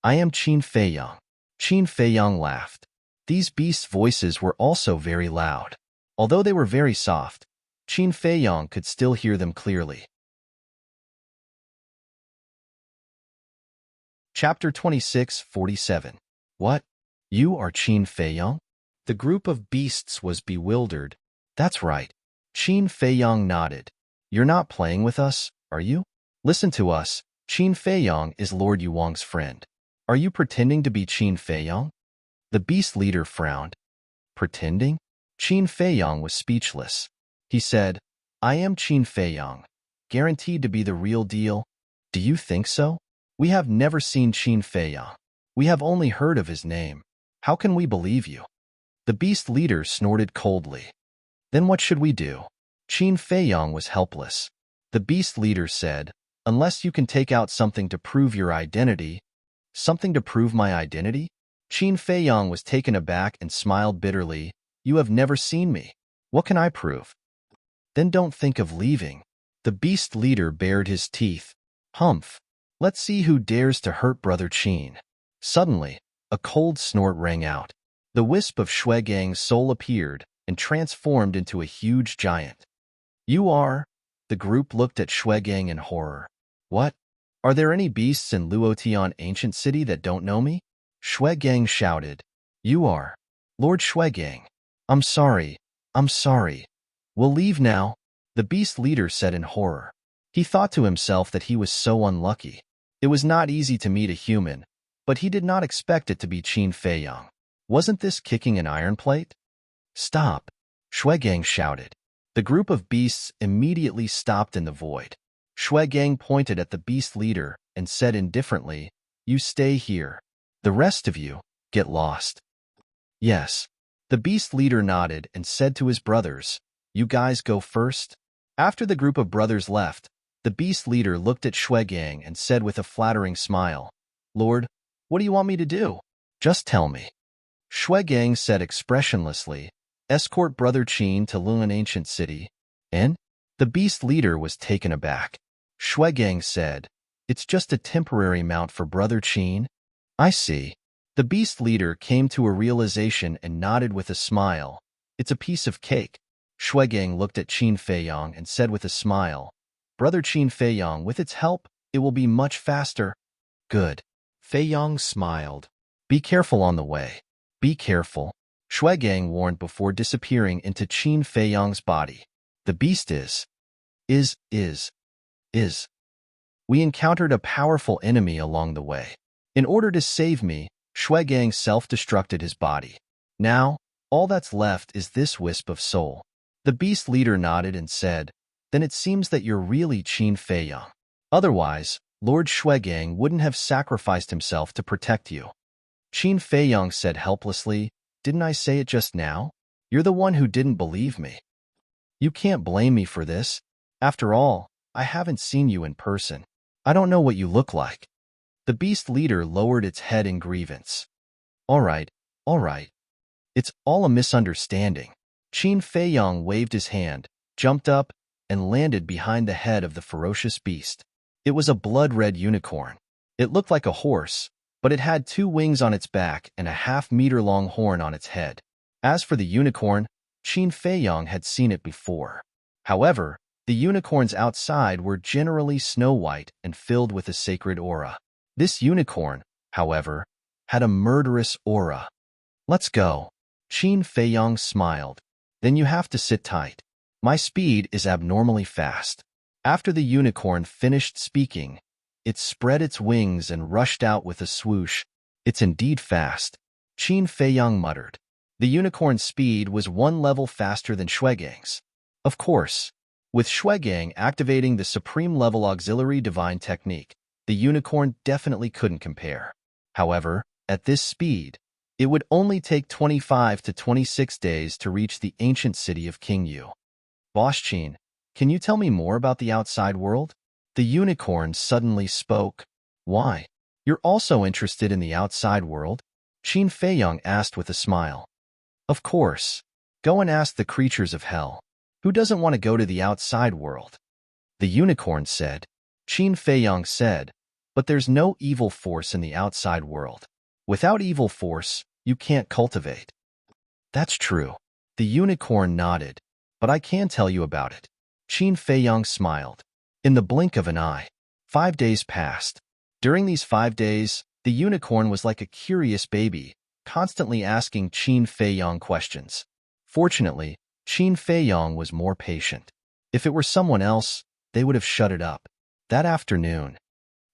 I am Qin Feiyang. Qin Feiyang laughed. These beasts' voices were also very loud. Although they were very soft, Qin Feiyang could still hear them clearly. Chapter 26:47. What? You are Qin Feiyang? The group of beasts was bewildered. That's right. Qin Feiyang nodded. You're not playing with us, are you? Listen to us. Qin Feiyang is Lord Yuang's friend. Are you pretending to be Qin Feiyang? The beast leader frowned. Pretending? Qin Feiyang was speechless. He said, I am Qin Feiyang, guaranteed to be the real deal. Do you think so? We have never seen Qin Feiyang. We have only heard of his name. How can we believe you? The beast leader snorted coldly. Then what should we do? Qin Feiyang was helpless. The beast leader said, unless you can take out something to prove your identity. Something to prove my identity? Qin Feiyang was taken aback and smiled bitterly. You have never seen me. What can I prove? Then don't think of leaving. The beast leader bared his teeth. Humph. Let's see who dares to hurt Brother Qin. Suddenly, a cold snort rang out. The wisp of Shuegang's soul appeared and transformed into a huge giant. You are? The group looked at Shuegang in horror. What? Are there any beasts in Luotian Ancient City that don't know me? Shuegang shouted. You are. Lord Shuegang. I'm sorry. I'm sorry. We'll leave now, the beast leader said in horror. He thought to himself that he was so unlucky. It was not easy to meet a human, but he did not expect it to be Qin Feiyang. Wasn't this kicking an iron plate? Stop, Shuegang shouted. The group of beasts immediately stopped in the void. Shuegang pointed at the beast leader and said indifferently, You stay here. The rest of you, get lost. Yes. The beast leader nodded and said to his brothers, You guys go first. After the group of brothers left, the beast leader looked at Shuegang and said with a flattering smile, Lord, what do you want me to do? Just tell me. Shuegang said expressionlessly, Escort Brother Qin to Luotian Ancient City. And? The beast leader was taken aback. Shuegang said, It's just a temporary mount for Brother Qin. I see. The beast leader came to a realization and nodded with a smile. It's a piece of cake. Shuegang looked at Qin Feiyang and said with a smile, Brother Qin Feiyang, with its help, it will be much faster. Good. Feiyang smiled. Be careful on the way. Be careful. Shuegang warned before disappearing into Qin Feiyang's body. The beast is. We encountered a powerful enemy along the way. In order to save me, Shuegang self-destructed his body. Now, all that's left is this wisp of soul. The beast leader nodded and said, Then it seems that you're really Qin Feiyang. Otherwise, Lord Shuegang wouldn't have sacrificed himself to protect you. Qin Feiyang said helplessly, Didn't I say it just now? You're the one who didn't believe me. You can't blame me for this. After all, I haven't seen you in person. I don't know what you look like. The beast leader lowered its head in grievance. All right. It's all a misunderstanding. Qin Feiyang waved his hand, jumped up, and landed behind the head of the ferocious beast. It was a blood-red unicorn. It looked like a horse, but it had 2 wings on its back and a half-meter-long horn on its head. As for the unicorn, Qin Feiyong had seen it before. However, the unicorns outside were generally snow-white and filled with a sacred aura. This unicorn, however, had a murderous aura. Let's go. Qin Feiyong smiled. Then you have to sit tight. My speed is abnormally fast. After the unicorn finished speaking, it spread its wings and rushed out with a swoosh. It's indeed fast. Qin Feiyong muttered. The unicorn's speed was one level faster than Shuegang's. Of course, with Shuegang activating the supreme level auxiliary divine technique, the unicorn definitely couldn't compare. However, at this speed, it would only take 25 to 26 days to reach the ancient city of Qingyu. Boss Qin, can you tell me more about the outside world? The unicorn suddenly spoke. Why? You're also interested in the outside world? Qin Feiyong asked with a smile. Of course. Go and ask the creatures of hell. Who doesn't want to go to the outside world? The unicorn said. Qin Feiyong said, but there's no evil force in the outside world. Without evil force, you can't cultivate. That's true. The unicorn nodded, but I can tell you about it. Qin Feiyong smiled. In the blink of an eye, 5 days passed. During these 5 days, the unicorn was like a curious baby, constantly asking Qin Feiyong questions. Fortunately, Qin Feiyong was more patient. If it were someone else, they would have shut it up. That afternoon.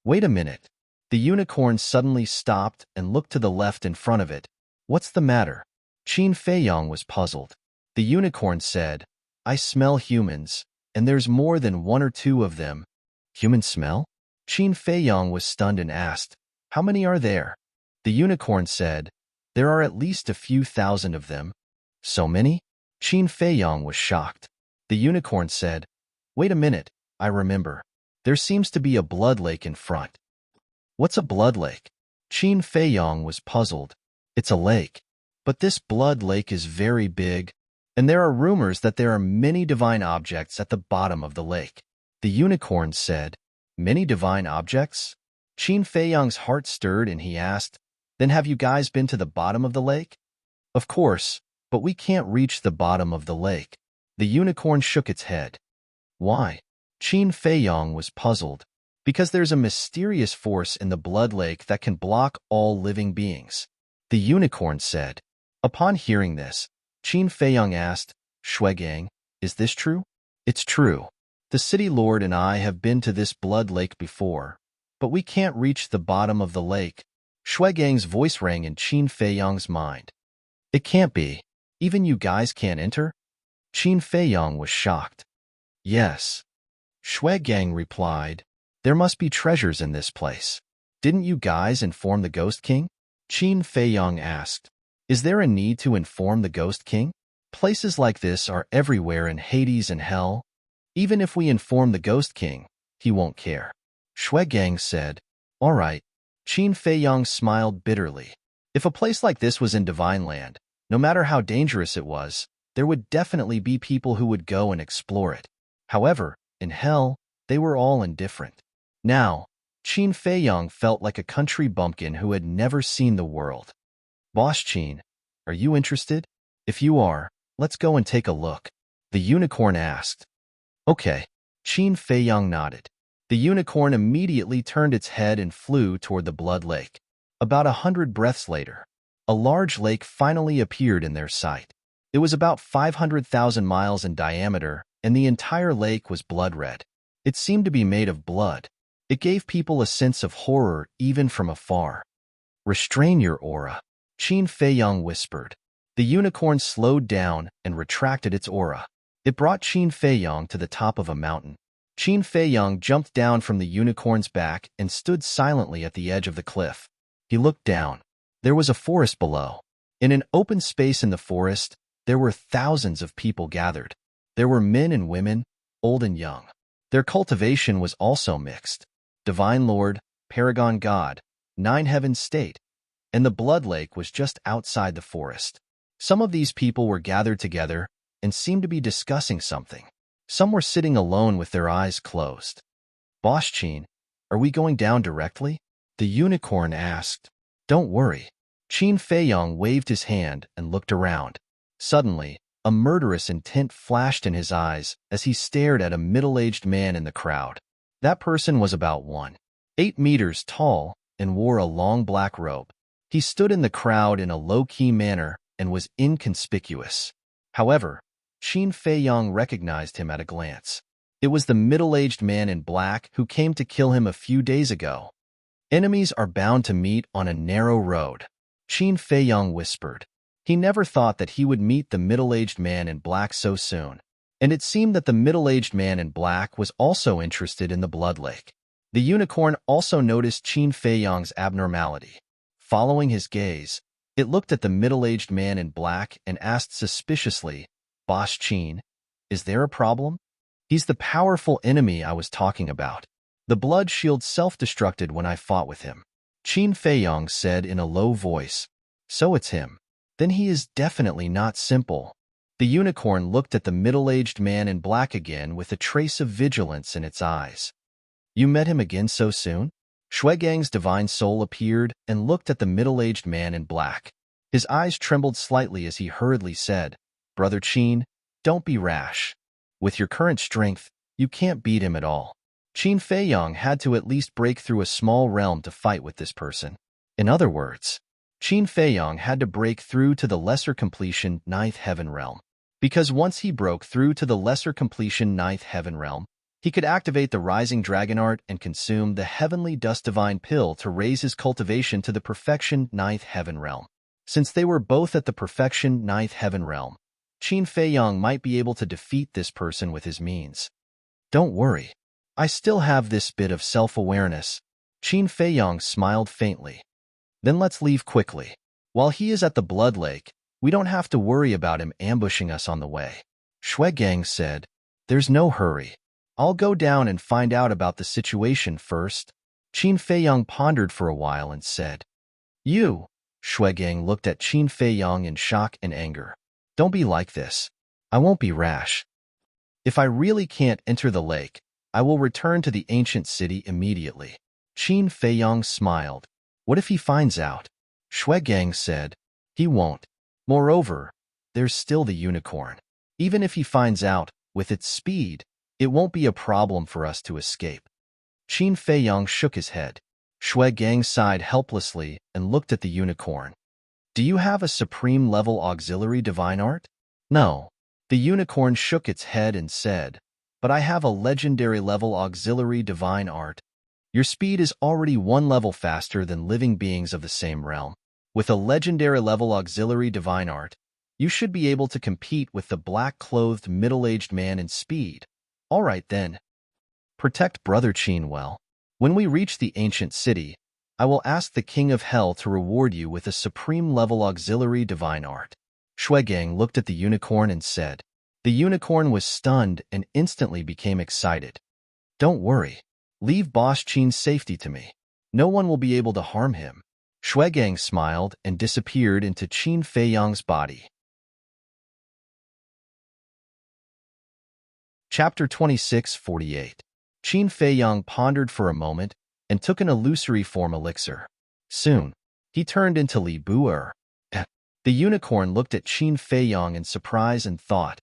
Wait a minute. The unicorn suddenly stopped and looked to the left in front of it. What's the matter? Qin Feiyong was puzzled. The unicorn said, I smell humans, and there's more than 1 or 2 of them. Human smell? Qin Feiyong was stunned and asked, how many are there? The unicorn said, there are at least a few thousand of them. So many? Qin Feiyong was shocked. The unicorn said, wait a minute, I remember. There seems to be a blood lake in front. What's a blood lake? Qin Feiyong was puzzled. It's a lake. But this blood lake is very big, and there are rumors that there are many divine objects at the bottom of the lake. The unicorn said, many divine objects? Qin Feiyong's heart stirred and he asked, then have you guys been to the bottom of the lake? Of course, but we can't reach the bottom of the lake. The unicorn shook its head. Why? Qin Feiyong was puzzled. Because there's a mysterious force in the blood lake that can block all living beings. The unicorn said. Upon hearing this, Qin Feiyong asked, Shuegang, is this true? It's true. The city lord and I have been to this blood lake before, but we can't reach the bottom of the lake. Shuegang's voice rang in Qin Feiyong's mind. It can't be. Even you guys can't enter? Qin Feiyong was shocked. Yes. Shuegang replied, there must be treasures in this place. Didn't you guys inform the Ghost King? Qin Feiyong asked. Is there a need to inform the Ghost King? Places like this are everywhere in Hades and Hell. Even if we inform the Ghost King, he won't care. Shuegang said, all right. Qin Feiyong smiled bitterly. If a place like this was in Divine Land, no matter how dangerous it was, there would definitely be people who would go and explore it. However, in Hell, they were all indifferent. Now, Qin Feiyong felt like a country bumpkin who had never seen the world. Boss Qin, are you interested? If you are, let's go and take a look. The unicorn asked. Okay. Qin Feiyong nodded. The unicorn immediately turned its head and flew toward the blood lake. About 100 breaths later, a large lake finally appeared in their sight. It was about 500,000 miles in diameter, and the entire lake was blood red. It seemed to be made of blood. It gave people a sense of horror even from afar. Restrain your aura, Qin Feiyong whispered. The unicorn slowed down and retracted its aura. It brought Qin Feiyong to the top of a mountain. Qin Feiyong jumped down from the unicorn's back and stood silently at the edge of the cliff. He looked down. There was a forest below. In an open space in the forest, there were thousands of people gathered. There were men and women, old and young. Their cultivation was also mixed. Divine Lord, Paragon God, 9 Heavens State, and the Blood Lake was just outside the forest. Some of these people were gathered together and seemed to be discussing something. Some were sitting alone with their eyes closed. Boss Qin, are we going down directly? The unicorn asked. Don't worry. Qin Feiyong waved his hand and looked around. Suddenly, A murderous intent flashed in his eyes as he stared at a middle-aged man in the crowd. That person was about 1.8 meters tall and wore a long black robe. He stood in the crowd in a low-key manner and was inconspicuous. However, Qin Feiyang recognized him at a glance. It was the middle-aged man in black who came to kill him a few days ago. Enemies are bound to meet on a narrow road, Qin Feiyang whispered. He never thought that he would meet the middle-aged man in black so soon, and it seemed that the middle-aged man in black was also interested in the blood lake. The unicorn also noticed Qin Feiyang's abnormality. Following his gaze, it looked at the middle-aged man in black and asked suspiciously, "Boss Qin, is there a problem?" "He's the powerful enemy I was talking about. The blood shield self-destructed when I fought with him," Qin Feiyang said in a low voice. "So it's him. Then he is definitely not simple." The unicorn looked at the middle-aged man in black again with a trace of vigilance in its eyes. "You met him again so soon?" Shuegang's divine soul appeared and looked at the middle-aged man in black. His eyes trembled slightly as he hurriedly said, "Brother Qin, don't be rash. With your current strength, you can't beat him at all." Qin Feiyang had to at least break through a small realm to fight with this person. In other words, Qin Feiyang had to break through to the lesser completion ninth heaven realm. Because once he broke through to the lesser completion ninth heaven realm, he could activate the rising dragon art and consume the heavenly dust divine pill to raise his cultivation to the perfection ninth heaven realm. Since they were both at the perfection ninth heaven realm, Qin Feiyang might be able to defeat this person with his means. "Don't worry. I still have this bit of self-awareness." Qin Feiyang smiled faintly. "Then let's leave quickly. While he is at the blood lake, we don't have to worry about him ambushing us on the way." Shuegang said, "There's no hurry. I'll go down and find out about the situation first." Qin Feiyang pondered for a while and said, "You?" Shuegang looked at Qin Feiyang in shock and anger. "Don't be like this. I won't be rash. If I really can't enter the lake, I will return to the ancient city immediately." Qin Feiyang smiled. "What if he finds out?" Shuegang said, "He won't. Moreover, there's still the unicorn. Even if he finds out, with its speed, it won't be a problem for us to escape." Qin Feiyang shook his head. Shuegang sighed helplessly and looked at the unicorn. "Do you have a supreme-level auxiliary divine art?" "No." The unicorn shook its head and said, "But I have a legendary-level auxiliary divine art. Your speed is already one level faster than living beings of the same realm. With a legendary-level auxiliary divine art, you should be able to compete with the black-clothed middle-aged man in speed. All right, then. Protect Brother Qin well. When we reach the ancient city, I will ask the King of Hell to reward you with a supreme-level auxiliary divine art." Shuegang looked at the unicorn and said. The unicorn was stunned and instantly became excited. "Don't worry. Leave Boss Qin's safety to me. No one will be able to harm him." Shuegang smiled and disappeared into Qin Feiyang's body. Chapter 26:48. Qin Feiyang pondered for a moment and took an illusory form elixir. Soon, he turned into Li Bu'er. The unicorn looked at Qin Feiyang in surprise and thought,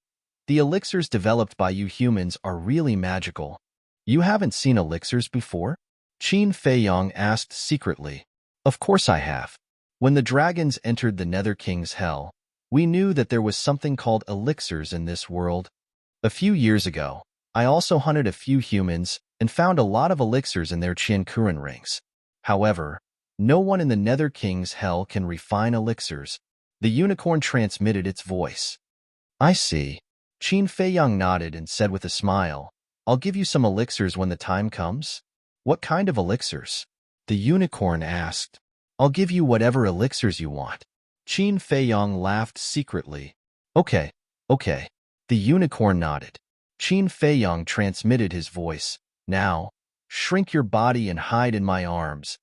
"The elixirs developed by you humans are really magical. You haven't seen elixirs before?" Qin Feiyang asked secretly. "Of course I have. When the dragons entered the Nether King's Hell, we knew that there was something called elixirs in this world. A few years ago, I also hunted a few humans and found a lot of elixirs in their Qiankuren rings. However, no one in the Nether King's Hell can refine elixirs." The unicorn transmitted its voice. "I see." Qin Feiyang nodded and said with a smile, "I'll give you some elixirs when the time comes." "What kind of elixirs?" the unicorn asked. "I'll give you whatever elixirs you want." Qin Feiyang laughed secretly. Okay. The unicorn nodded. Qin Feiyang transmitted his voice. "Now, shrink your body and hide in my arms."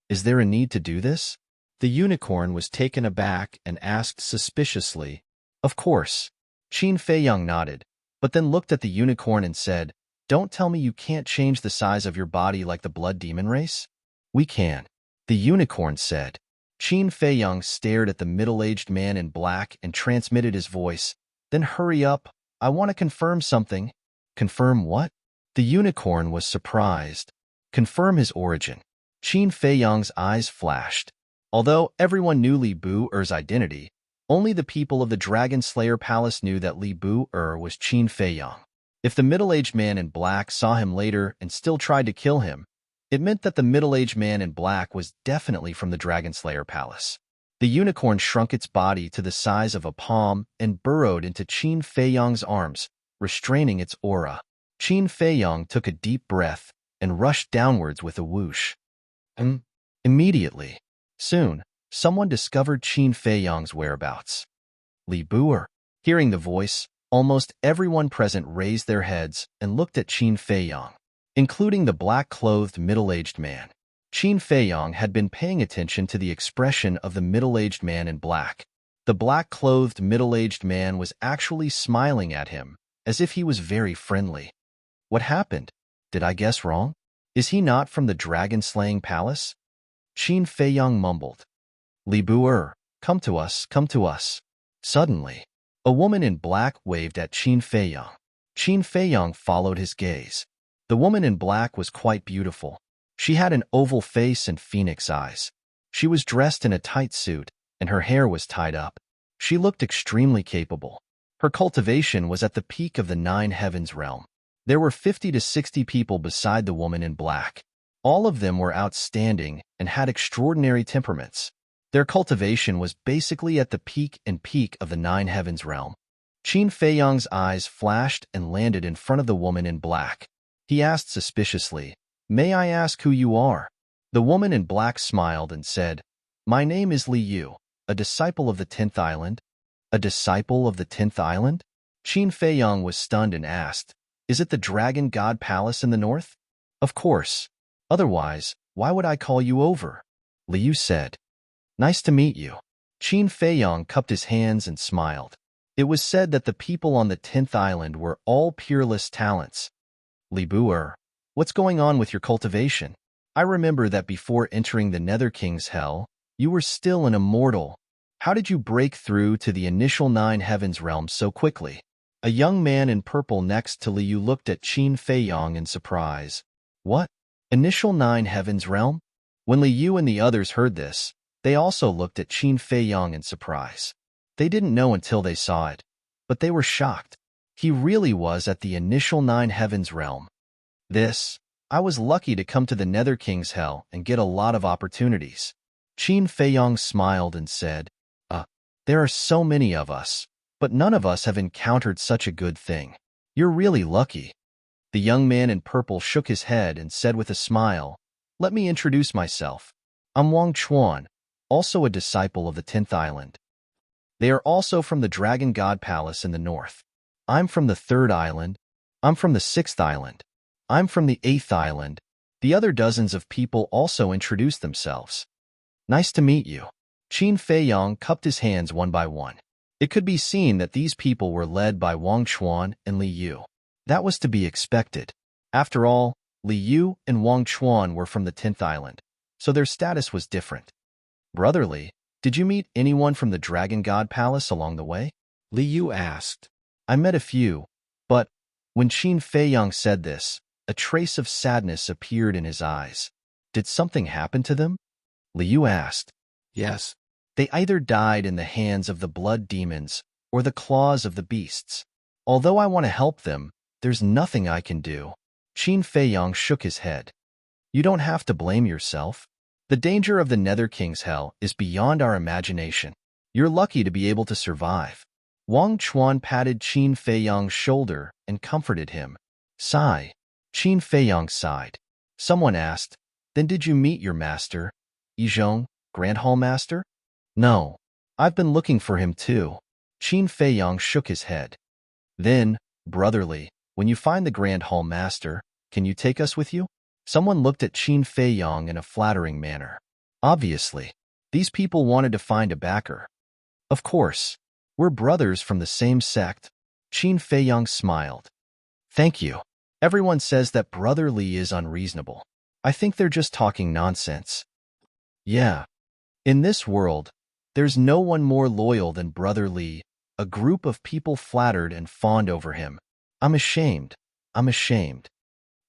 "Is there a need to do this?" The unicorn was taken aback and asked suspiciously. "Of course." Qin Feiyang nodded, but then looked at the unicorn and said, "Don't tell me you can't change the size of your body like the blood demon race?" "We can," the unicorn said. Qin Feiyang stared at the middle-aged man in black and transmitted his voice. Then hurry up, I want to confirm something. Confirm what? The unicorn was surprised. Confirm his origin. Qin Feiyang's eyes flashed. Although everyone knew Li Bu-er's identity, only the people of the Dragon Slayer Palace knew that Li Bu-er was Qin Feiyang. If the middle-aged man in black saw him later and still tried to kill him, it meant that the middle-aged man in black was definitely from the Dragon Slayer Palace. The unicorn shrunk its body to the size of a palm and burrowed into Qin Feiyang's arms, restraining its aura. Qin Feiyang took a deep breath and rushed downwards with a whoosh. Immediately. Soon, someone discovered Qin Feiyang's whereabouts. Li Bu-er. Hearing the voice, almost everyone present raised their heads and looked at Qin Feiyang, including the black-clothed middle-aged man. Qin Feiyang had been paying attention to the expression of the middle-aged man in black. The black-clothed middle-aged man was actually smiling at him, as if he was very friendly. What happened? Did I guess wrong? Is he not from the dragon-slaying palace? Qin Feiyang mumbled. Li Bu-er, come to us, come to us. Suddenly, a woman in black waved at Qin Feiyang. Qin Feiyang followed his gaze. The woman in black was quite beautiful. She had an oval face and phoenix eyes. She was dressed in a tight suit, and her hair was tied up. She looked extremely capable. Her cultivation was at the peak of the Nine Heavens realm. There were 50 to 60 people beside the woman in black. All of them were outstanding and had extraordinary temperaments. Their cultivation was basically at the peak of the Nine Heavens realm. Qin Feiyang's eyes flashed and landed in front of the woman in black. He asked suspiciously, "May I ask who you are?" The woman in black smiled and said, "My name is Li Yu, a disciple of the 10th Island." A disciple of the 10th Island? Qin Feiyang was stunned and asked, "Is it the Dragon God Palace in the north?" "Of course. Otherwise, why would I call you over?" Li Yu said. "Nice to meet you." Qin Feiyang cupped his hands and smiled. It was said that the people on the 10th Island were all peerless talents. Li Bu-er, what's going on with your cultivation? I remember that before entering the Nether King's Hell, you were still an immortal. How did you break through to the initial Nine Heavens realm so quickly? A young man in purple next to Li Yu looked at Qin Feiyang in surprise. What? Initial Nine Heavens realm? When Li Yu and the others heard this, they also looked at Qin Feiyang in surprise. They didn't know until they saw it, but they were shocked. He really was at the initial Nine Heavens realm. I was lucky to come to the Nether King's Hell and get a lot of opportunities. Qin Feiyang smiled and said, there are so many of us, but none of us have encountered such a good thing. You're really lucky. The young man in purple shook his head and said with a smile, "Let me introduce myself. I'm Wang Chuan, also a disciple of the 10th Island. They are also from the Dragon God Palace in the north. I'm from the 3rd Island. I'm from the 6th Island. I'm from the 8th Island." The other dozens of people also introduced themselves. "Nice to meet you." Qin Feiyang cupped his hands one by one. It could be seen that these people were led by Wang Chuan and Li Yu. That was to be expected. After all, Li Yu and Wang Chuan were from the 10th Island, so their status was different. "Brotherly, did you meet anyone from the Dragon God Palace along the way?" Li Yu asked. "I met a few, but..." When Qin Feiyang said this, a trace of sadness appeared in his eyes. "Did something happen to them?" Li Yu asked. Yes. "They either died in the hands of the blood demons or the claws of the beasts. Although I want to help them, there's nothing I can do." Qin Feiyang shook his head. "You don't have to blame yourself. The danger of the Nether King's Hell is beyond our imagination. You're lucky to be able to survive." Wang Chuan patted Qin Feiyang's shoulder and comforted him. Sigh. Qin Feiyang sighed. Someone asked, "Then did you meet your master, Yizhong, Grand Hall Master?" "No. I've been looking for him too." Qin Feiyang shook his head. "Then, brotherly, when you find the Grand Hall Master, can you take us with you?" Someone looked at Qin Feiyang in a flattering manner. Obviously, these people wanted to find a backer. "Of course. We're brothers from the same sect." Qin Feiyang smiled. "Thank you. Everyone says that Brother Li is unreasonable. I think they're just talking nonsense." "Yeah. In this world, there's no one more loyal than Brother Li," a group of people flattered and fawned over him. I'm ashamed. I'm ashamed.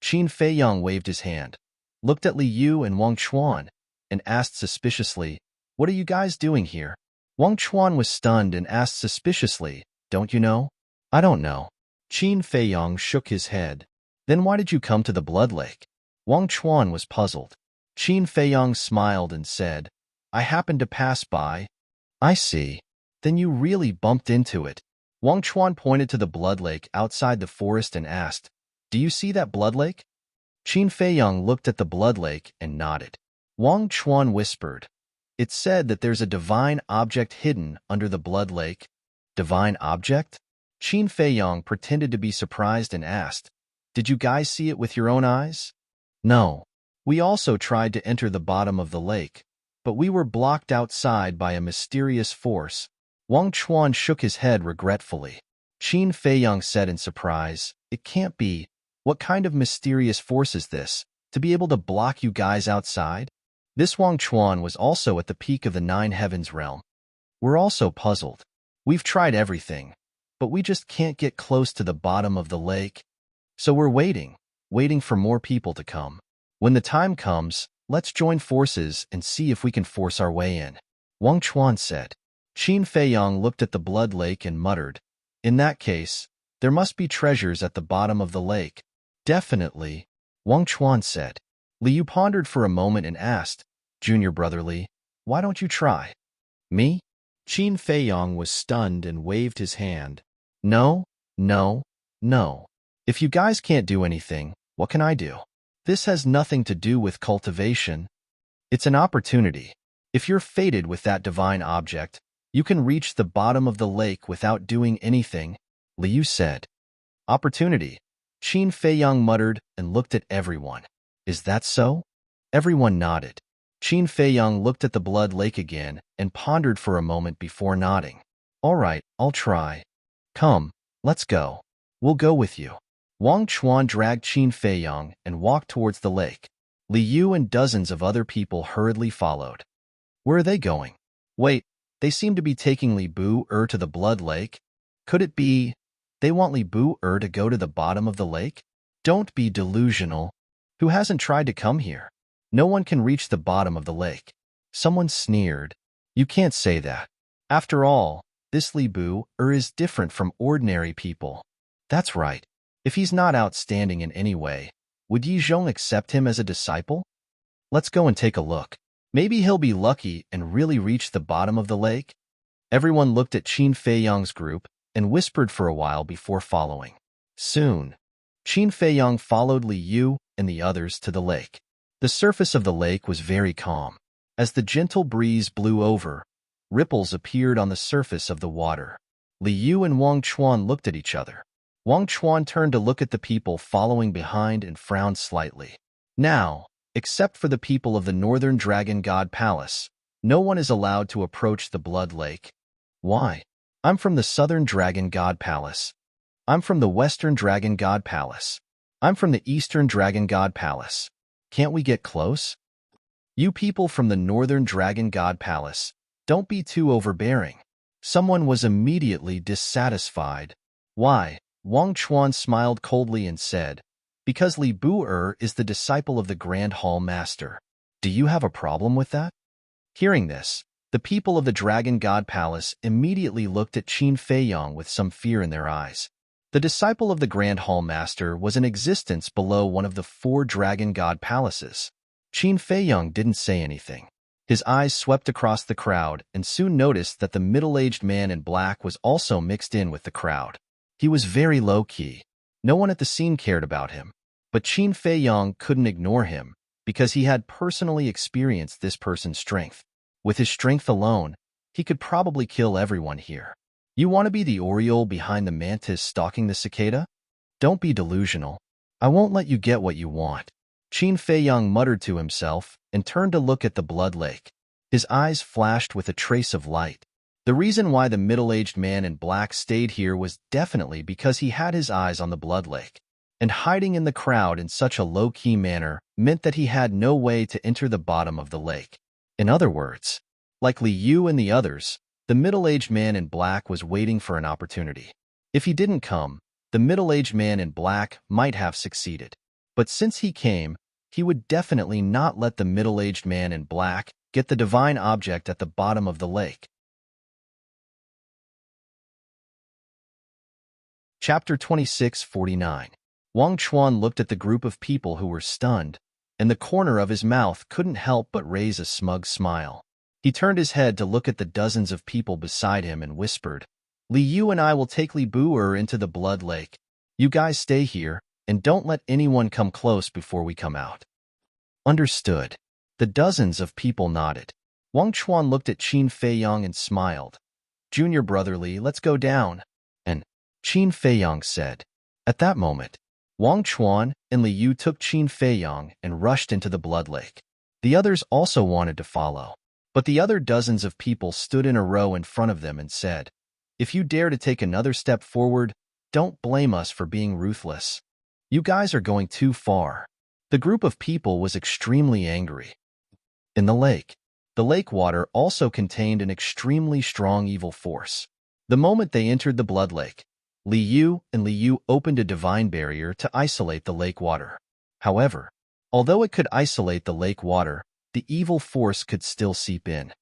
Qin Feiyang waved his hand, looked at Li Yu and Wang Chuan, and asked suspiciously, "What are you guys doing here?" Wang Chuan was stunned and asked suspiciously, "Don't you know?" "I don't know." Qin Feiyang shook his head. "Then why did you come to the Blood Lake?" Wang Chuan was puzzled. Qin Feiyang smiled and said, "I happened to pass by." "I see. Then you really bumped into it." Wang Chuan pointed to the Blood Lake outside the forest and asked, "Do you see that Blood Lake?" Qin Feiyang looked at the Blood Lake and nodded. Wang Chuan whispered, "It said that there's a divine object hidden under the Blood Lake." "Divine object?" Qin Feiyang pretended to be surprised and asked, "Did you guys see it with your own eyes?" "No. We also tried to enter the bottom of the lake, but we were blocked outside by a mysterious force." Wang Chuan shook his head regretfully. Qin Feiyang said in surprise, "It can't be. What kind of mysterious force is this, to be able to block you guys outside?" This Wang Chuan was also at the peak of the Nine Heavens realm. "We're also puzzled. We've tried everything, but we just can't get close to the bottom of the lake. So we're waiting for more people to come. When the time comes, let's join forces and see if we can force our way in," Wang Chuan said. Qin Feiyang looked at the Blood Lake and muttered, "In that case, there must be treasures at the bottom of the lake." "Definitely," Wang Chuan said. Li Yu pondered for a moment and asked, "Junior brother Li, why don't you try?" "Me?" Qin Feiyang was stunned and waved his hand. "No, no, no. If you guys can't do anything, what can I do? This has nothing to do with cultivation. It's an opportunity. If you're fated with that divine object, you can reach the bottom of the lake without doing anything," Li Yu said. "Opportunity," Qin Feiyang muttered and looked at everyone. "Is that so?" Everyone nodded. Qin Feiyang looked at the Blood Lake again and pondered for a moment before nodding. "All right, I'll try. Come, let's go. We'll go with you." Wang Chuan dragged Qin Feiyang and walked towards the lake. Li Yu and dozens of other people hurriedly followed. "Where are they going?" "Wait, they seem to be taking Li Bu-er to the Blood Lake. Could it be they want Li Bu-er to go to the bottom of the lake?" "Don't be delusional. Who hasn't tried to come here? No one can reach the bottom of the lake." Someone sneered. "You can't say that. After all, this Li Bu-er is different from ordinary people." "That's right. If he's not outstanding in any way, would Yi Zhong accept him as a disciple? Let's go and take a look. Maybe he'll be lucky and really reach the bottom of the lake." Everyone looked at Qin Feiyang's group and whispered for a while before following. Soon, Qin Feiyang followed Li Yu and the others to the lake. The surface of the lake was very calm. As the gentle breeze blew over, ripples appeared on the surface of the water. Li Yu and Wang Chuan looked at each other. Wang Chuan turned to look at the people following behind and frowned slightly. "Now, except for the people of the Northern Dragon God Palace, no one is allowed to approach the Blood Lake." "Why?" "I'm from the Southern Dragon God Palace. I'm from the Western Dragon God Palace. I'm from the Eastern Dragon God Palace. Can't we get close?" "You people from the Northern Dragon God Palace, don't be too overbearing." Someone was immediately dissatisfied. "Why?" Wang Chuan smiled coldly and said, "Because Li Bu-er is the disciple of the Grand Hall Master. Do you have a problem with that?" Hearing this, the people of the Dragon God Palace immediately looked at Qin Feiyang with some fear in their eyes. The disciple of the Grand Hall Master was in existence below one of the 4 Dragon God Palaces. Qin Feiyang didn't say anything. His eyes swept across the crowd and soon noticed that the middle-aged man in black was also mixed in with the crowd. He was very low-key. No one at the scene cared about him. But Qin Feiyang couldn't ignore him because he had personally experienced this person's strength. With his strength alone, he could probably kill everyone here. "You want to be the Oriole behind the mantis stalking the cicada? Don't be delusional. I won't let you get what you want." Qin Feiyang muttered to himself and turned to look at the Blood Lake. His eyes flashed with a trace of light. The reason why the middle-aged man in black stayed here was definitely because he had his eyes on the Blood Lake, and hiding in the crowd in such a low-key manner meant that he had no way to enter the bottom of the lake. In other words, like Li Yu and the others, The middle-aged man in black was waiting for an opportunity. If he didn't come, the middle-aged man in black might have succeeded. But since he came, he would definitely not let the middle-aged man in black get the divine object at the bottom of the lake. Chapter 26:49. Wang Chuan looked at the group of people who were stunned, and the corner of his mouth couldn't help but raise a smug smile. He turned his head to look at the dozens of people beside him and whispered, "Li Yu and I will take Li Bu into the blood lake. You guys stay here, and don't let anyone come close before we come out." Understood. The dozens of people nodded. Wang Chuan looked at Qin Feiyang and smiled. "Junior brother Li, let's go down." And Qin Feiyang said. At that moment, Wang Chuan and Li Yu took Qin Feiyang and rushed into the blood lake. The others also wanted to follow, but the other dozens of people stood in a row in front of them and said, "If you dare to take another step forward, don't blame us for being ruthless. You guys are going too far." The group of people was extremely angry. In the lake water also contained an extremely strong evil force. The moment they entered the blood lake, Li Yu opened a divine barrier to isolate the lake water. However, although it could isolate the lake water, the evil force could still seep in.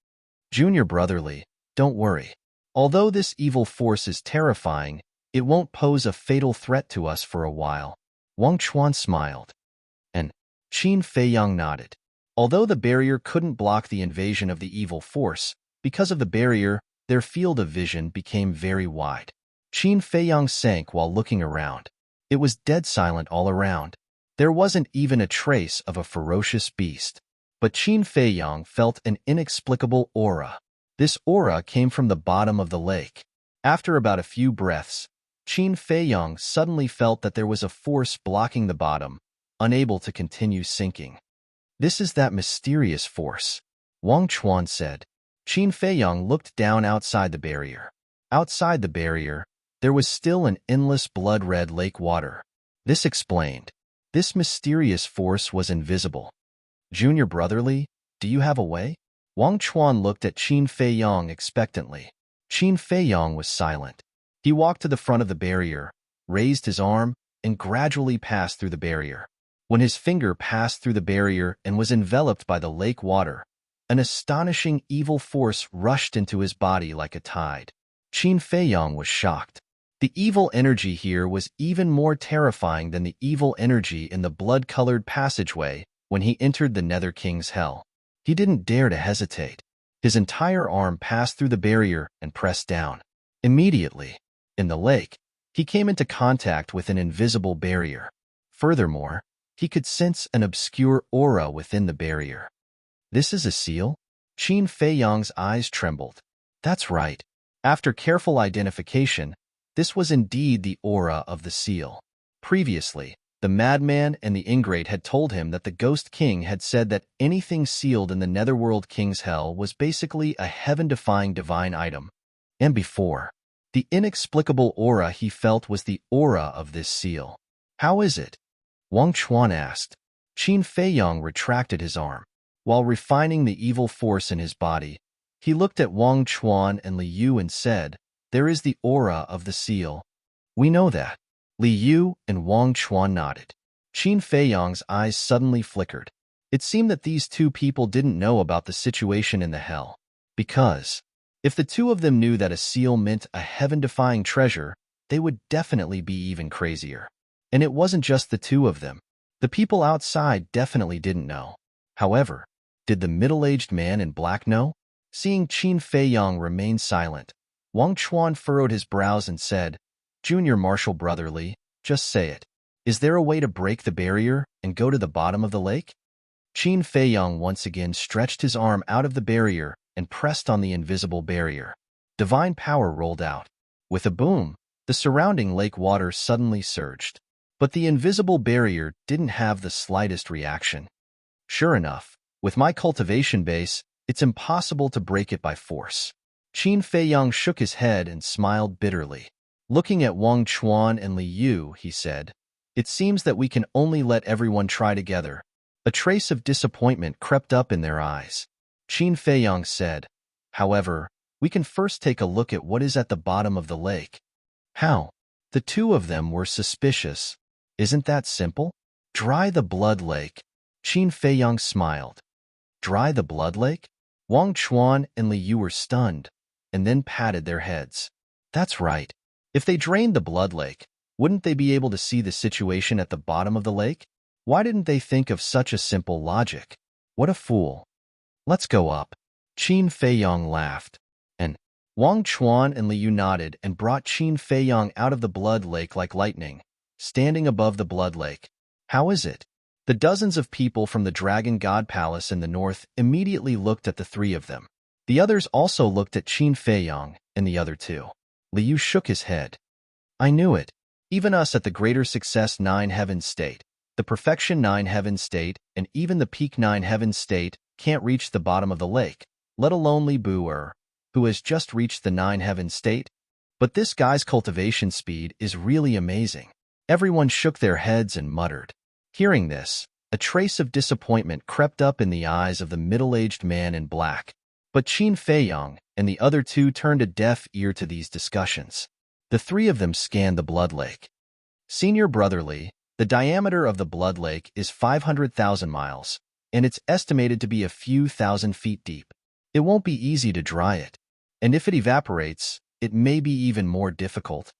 "Junior brother Li, don't worry. Although this evil force is terrifying, it won't pose a fatal threat to us for a while." Wang Chuan smiled. And Qin Feiyang nodded. Although the barrier couldn't block the invasion of the evil force, because of the barrier, their field of vision became very wide. Qin Feiyang sank while looking around. It was dead silent all around. There wasn't even a trace of a ferocious beast. But Qin Feiyang felt an inexplicable aura. This aura came from the bottom of the lake. After about a few breaths, Qin Feiyang suddenly felt that there was a force blocking the bottom, unable to continue sinking. "This is that mysterious force," Wang Chuan said. Qin Feiyang looked down outside the barrier. Outside the barrier, there was still an endless blood-red lake water. This explained. This mysterious force was invisible. "Junior brother Li, do you have a way?" Wang Chuan looked at Qin Feiyang expectantly. Qin Feiyang was silent. He walked to the front of the barrier, raised his arm, and gradually passed through the barrier. When his finger passed through the barrier and was enveloped by the lake water, an astonishing evil force rushed into his body like a tide. Qin Feiyang was shocked. The evil energy here was even more terrifying than the evil energy in the blood-colored passageway when he entered the Nether King's hell. He didn't dare to hesitate. His entire arm passed through the barrier and pressed down. Immediately, in the lake, he came into contact with an invisible barrier. Furthermore, he could sense an obscure aura within the barrier. "This is a seal?" Qin Feiyang's eyes trembled. That's right. After careful identification, this was indeed the aura of the seal. Previously, the madman and the ingrate had told him that the Ghost King had said that anything sealed in the Netherworld King's Hell was basically a heaven-defying divine item. And before, the inexplicable aura he felt was the aura of this seal. "How is it?" Wang Chuan asked. Qin Feiyang retracted his arm. While refining the evil force in his body, he looked at Wang Chuan and Li Yu and said, "There is the aura of the seal." "We know that." Li Yu and Wang Chuan nodded. Qin Feiyang's eyes suddenly flickered. It seemed that these two people didn't know about the situation in the hell. Because, if the two of them knew that a seal meant a heaven-defying treasure, they would definitely be even crazier. And it wasn't just the two of them. The people outside definitely didn't know. However, did the middle-aged man in black know? Seeing Qin Feiyang remain silent, Wang Chuan furrowed his brows and said, "Junior Marshal Brother Li, just say it. Is there a way to break the barrier and go to the bottom of the lake?" Qin Feiyang once again stretched his arm out of the barrier and pressed on the invisible barrier. Divine power rolled out. With a boom, the surrounding lake water suddenly surged. But the invisible barrier didn't have the slightest reaction. Sure enough, with my cultivation base, it's impossible to break it by force. Qin Feiyang shook his head and smiled bitterly. Looking at Wang Chuan and Li Yu, he said, "It seems that we can only let everyone try together." A trace of disappointment crept up in their eyes. Qin Feiyang said, "However, We can first take a look at what is at the bottom of the lake. How? The two of them were suspicious. Isn't that simple? Dry the blood lake. Qin Feiyang smiled. Dry the blood lake? Wang Chuan and Li Yu were stunned, and then patted their heads. That's right. If they drained the blood lake, wouldn't they be able to see the situation at the bottom of the lake? Why didn't they think of such a simple logic? What a fool. Let's go up. Qin Feiyang laughed, and Wang Chuan and Li Yu nodded and brought Qin Feiyang out of the blood lake like lightning, standing above the blood lake. How is it? The dozens of people from the Dragon God Palace in the north immediately looked at the three of them. The others also looked at Qin Feiyang and the other two. Li Yu shook his head. I knew it. Even us at the Greater Success 9 Heaven State, the Perfection 9 Heaven State, and even the Peak 9 Heaven State can't reach the bottom of the lake, let alone Li Bu, who has just reached the 9 Heaven State. But this guy's cultivation speed is really amazing. Everyone shook their heads and muttered. Hearing this, a trace of disappointment crept up in the eyes of the middle-aged man in black. But Qin Feiyang and the other two turned a deaf ear to these discussions. The three of them scanned the blood lake. Senior Brotherly, the diameter of the blood lake is 500,000 miles, and it's estimated to be a few thousand feet deep. It won't be easy to dry it, and if it evaporates, it may be even more difficult.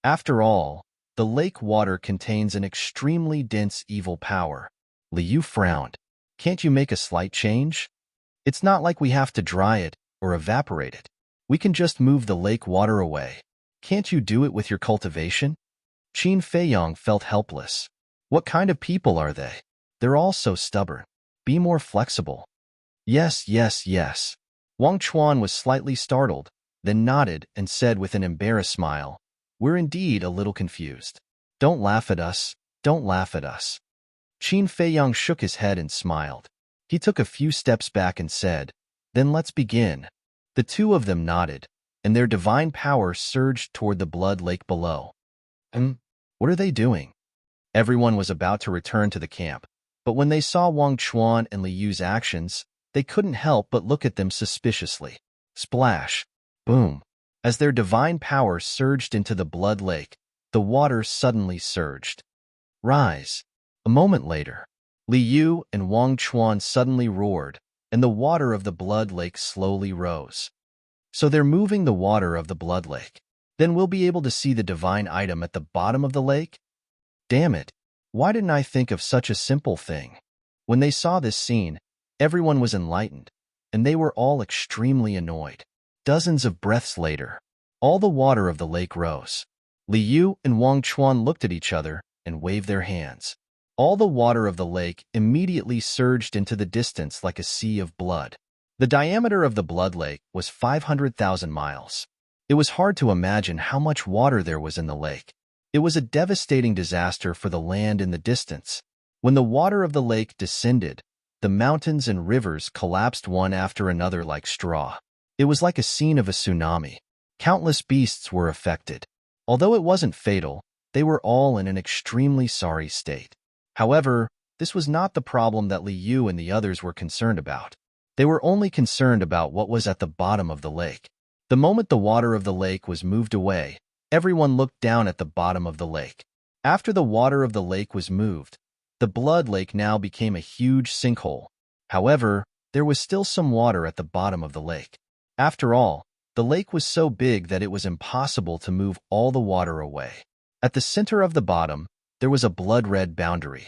After all, the lake water contains an extremely dense evil power. Li Yu frowned. Can't you make a slight change? It's not like we have to dry it or evaporate it. We can just move the lake water away. Can't you do it with your cultivation? Qin Feiyang felt helpless. What kind of people are they? They're all so stubborn. Be more flexible. Yes, yes, yes. Wang Chuan was slightly startled, then nodded and said with an embarrassed smile, We're indeed a little confused. Don't laugh at us. Don't laugh at us. Qin Feiyang shook his head and smiled. He took a few steps back and said, Then let's begin. The two of them nodded, and their divine power surged toward the blood lake below. What are they doing? Everyone was about to return to the camp, but when they saw Wang Chuan and Li Yu's actions, they couldn't help but look at them suspiciously. Splash! Boom! As their divine power surged into the blood lake, the water suddenly surged. Rise! A moment later, Li Yu and Wang Chuan suddenly roared, and the water of the blood lake slowly rose. So they're moving the water of the blood lake. Then we'll be able to see the divine item at the bottom of the lake? Damn it! Why didn't I think of such a simple thing? When they saw this scene, everyone was enlightened, and they were all extremely annoyed. Dozens of breaths later, all the water of the lake rose. Li Yu and Wang Chuan looked at each other and waved their hands. All the water of the lake immediately surged into the distance like a sea of blood. The diameter of the blood lake was 500,000 miles. It was hard to imagine how much water there was in the lake. It was a devastating disaster for the land in the distance. When the water of the lake descended, the mountains and rivers collapsed one after another like straw. It was like a scene of a tsunami. Countless beasts were affected. Although it wasn't fatal, they were all in an extremely sorry state. However, this was not the problem that Li Yu and the others were concerned about. They were only concerned about what was at the bottom of the lake. The moment the water of the lake was moved away, everyone looked down at the bottom of the lake. After the water of the lake was moved, the blood lake now became a huge sinkhole. However, there was still some water at the bottom of the lake. After all, the lake was so big that it was impossible to move all the water away. At the center of the bottom, there was a blood-red boundary.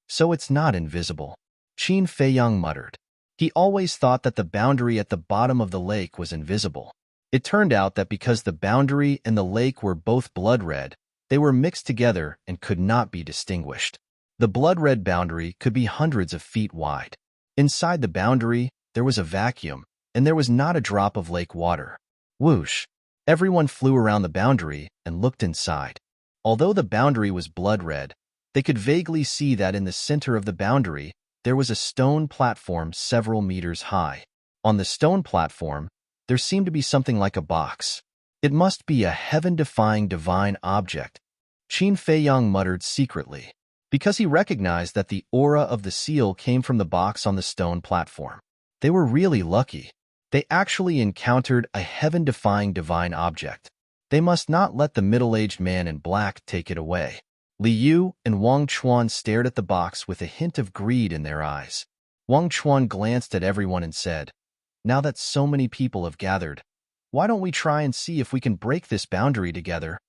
So it's not invisible, Qin Feiyang muttered. He always thought that the boundary at the bottom of the lake was invisible. It turned out that because the boundary and the lake were both blood-red, they were mixed together and could not be distinguished. The blood-red boundary could be hundreds of feet wide. Inside the boundary, there was a vacuum, and there was not a drop of lake water. Whoosh! Everyone flew around the boundary and looked inside. Although the boundary was blood-red, they could vaguely see that in the center of the boundary, there was a stone platform several meters high. On the stone platform, there seemed to be something like a box. It must be a heaven-defying divine object, Qin Feiyang muttered secretly, because he recognized that the aura of the seal came from the box on the stone platform. They were really lucky. They actually encountered a heaven-defying divine object. They must not let the middle-aged man in black take it away. Li Yu and Wang Chuan stared at the box with a hint of greed in their eyes. Wang Chuan glanced at everyone and said, "Now that so many people have gathered, why don't we try and see if we can break this boundary together?"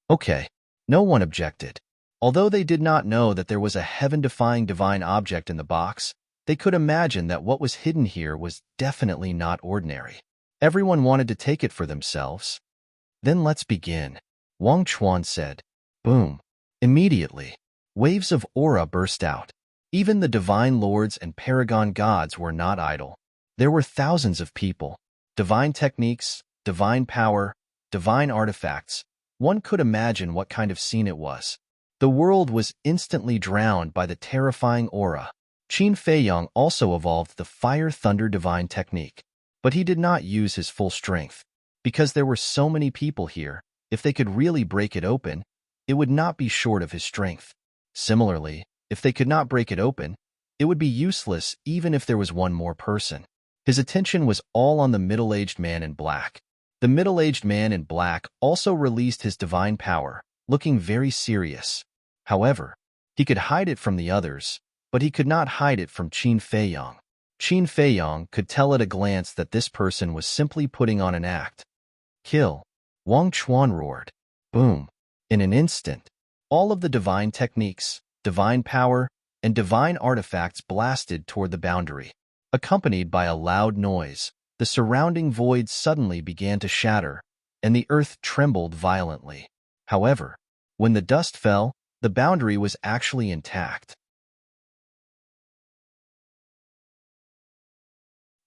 Okay. No one objected. Although they did not know that there was a heaven-defying divine object in the box, they could imagine that what was hidden here was definitely not ordinary. Everyone wanted to take it for themselves. "Then let's begin," Wang Chuan said. Boom. Immediately, waves of aura burst out. Even the divine lords and paragon gods were not idle. There were thousands of people. Divine techniques, divine power, divine artifacts. One could imagine what kind of scene it was. The world was instantly drowned by the terrifying aura. Qin Feiyang also evolved the Fire Thunder Divine technique, but he did not use his full strength. Because there were so many people here, if they could really break it open, it would not be short of his strength. Similarly, if they could not break it open, it would be useless even if there was one more person. His attention was all on the middle-aged man in black. The middle-aged man in black also released his divine power, looking very serious. However, he could hide it from the others, but he could not hide it from Qin Feiyang. Qin Feiyang could tell at a glance that this person was simply putting on an act. "Kill!" Wang Chuan roared. Boom. In an instant, all of the divine techniques, divine power, and divine artifacts blasted toward the boundary. Accompanied by a loud noise, the surrounding void suddenly began to shatter, and the earth trembled violently. However, when the dust fell, the boundary was actually intact.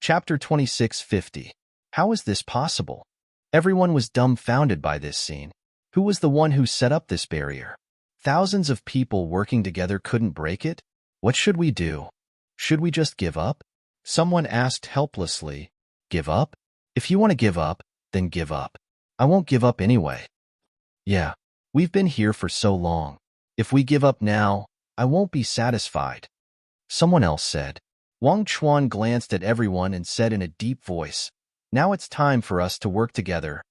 Chapter 2650. How is this possible? Everyone was dumbfounded by this scene. Who was the one who set up this barrier? Thousands of people working together couldn't break it? What should we do? Should we just give up? Someone asked helplessly. Give up? If you want to give up, then give up. I won't give up anyway. Yeah, we've been here for so long. If we give up now, I won't be satisfied. Someone else said. Wang Chuan glanced at everyone and said in a deep voice, "Now it's time for us to work together."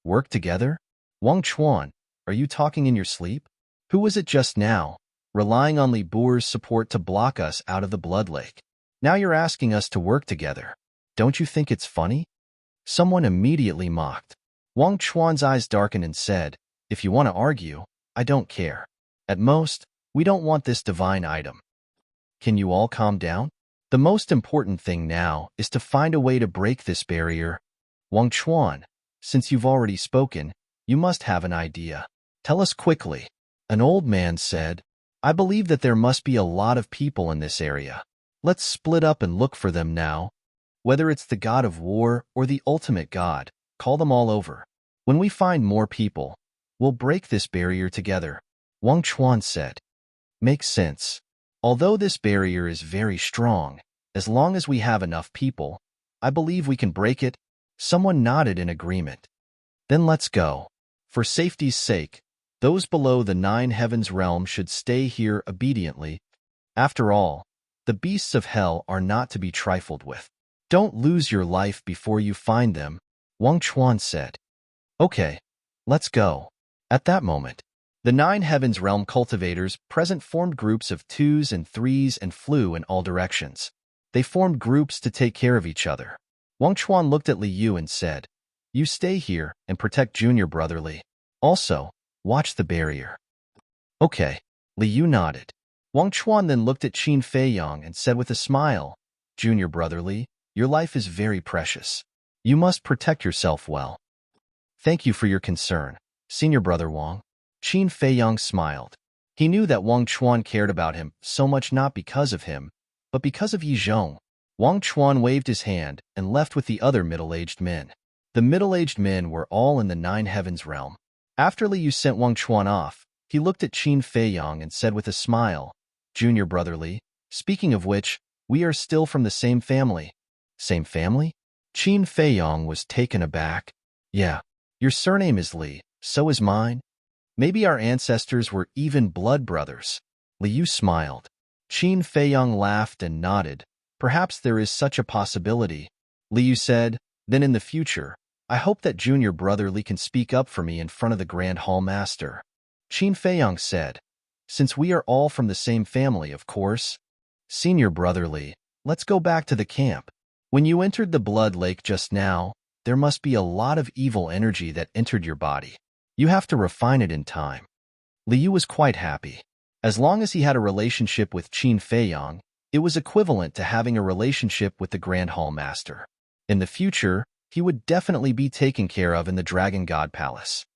Work together? Wang Chuan, are you talking in your sleep? Who was it just now, relying on Li Buer's support to block us out of the Blood Lake? Now you're asking us to work together. Don't you think it's funny? Someone immediately mocked. Wang Chuan's eyes darkened and said, "If you want to argue, I don't care. At most, we don't want this divine item. Can you all calm down? The most important thing now is to find a way to break this barrier. Wang Chuan, since you've already spoken, you must have an idea. Tell us quickly." An old man said, "I believe that there must be a lot of people in this area. Let's split up and look for them now. Whether it's the god of war or the ultimate god, call them all over. When we find more people, we'll break this barrier together." Wang Chuan said. Makes sense. Although this barrier is very strong, as long as we have enough people, I believe we can break it. Someone nodded in agreement. Then let's go. For safety's sake, those below the 9 heavens realm should stay here obediently. After all, the beasts of hell are not to be trifled with. Don't lose your life before you find them, Wang Chuan said. Okay, let's go. At that moment, the 9 heavens realm cultivators present formed groups of 2s and 3s and flew in all directions. They formed groups to take care of each other. Wang Chuan looked at Li Yu and said, "You stay here and protect Junior Brother Li. Also, watch the barrier." Okay, Li Yu nodded. Wang Chuan then looked at Qin Feiyang and said with a smile, "Junior Brother Li, your life is very precious. You must protect yourself well." "Thank you for your concern, Senior Brother Wang." Qin Feiyang smiled. He knew that Wang Chuan cared about him so much not because of him, but because of Yi Zhong. Wang Chuan waved his hand and left with the other middle-aged men. The middle-aged men were all in the 9 heavens realm. After Li Yu sent Wang Chuan off, he looked at Qin Feiyang and said with a smile, "Junior Brother Li, speaking of which, we are still from the same family." "Same family?" Qin Feiyang was taken aback. "Yeah, your surname is Li, so is mine. Maybe our ancestors were even blood brothers." Li Yu smiled. Qin Feiyang laughed and nodded. "Perhaps there is such a possibility." Li Yu said, Then in the future, I hope that junior brother Li can speak up for me in front of the Grand Hall Master. Qin Feiyang said, since we are all from the same family, of course. Senior brother Li, let's go back to the camp. When you entered the blood lake just now, there must be a lot of evil energy that entered your body. You have to refine it in time. Liu was quite happy. As long as he had a relationship with Qin Feiyang, it was equivalent to having a relationship with the Grand Hall Master. In the future, he would definitely be taken care of in the Dragon God Palace.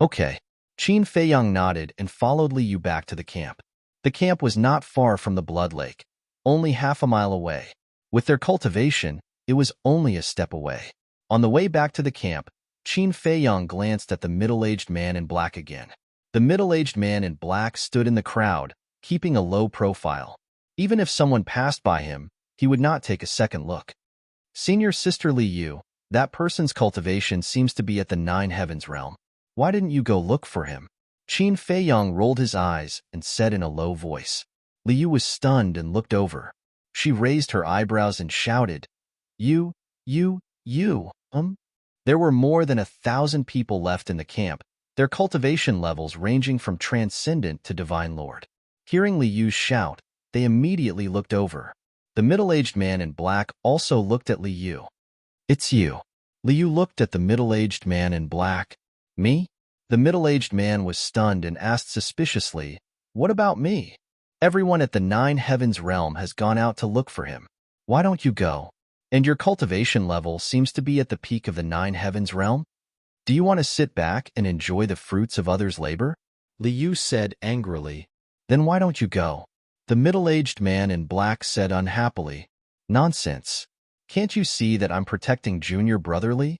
Okay. Qin Feiyang nodded and followed Liu back to the camp. The camp was not far from the blood lake, only half a mile away. With their cultivation, it was only a step away. On the way back to the camp, Qin Feiyang glanced at the middle-aged man in black again. The middle-aged man in black stood in the crowd, keeping a low profile. Even if someone passed by him, he would not take a second look. Senior Sister Liu, that person's cultivation seems to be at the Nine Heavens realm. Why didn't you go look for him? Qin Feiyang rolled his eyes and said in a low voice. Liu was stunned and looked over. She raised her eyebrows and shouted, You. There were more than 1,000 people left in the camp, their cultivation levels ranging from transcendent to divine lord. Hearing Liu's shout, they immediately looked over. The middle-aged man in black also looked at Liu. It's you. Liu looked at the middle-aged man in black. Me? The middle-aged man was stunned and asked suspiciously, What about me? Everyone at the Nine Heavens realm has gone out to look for him. Why don't you go? And your cultivation level seems to be at the peak of the Nine Heavens realm? Do you want to sit back and enjoy the fruits of others' labor? Liu said angrily. Then why don't you go? The middle-aged man in black said unhappily. Nonsense. Can't you see that I'm protecting Junior Brotherly?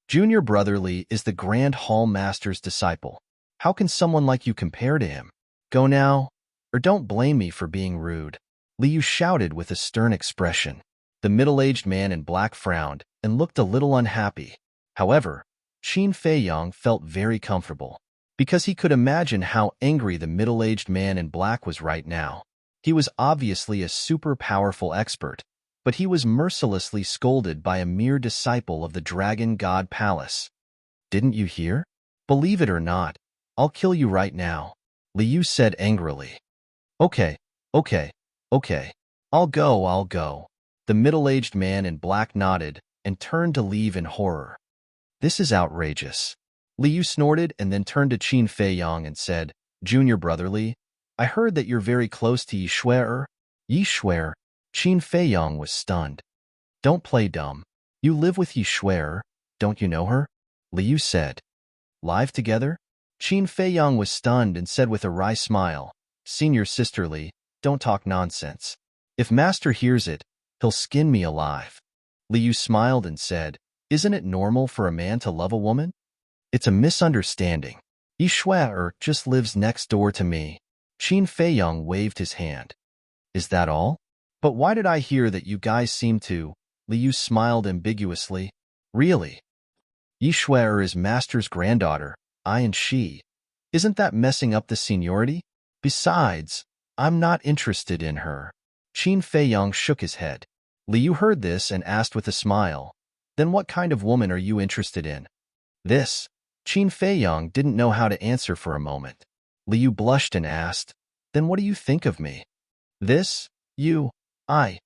Junior Brotherly is the Grand Hall Master's disciple. How can someone like you compare to him? Go now, or don't blame me for being rude. Liu shouted with a stern expression. The middle-aged man in black frowned and looked a little unhappy. However, Qin Feiyang felt very comfortable, because he could imagine how angry the middle-aged man in black was right now. He was obviously a super powerful expert, but he was mercilessly scolded by a mere disciple of the Dragon God Palace. Didn't you hear? Believe it or not, I'll kill you right now, Liu said angrily. Okay. I'll go. The middle-aged man in black nodded and turned to leave in horror. This is outrageous. Liu snorted and then turned to Qin Feiyang and said, Junior Brotherly, I heard that you're very close to Yi Shuer. Yi Shuer? Qin Feiyang was stunned. Don't play dumb. You live with Yi Shuer, don't you know her? Liu said. Live together? Qin Feiyang was stunned and said with a wry smile, Senior Sisterly, don't talk nonsense. If Master hears it, he'll skin me alive. Liu smiled and said, Isn't it normal for a man to love a woman? It's a misunderstanding. Yi Shuer just lives next door to me. Qin Feiyang waved his hand. Is that all? But why did I hear that you guys seem to? Liu smiled ambiguously. Really? Yi Shuer is Master's granddaughter, and she. Isn't that messing up the seniority? Besides, I'm not interested in her. Qin Feiyang shook his head. Liu heard this and asked with a smile, Then what kind of woman are you interested in? This. Qin Feiyang didn't know how to answer for a moment. Liu blushed and asked, Then what do you think of me? This? I.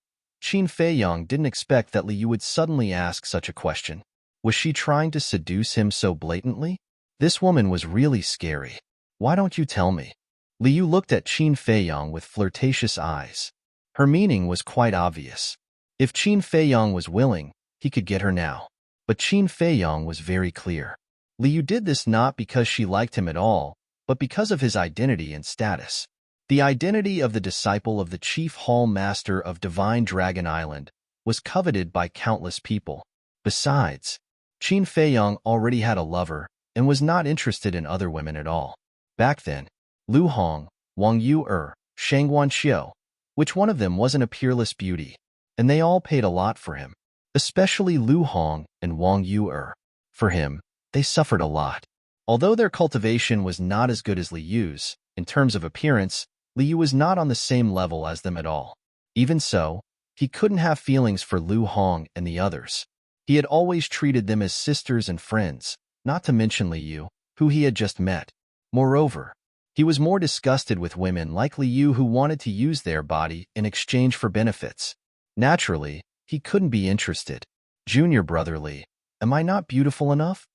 Qin Feiyang didn't expect that Liu would suddenly ask such a question. Was she trying to seduce him so blatantly? This woman was really scary. Why don't you tell me? Liu looked at Qin Feiyang with flirtatious eyes. Her meaning was quite obvious. If Qin Feiyang was willing, he could get her now. But Qin Feiyang was very clear. Liu did this not because she liked him at all, but because of his identity and status. The identity of the disciple of the Chief Hall Master of Divine Dragon Island was coveted by countless people. Besides, Qin Feiyang already had a lover and was not interested in other women at all. Back then, Lu Hong, Wang Yu Shang Guanxiu, which one of them wasn't a peerless beauty, and they all paid a lot for him, especially Lu Hong and Wang Yu. For him, they suffered a lot. Although their cultivation was not as good as Liu's, in terms of appearance, Liu was not on the same level as them at all. Even so, he couldn't have feelings for Lu Hong and the others. He had always treated them as sisters and friends, not to mention Li Yu, who he had just met. Moreover, he was more disgusted with women like Li Yu who wanted to use their body in exchange for benefits. Naturally, he couldn't be interested. Junior brother Li, am I not beautiful enough?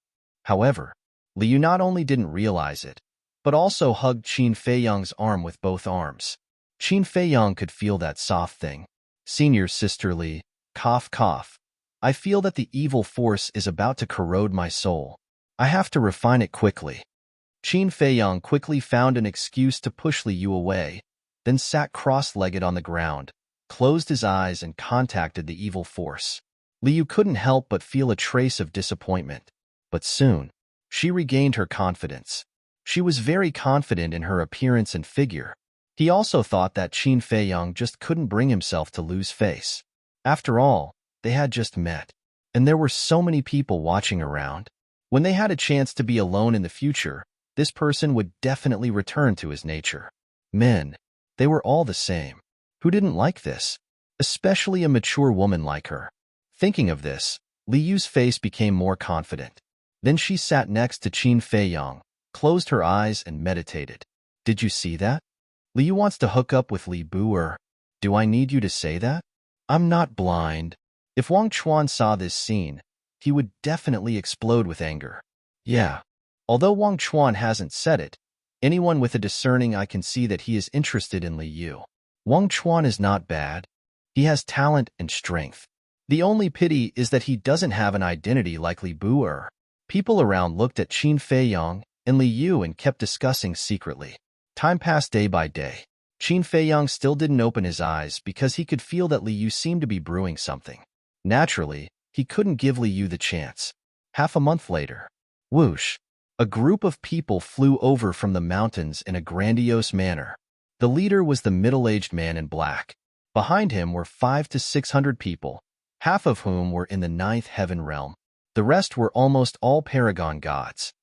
However, Li Yu not only didn't realize it, but also hugged Qin Feiyang's arm with both arms. Qin Feiyang could feel that soft thing. Senior sister Li, cough cough. I feel that the evil force is about to corrode my soul. I have to refine it quickly. Qin Feiyang quickly found an excuse to push Li Yu away, then sat cross-legged on the ground, closed his eyes and contacted the evil force. Li Yu couldn't help but feel a trace of disappointment. But soon, she regained her confidence. She was very confident in her appearance and figure. He also thought that Qin Feiyang just couldn't bring himself to lose face. After all, they had just met, and there were so many people watching around. When they had a chance to be alone in the future, this person would definitely return to his nature. Men, they were all the same. Who didn't like this? Especially a mature woman like her. Thinking of this, Li Yu's face became more confident. Then she sat next to Qin Feiyang, closed her eyes and meditated. Did you see that? Li Yu wants to hook up with Li Bu or... Do I need you to say that? I'm not blind. If Wang Chuan saw this scene, he would definitely explode with anger. Yeah. Although Wang Chuan hasn't said it, anyone with a discerning eye can see that he is interested in Li Yu. Wang Chuan is not bad. He has talent and strength. The only pity is that he doesn't have an identity like Li Bu er. People around looked at Qin Feiyang and Li Yu and kept discussing secretly. Time passed day by day. Qin Feiyang still didn't open his eyes because he could feel that Li Yu seemed to be brewing something. Naturally, he couldn't give Li Yu the chance. Half a month later, whoosh, a group of people flew over from the mountains in a grandiose manner. The leader was the middle-aged man in black. Behind him were 500 to 600 people, half of whom were in the ninth heaven realm. The rest were almost all paragon gods.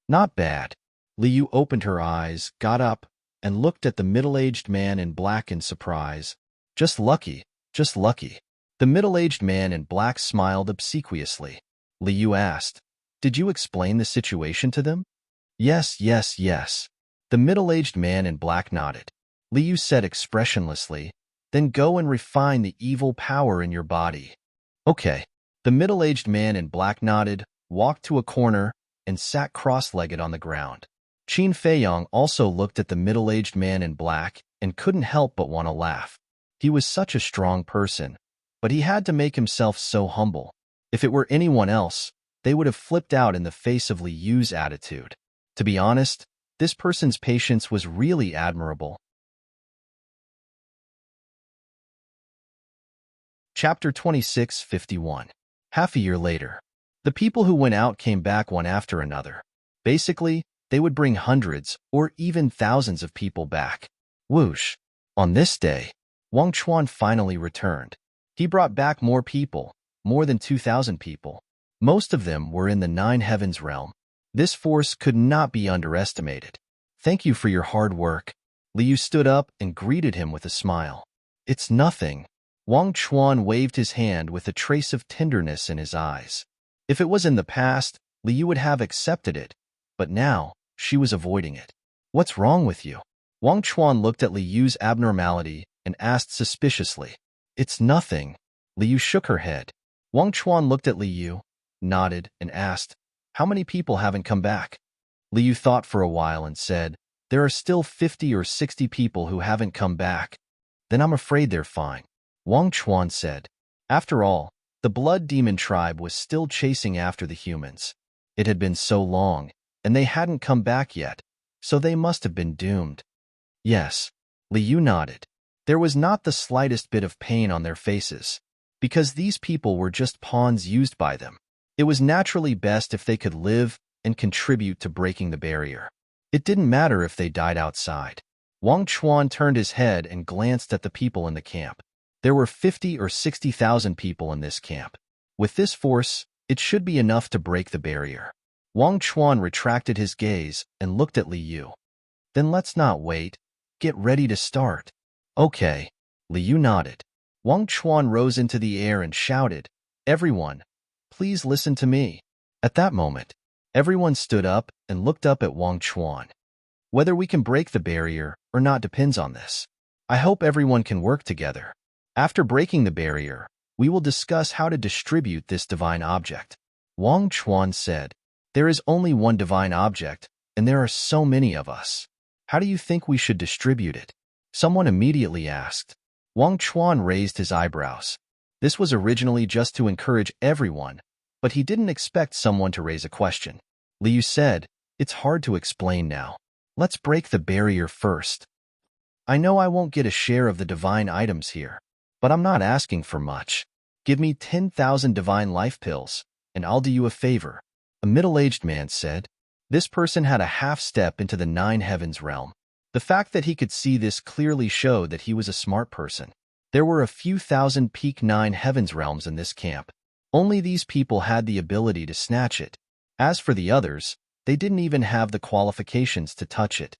Not bad. Li Yu opened her eyes, got up, and looked at the middle-aged man in black in surprise. Just lucky, just lucky. The middle-aged man in black smiled obsequiously. Li Yu asked, "Did you explain the situation to them?" Yes, yes, yes. The middle-aged man in black nodded. Li Yu said expressionlessly, "Then go and refine the evil power in your body." Okay. The middle-aged man in black nodded, walked to a corner, and sat cross-legged on the ground. Qin Feiyang also looked at the middle-aged man in black and couldn't help but want to laugh. He was such a strong person, but he had to make himself so humble. If it were anyone else, they would have flipped out in the face of Li Yu's attitude. To be honest, this person's patience was really admirable. Chapter 26:51. Half a year later. The people who went out came back one after another. Basically, they would bring hundreds or even thousands of people back. Whoosh. On this day, Wang Chuan finally returned. He brought back more people, more than 2,000 people. Most of them were in the nine heavens realm. This force could not be underestimated. Thank you for your hard work. Li Yu stood up and greeted him with a smile. It's nothing. Wang Chuan waved his hand with a trace of tenderness in his eyes. If it was in the past, Li Yu would have accepted it, but now, she was avoiding it. What's wrong with you? Wang Chuan looked at Li Yu's abnormality and asked suspiciously. It's nothing. Li Yu shook her head. Wang Chuan looked at Li Yu, nodded, and asked, how many people haven't come back? Li Yu thought for a while and said, there are still 50 or 60 people who haven't come back. Then I'm afraid they're fine. Wang Chuan said. After all, the blood demon tribe was still chasing after the humans. It had been so long, and they hadn't come back yet, so they must have been doomed. Yes, Li Yu nodded. There was not the slightest bit of pain on their faces, because these people were just pawns used by them. It was naturally best if they could live and contribute to breaking the barrier. It didn't matter if they died outside. Wang Chuan turned his head and glanced at the people in the camp. There were 50 or 60,000 people in this camp. With this force, it should be enough to break the barrier. Wang Chuan retracted his gaze and looked at Li Yu. Then let's not wait. Get ready to start. Okay. Li Yu nodded. Wang Chuan rose into the air and shouted, everyone, Please listen to me. At that moment, everyone stood up and looked up at Wang Chuan. Whether we can break the barrier or not depends on this. I hope everyone can work together. After breaking the barrier, we will discuss how to distribute this divine object. Wang Chuan said, there is only one divine object, and there are so many of us. How do you think we should distribute it? Someone immediately asked. Wang Chuan raised his eyebrows. This was originally just to encourage everyone, but he didn't expect someone to raise a question. Liu said, it's hard to explain now. Let's break the barrier first. I know I won't get a share of the divine items here, but I'm not asking for much. Give me 10,000 divine life pills, and I'll do you a favor. A middle-aged man said. This person had a half step into the nine heavens realm. The fact that he could see this clearly showed that he was a smart person. There were a few thousand peak nine heavens realms in this camp. Only these people had the ability to snatch it. As for the others, they didn't even have the qualifications to touch it.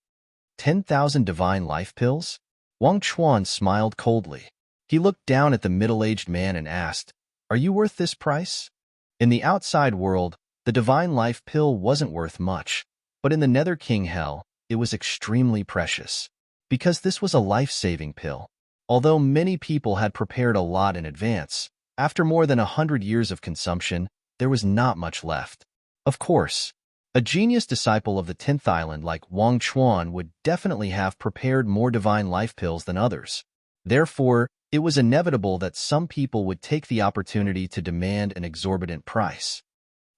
10,000 divine life pills? Wang Chuan smiled coldly. He looked down at the middle-aged man and asked, are you worth this price? In the outside world, the divine life pill wasn't worth much, but in the Nether King Hell, it was extremely precious. Because this was a life-saving pill. Although many people had prepared a lot in advance, after more than 100 years of consumption, there was not much left. Of course, a genius disciple of the 10th island like Wang Chuan would definitely have prepared more divine life pills than others. Therefore, it was inevitable that some people would take the opportunity to demand an exorbitant price.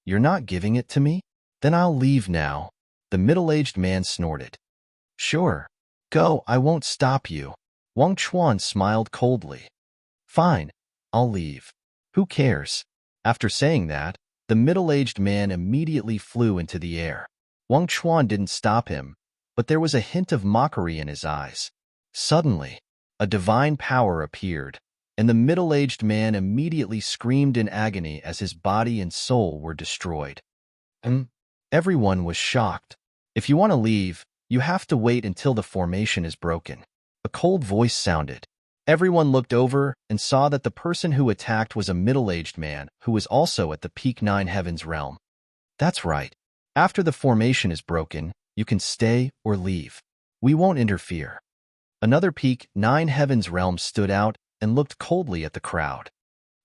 You're not giving it to me? Then I'll leave now. The middle-aged man snorted. Sure. Go, I won't stop you. Wang Chuan smiled coldly. Fine, I'll leave. Who cares? After saying that, the middle-aged man immediately flew into the air. Wang Chuan didn't stop him, but there was a hint of mockery in his eyes. Suddenly, a divine power appeared, and the middle-aged man immediately screamed in agony as his body and soul were destroyed. Everyone was shocked. If you want to leave, you have to wait until the formation is broken. A cold voice sounded. Everyone looked over and saw that the person who attacked was a middle-aged man who was also at the peak nine heavens realm. That's right. After the formation is broken, you can stay or leave. We won't interfere. Another peak nine heavens realm stood out and looked coldly at the crowd.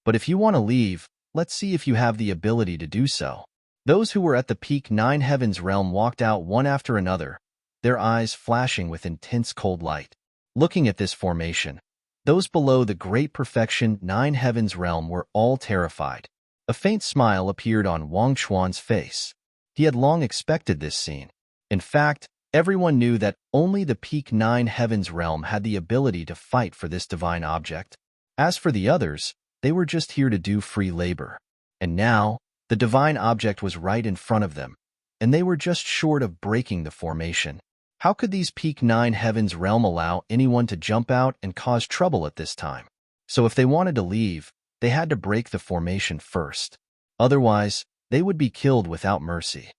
But if you want to leave, let's see if you have the ability to do so. Those who were at the peak nine heavens realm walked out one after another, their eyes flashing with intense cold light. Looking at this formation, those below the great perfection nine heavens realm were all terrified. A faint smile appeared on Wang Chuan's face. He had long expected this scene. In fact, everyone knew that only the peak nine heavens realm had the ability to fight for this divine object. As for the others, they were just here to do free labor. And now, the divine object was right in front of them, and they were just short of breaking the formation. How could these peak nine heavens realm allow anyone to jump out and cause trouble at this time? So if they wanted to leave, they had to break the formation first. Otherwise, they would be killed without mercy.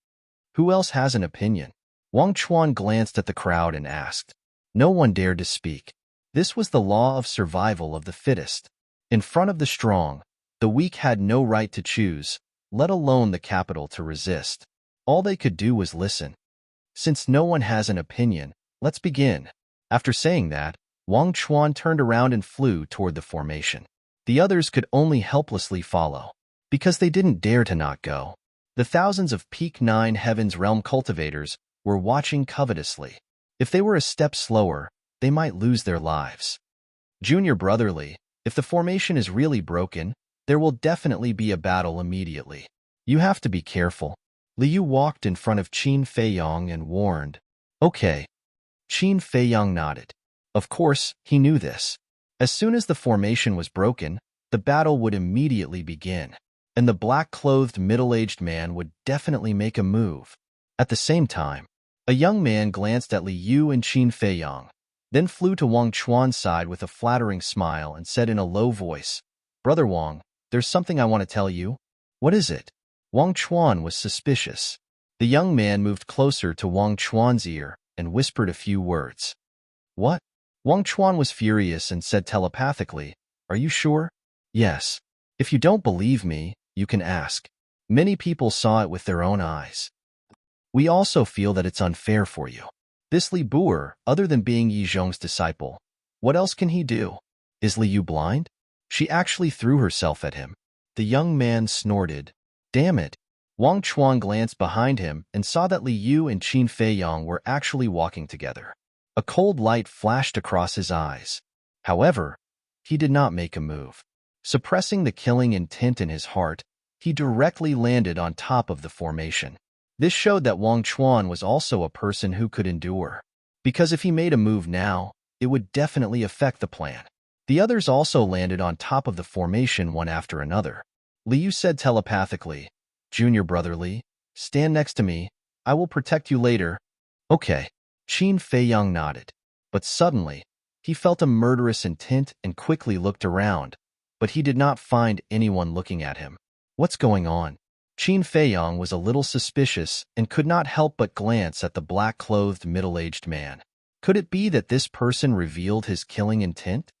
Who else has an opinion? Wang Chuan glanced at the crowd and asked. No one dared to speak. This was the law of survival of the fittest. In front of the strong, the weak had no right to choose, let alone the capital to resist. All they could do was listen. Since no one has an opinion, let's begin. After saying that, Wang Chuan turned around and flew toward the formation. The others could only helplessly follow, because they didn't dare to not go. The thousands of peak nine heavens realm cultivators were watching covetously. If they were a step slower, they might lose their lives. Junior brotherly, if the formation is really broken, there will definitely be a battle immediately. You have to be careful. Liu walked in front of Qin Feiyong and warned. Okay. Qin Feiyong nodded. Of course, he knew this. As soon as the formation was broken, the battle would immediately begin, and the black-clothed middle-aged man would definitely make a move. At the same time, a young man glanced at Liu and Qin Feiyong, then flew to Wang Chuan's side with a flattering smile and said in a low voice, Brother Wang, there's something I want to tell you. What is it? Wang Chuan was suspicious. The young man moved closer to Wang Chuan's ear and whispered a few words. What? Wang Chuan was furious and said telepathically, Are you sure? Yes. If you don't believe me, You can ask. Many people saw it with their own eyes. We also feel that it's unfair for you. This Li Buer, other than being Yi Zhong's disciple, what else can he do? Is Li Yu blind? She actually threw herself at him. The young man snorted. Damn it. Wang Chuan glanced behind him and saw that Li Yu and Qin Feiyang were actually walking together. A cold light flashed across his eyes. However, he did not make a move. Suppressing the killing intent in his heart, he directly landed on top of the formation. This showed that Wang Chuan was also a person who could endure. Because if he made a move now, it would definitely affect the plan. The others also landed on top of the formation one after another. Li Yu said telepathically, Junior brother Li, stand next to me. I will protect you later. Okay. Qin Feiyang nodded. But suddenly, he felt a murderous intent and quickly looked around, but he did not find anyone looking at him. What's going on? Qin Feiyang was a little suspicious and could not help but glance at the black-clothed middle-aged man. Could it be that this person revealed his killing intent?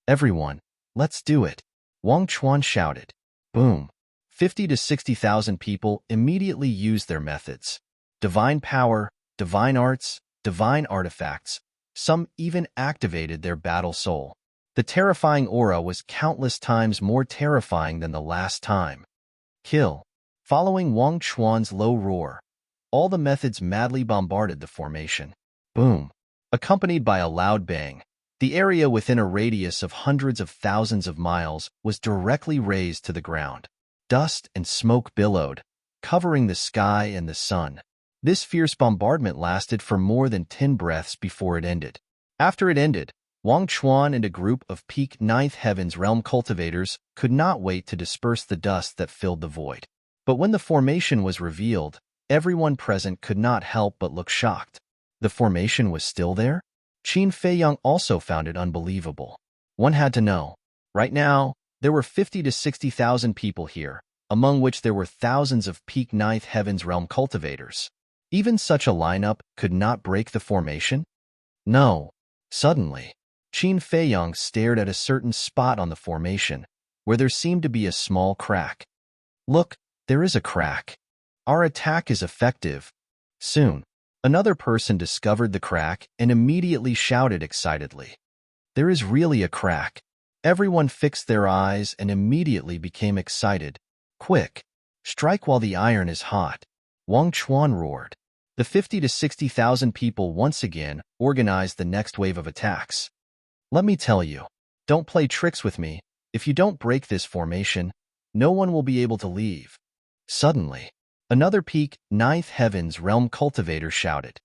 Everyone, let's do it. Wang Chuan shouted. Boom. 50 to 60,000 people immediately used their methods. Divine power, divine arts, divine artifacts. Some even activated their battle soul. The terrifying aura was countless times more terrifying than the last time. Kill. Following Wang Chuan's low roar, all the methods madly bombarded the formation. Boom. Accompanied by a loud bang, the area within a radius of hundreds of thousands of miles was directly razed to the ground. Dust and smoke billowed, covering the sky and the sun. This fierce bombardment lasted for more than 10 breaths before it ended. After it ended, Wang Chuan and a group of peak Ninth Heaven's realm cultivators could not wait to disperse the dust that filled the void. But when the formation was revealed, everyone present could not help but look shocked. The formation was still there? Qin Feiyang also found it unbelievable. One had to know. Right now, there were 50 to 60,000 people here, among which there were thousands of peak Ninth Heaven's realm cultivators. Even such a lineup could not break the formation? No. Suddenly, Qin Feiyang stared at a certain spot on the formation, where there seemed to be a small crack. Look, there is a crack. Our attack is effective. Soon, another person discovered the crack and immediately shouted excitedly. There is really a crack. Everyone fixed their eyes and immediately became excited. Quick, strike while the iron is hot. Wang Chuan roared. The 50 to 60,000 people once again organized the next wave of attacks. Let me tell you, don't play tricks with me. If you don't break this formation, no one will be able to leave. Suddenly, another peak Ninth Heaven's realm cultivator shouted.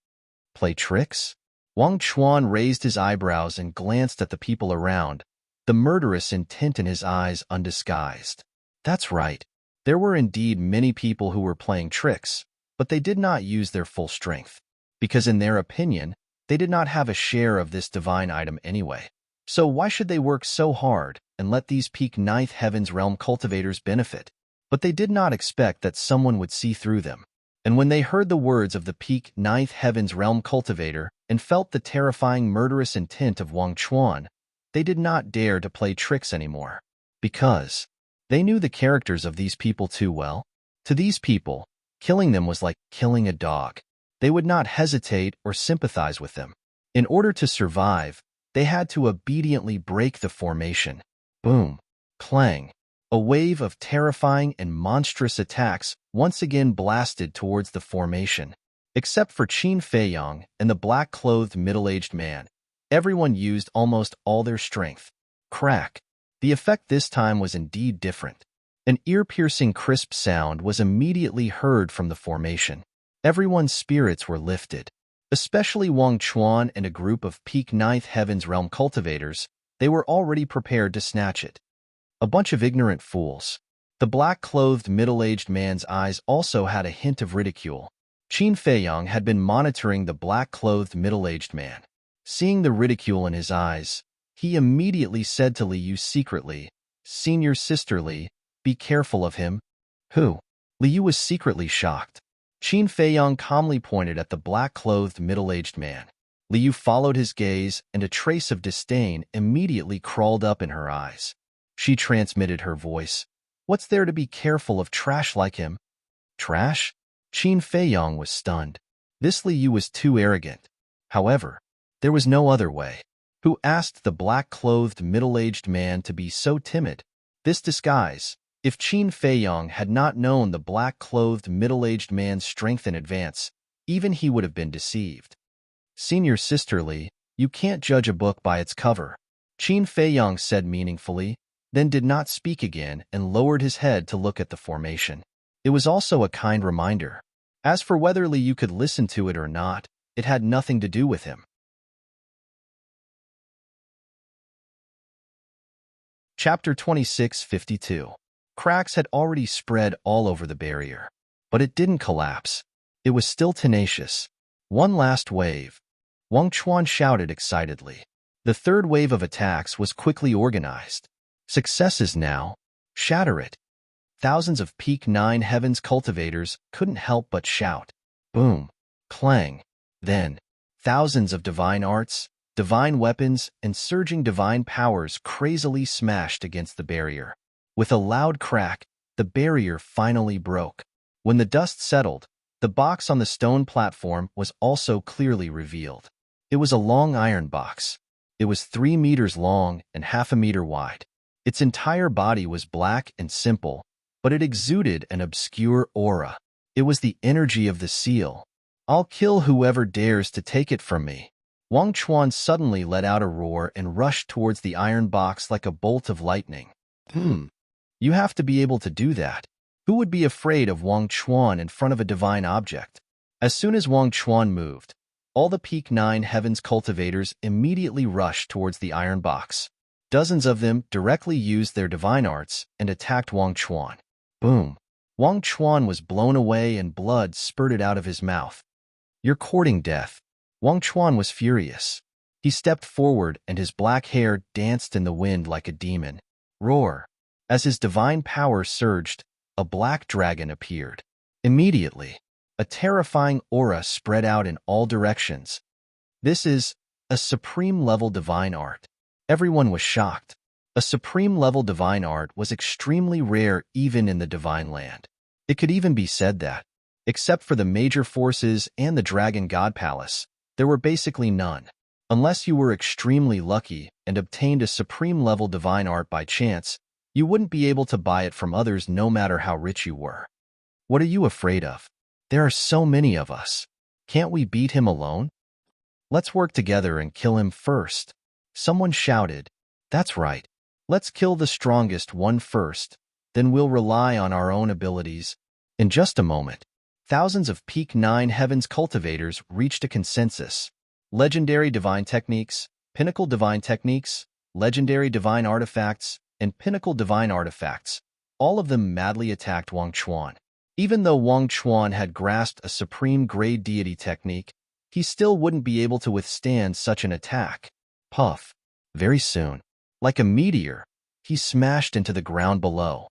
Play tricks? Wang Chuan raised his eyebrows and glanced at the people around, the murderous intent in his eyes undisguised. That's right. There were indeed many people who were playing tricks, but they did not use their full strength, because in their opinion, they did not have a share of this divine item anyway. So why should they work so hard and let these peak Ninth Heaven's realm cultivators benefit? But they did not expect that someone would see through them. And when they heard the words of the peak Ninth Heaven's realm cultivator and felt the terrifying murderous intent of Wang Chuan, they did not dare to play tricks anymore. Because they knew the characters of these people too well. To these people, killing them was like killing a dog. They would not hesitate or sympathize with them. In order to survive, they had to obediently break the formation. Boom. Clang. A wave of terrifying and monstrous attacks once again blasted towards the formation. Except for Qin Feiyang and the black-clothed middle-aged man, everyone used almost all their strength. Crack. The effect this time was indeed different. An ear-piercing crisp sound was immediately heard from the formation. Everyone's spirits were lifted. Especially Wang Chuan and a group of peak Ninth Heaven's realm cultivators, they were already prepared to snatch it. A bunch of ignorant fools. The black-clothed middle-aged man's eyes also had a hint of ridicule. Qin Feiyang had been monitoring the black-clothed middle-aged man. Seeing the ridicule in his eyes, he immediately said to Li Yu secretly, Senior Sister Li, be careful of him. Who? Li Yu was secretly shocked. Qin Feiyang calmly pointed at the black-clothed middle-aged man. Li Yu followed his gaze, and a trace of disdain immediately crawled up in her eyes. She transmitted her voice. What's there to be careful of trash like him? Trash? Qin Feiyong was stunned. This Li Yu was too arrogant. However, there was no other way. Who asked the black-clothed middle-aged man to be so timid? This disguise. If Qin Feiyong had not known the black-clothed middle-aged man's strength in advance, even he would have been deceived. Senior Sister Li, you can't judge a book by its cover, Qin Feiyong said meaningfully, then did not speak again and lowered his head to look at the formation. It was also a kind reminder. As for whether Li Yu could listen to it or not, it had nothing to do with him. Chapter 26:52. Cracks had already spread all over the barrier. But it didn't collapse. It was still tenacious. One last wave. Wang Chuan shouted excitedly. The third wave of attacks was quickly organized. Successes now. Shatter it. Thousands of Peak 9 Heavens cultivators couldn't help but shout. Boom. Clang. Then, thousands of divine arts, divine weapons, and surging divine powers crazily smashed against the barrier. With a loud crack, the barrier finally broke. When the dust settled, the box on the stone platform was also clearly revealed. It was a long iron box. It was 3 meters long and half a meter wide. Its entire body was black and simple, but it exuded an obscure aura. It was the energy of the seal. I'll kill whoever dares to take it from me. Wang Chuan suddenly let out a roar and rushed towards the iron box like a bolt of lightning. You have to be able to do that. Who would be afraid of Wang Chuan in front of a divine object? As soon as Wang Chuan moved, all the Peak 9 Heavens cultivators immediately rushed towards the iron box. Dozens of them directly used their divine arts and attacked Wang Chuan. Boom! Wang Chuan was blown away and blood spurted out of his mouth. You're courting death. Wang Chuan was furious. He stepped forward and his black hair danced in the wind like a demon. Roar! As his divine power surged, a black dragon appeared. Immediately, a terrifying aura spread out in all directions. This is a supreme-level divine art. Everyone was shocked. A supreme-level divine art was extremely rare even in the divine land. It could even be said that, except for the major forces and the Dragon God Palace, there were basically none. Unless you were extremely lucky and obtained a supreme-level divine art by chance, you wouldn't be able to buy it from others no matter how rich you were. What are you afraid of? There are so many of us. Can't we beat him alone? Let's work together and kill him first. Someone shouted. That's right. Let's kill the strongest one first, then we'll rely on our own abilities. In just a moment, thousands of Peak 9 Heavens cultivators reached a consensus. Legendary divine techniques, pinnacle divine techniques, legendary divine artifacts, and pinnacle divine artifacts. All of them madly attacked Wang Chuan. Even though Wang Chuan had grasped a supreme-grade deity technique, he still wouldn't be able to withstand such an attack. Puff. Very soon, like a meteor, he smashed into the ground below.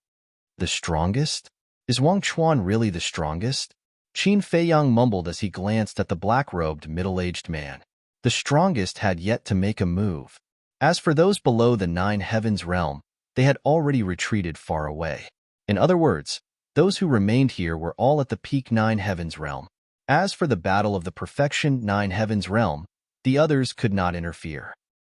The strongest? Is Wang Chuan really the strongest? Qin Feiyong mumbled as he glanced at the black-robed middle-aged man. The strongest had yet to make a move. As for those below the 9 Heavens realm, they had already retreated far away. In other words, those who remained here were all at the Peak 9 Heavens realm. As for the battle of the Perfection 9 Heavens realm, the others could not interfere.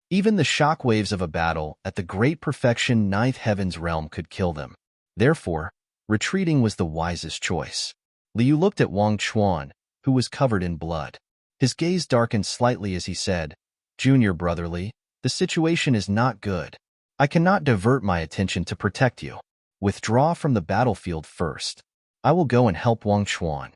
Even the shockwaves of a battle at the Great Perfection 9th Heavens realm could kill them. Therefore, retreating was the wisest choice. Li Yu looked at Wang Chuan, who was covered in blood. His gaze darkened slightly as he said, Junior brotherly, the situation is not good. I cannot divert my attention to protect you. Withdraw from the battlefield first. I will go and help Wang Chuan.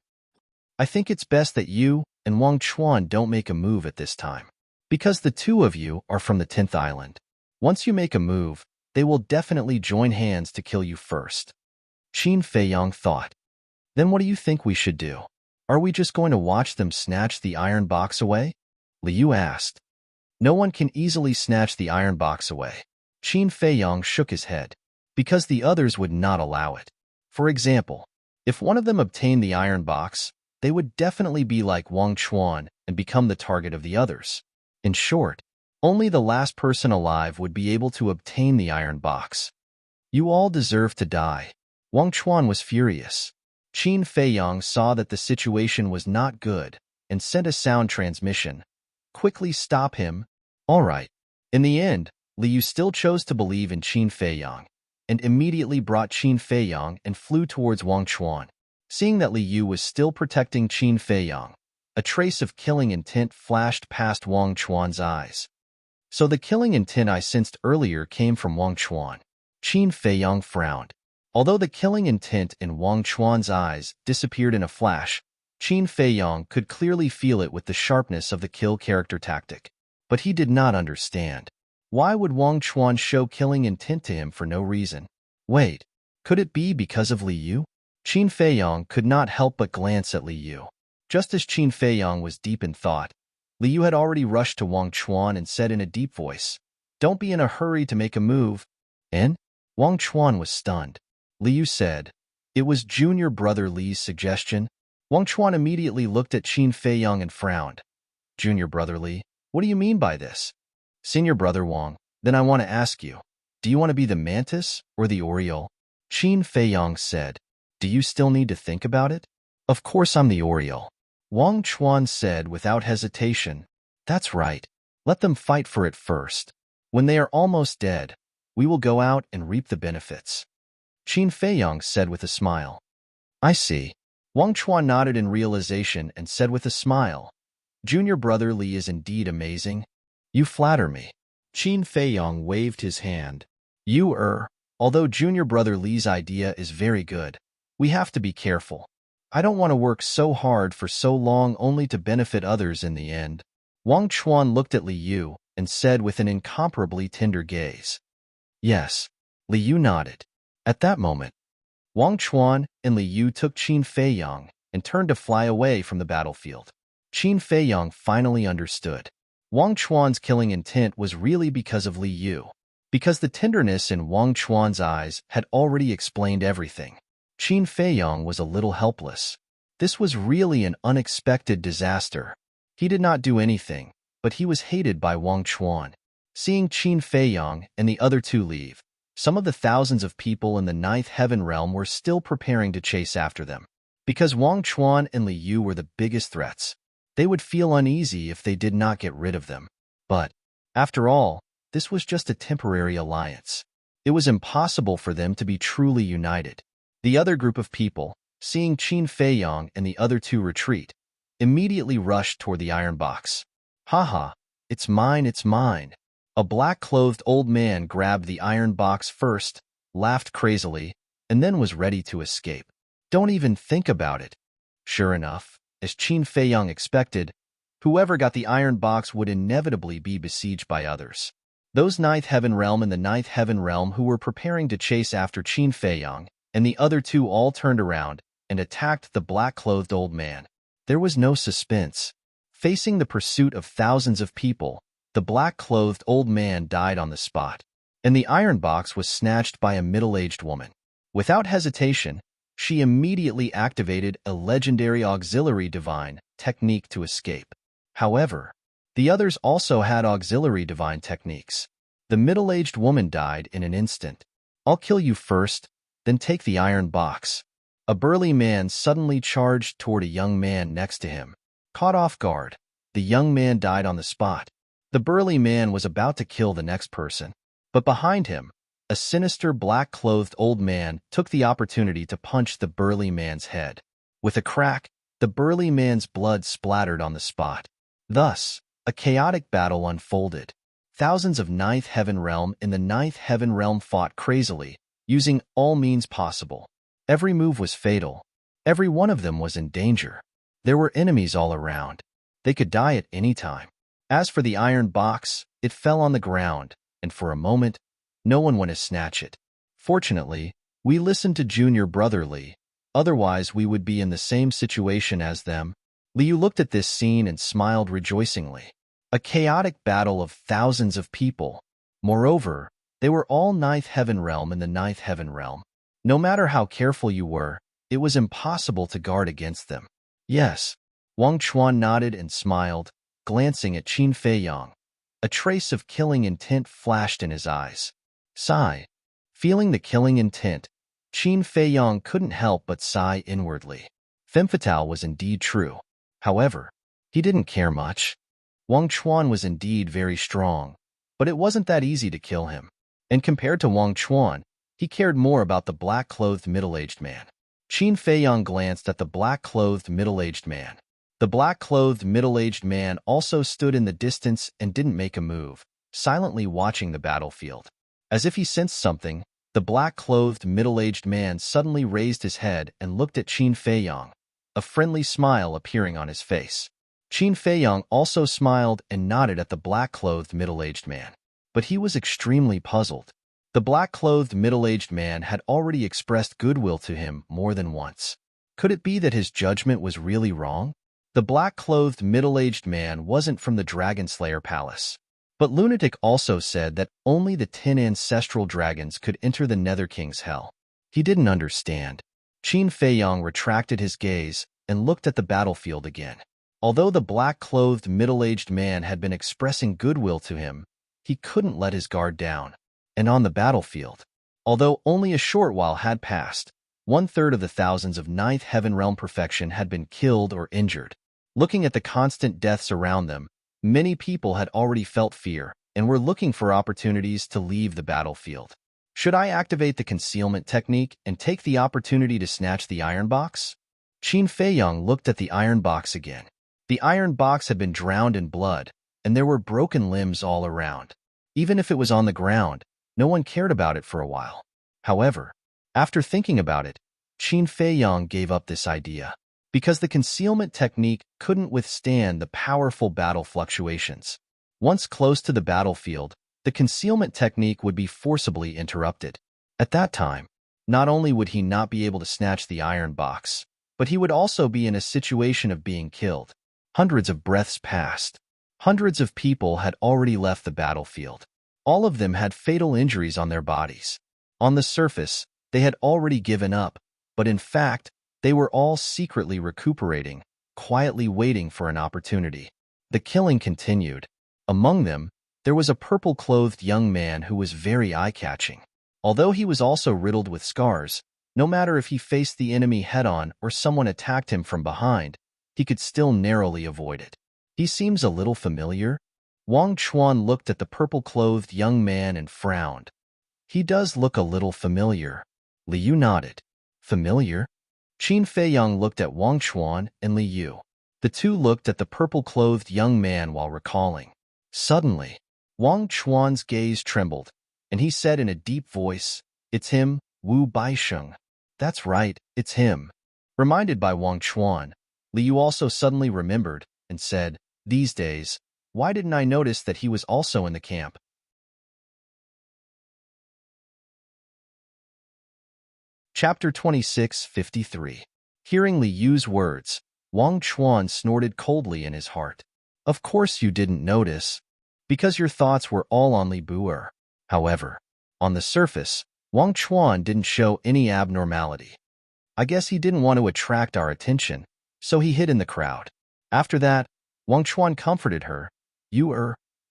I think it's best that you and Wang Chuan don't make a move at this time, because the two of you are from the 10th island. Once you make a move, they will definitely join hands to kill you first. Qin Feiyong thought. Then what do you think we should do? Are we just going to watch them snatch the iron box away? Li Yu asked. No one can easily snatch the iron box away. Qin Feiyong shook his head. Because the others would not allow it. For example, if one of them obtained the iron box, they would definitely be like Wang Chuan and become the target of the others. In short, only the last person alive would be able to obtain the iron box. You all deserve to die. Wang Chuan was furious. Qin Feiyang saw that the situation was not good and sent a sound transmission. Quickly stop him. All right. In the end, Li Yu still chose to believe in Qin Feiyang and immediately brought Qin Feiyang and flew towards Wang Chuan. Seeing that Li Yu was still protecting Qin Feiyang, a trace of killing intent flashed past Wang Chuan's eyes. So the killing intent I sensed earlier came from Wang Chuan. Qin Feiyang frowned. Although the killing intent in Wang Chuan's eyes disappeared in a flash, Qin Feiyang could clearly feel it with the sharpness of the kill character tactic. But he did not understand. Why would Wang Chuan show killing intent to him for no reason? Wait, could it be because of Li Yu? Qin Feiyang could not help but glance at Li Yu. Just as Qin Feiyang was deep in thought, Li Yu had already rushed to Wang Chuan and said in a deep voice, "Don't be in a hurry to make a move." And Wang Chuan was stunned. Li Yu said, "It was junior brother Li's suggestion." Wang Chuan immediately looked at Qin Feiyang and frowned. "Junior brother Li? What do you mean by this?" "Senior brother Wang, then I want to ask you, do you want to be the mantis or the oriole?" Qin Feiyang said, "Do you still need to think about it?" "Of course I'm the oriole." Wang Chuan said without hesitation, "That's right. Let them fight for it first. When they are almost dead, we will go out and reap the benefits." Qin Feiyang said with a smile. "I see." Wang Chuan nodded in realization and said with a smile, "Junior brother Li is indeed amazing. You flatter me." Qin Feiyang waved his hand. Although junior brother Li's idea is very good, we have to be careful. I don't want to work so hard for so long only to benefit others in the end." Wang Chuan looked at Li Yu and said with an incomparably tender gaze. "Yes." Li Yu nodded. At that moment, Wang Chuan and Li Yu took Qin Feiyang and turned to fly away from the battlefield. Qin Feiyang finally understood. Wang Chuan's killing intent was really because of Li Yu, because the tenderness in Wang Chuan's eyes had already explained everything. Qin Feiyang was a little helpless. This was really an unexpected disaster. He did not do anything, but he was hated by Wang Chuan. Seeing Qin Feiyang and the other two leave, some of the thousands of people in the ninth heaven realm were still preparing to chase after them. Because Wang Chuan and Li Yu were the biggest threats, they would feel uneasy if they did not get rid of them. But, after all, this was just a temporary alliance. It was impossible for them to be truly united. The other group of people, seeing Qin Feiyang and the other two retreat, immediately rushed toward the iron box. "Haha, it's mine, it's mine." A black-clothed old man grabbed the iron box first, laughed crazily, and then was ready to escape. "Don't even think about it." Sure enough, as Qin Feiyang expected, whoever got the iron box would inevitably be besieged by others. Those ninth heaven realm and the ninth heaven realm who were preparing to chase after Qin Feiyang and the other two all turned around and attacked the black-clothed old man. There was no suspense. Facing the pursuit of thousands of people, the black-clothed old man died on the spot, and the iron box was snatched by a middle-aged woman. Without hesitation, she immediately activated a legendary auxiliary divine technique to escape. However, the others also had auxiliary divine techniques. The middle-aged woman died in an instant. "I'll kill you first, then take the iron box." A burly man suddenly charged toward a young man next to him. Caught off guard, the young man died on the spot. The burly man was about to kill the next person, but behind him, a sinister black-clothed old man took the opportunity to punch the burly man's head. With a crack, the burly man's blood splattered on the spot. Thus, a chaotic battle unfolded. Thousands of ninth heaven realm in the ninth heaven realm fought crazily, using all means possible. Every move was fatal. Every one of them was in danger. There were enemies all around. They could die at any time. As for the iron box, it fell on the ground, and for a moment, no one went to snatch it. Fortunately, we listened to junior brother Li, otherwise we would be in the same situation as them. Li Yu looked at this scene and smiled rejoicingly. A chaotic battle of thousands of people. Moreover, they were all ninth heaven realm in the ninth heaven realm. No matter how careful you were, it was impossible to guard against them. "Yes." Wang Chuan nodded and smiled, glancing at Qin Feiyang. A trace of killing intent flashed in his eyes. "Sigh." Feeling the killing intent, Qin Feiyong couldn't help but sigh inwardly. Femme fatale was indeed true. However, he didn't care much. Wang Chuan was indeed very strong, but it wasn't that easy to kill him. And compared to Wang Chuan, he cared more about the black-clothed middle-aged man. Qin Feiyong glanced at the black-clothed middle-aged man. The black-clothed middle-aged man also stood in the distance and didn't make a move, silently watching the battlefield. As if he sensed something, the black-clothed middle-aged man suddenly raised his head and looked at Qin Feiyong, a friendly smile appearing on his face. Qin Feiyong also smiled and nodded at the black-clothed middle-aged man. But he was extremely puzzled. The black-clothed middle-aged man had already expressed goodwill to him more than once. Could it be that his judgment was really wrong? The black-clothed middle-aged man wasn't from the Dragon Slayer Palace. But Lunatic also said that only the 10 ancestral dragons could enter the Nether King's hell. He didn't understand. Qin Feiyong retracted his gaze and looked at the battlefield again. Although the black-clothed middle-aged man had been expressing goodwill to him, he couldn't let his guard down. And on the battlefield, although only a short while had passed, 1/3 of the thousands of Ninth Heaven Realm perfection had been killed or injured. Looking at the constant deaths around them, many people had already felt fear and were looking for opportunities to leave the battlefield. Should I activate the concealment technique and take the opportunity to snatch the iron box? Qin Feiyong looked at the iron box again. The iron box had been drowned in blood, and there were broken limbs all around. Even if it was on the ground, no one cared about it for a while. However, after thinking about it, Qin Feiyong gave up this idea, because the concealment technique couldn't withstand the powerful battle fluctuations. Once close to the battlefield, the concealment technique would be forcibly interrupted. At that time, not only would he not be able to snatch the iron box, but he would also be in a situation of being killed. Hundreds of breaths passed. Hundreds of people had already left the battlefield. All of them had fatal injuries on their bodies. On the surface, they had already given up, but in fact, they were all secretly recuperating, quietly waiting for an opportunity. The killing continued. Among them, there was a purple-clothed young man who was very eye-catching. Although he was also riddled with scars, no matter if he faced the enemy head-on or someone attacked him from behind, he could still narrowly avoid it. He seems a little familiar. Wang Chuan looked at the purple-clothed young man and frowned. He does look a little familiar. Liu nodded. Familiar? Qin Feiyong looked at Wang Chuan and Liu. The two looked at the purple-clothed young man while recalling. Suddenly, Wang Chuan's gaze trembled, and he said in a deep voice, "It's him, Wu Baisheng." "That's right, it's him." Reminded by Wang Chuan, Liu also suddenly remembered and said, "These days, why didn't I notice that he was also in the camp?" Chapter 26:53. Hearing Liu's words, Wang Chuan snorted coldly in his heart. "Of course you didn't notice, because your thoughts were all on Li Bu'er." However, on the surface, Wang Chuan didn't show any abnormality. I guess he didn't want to attract our attention, so he hid in the crowd. After that, Wang Chuan comforted her.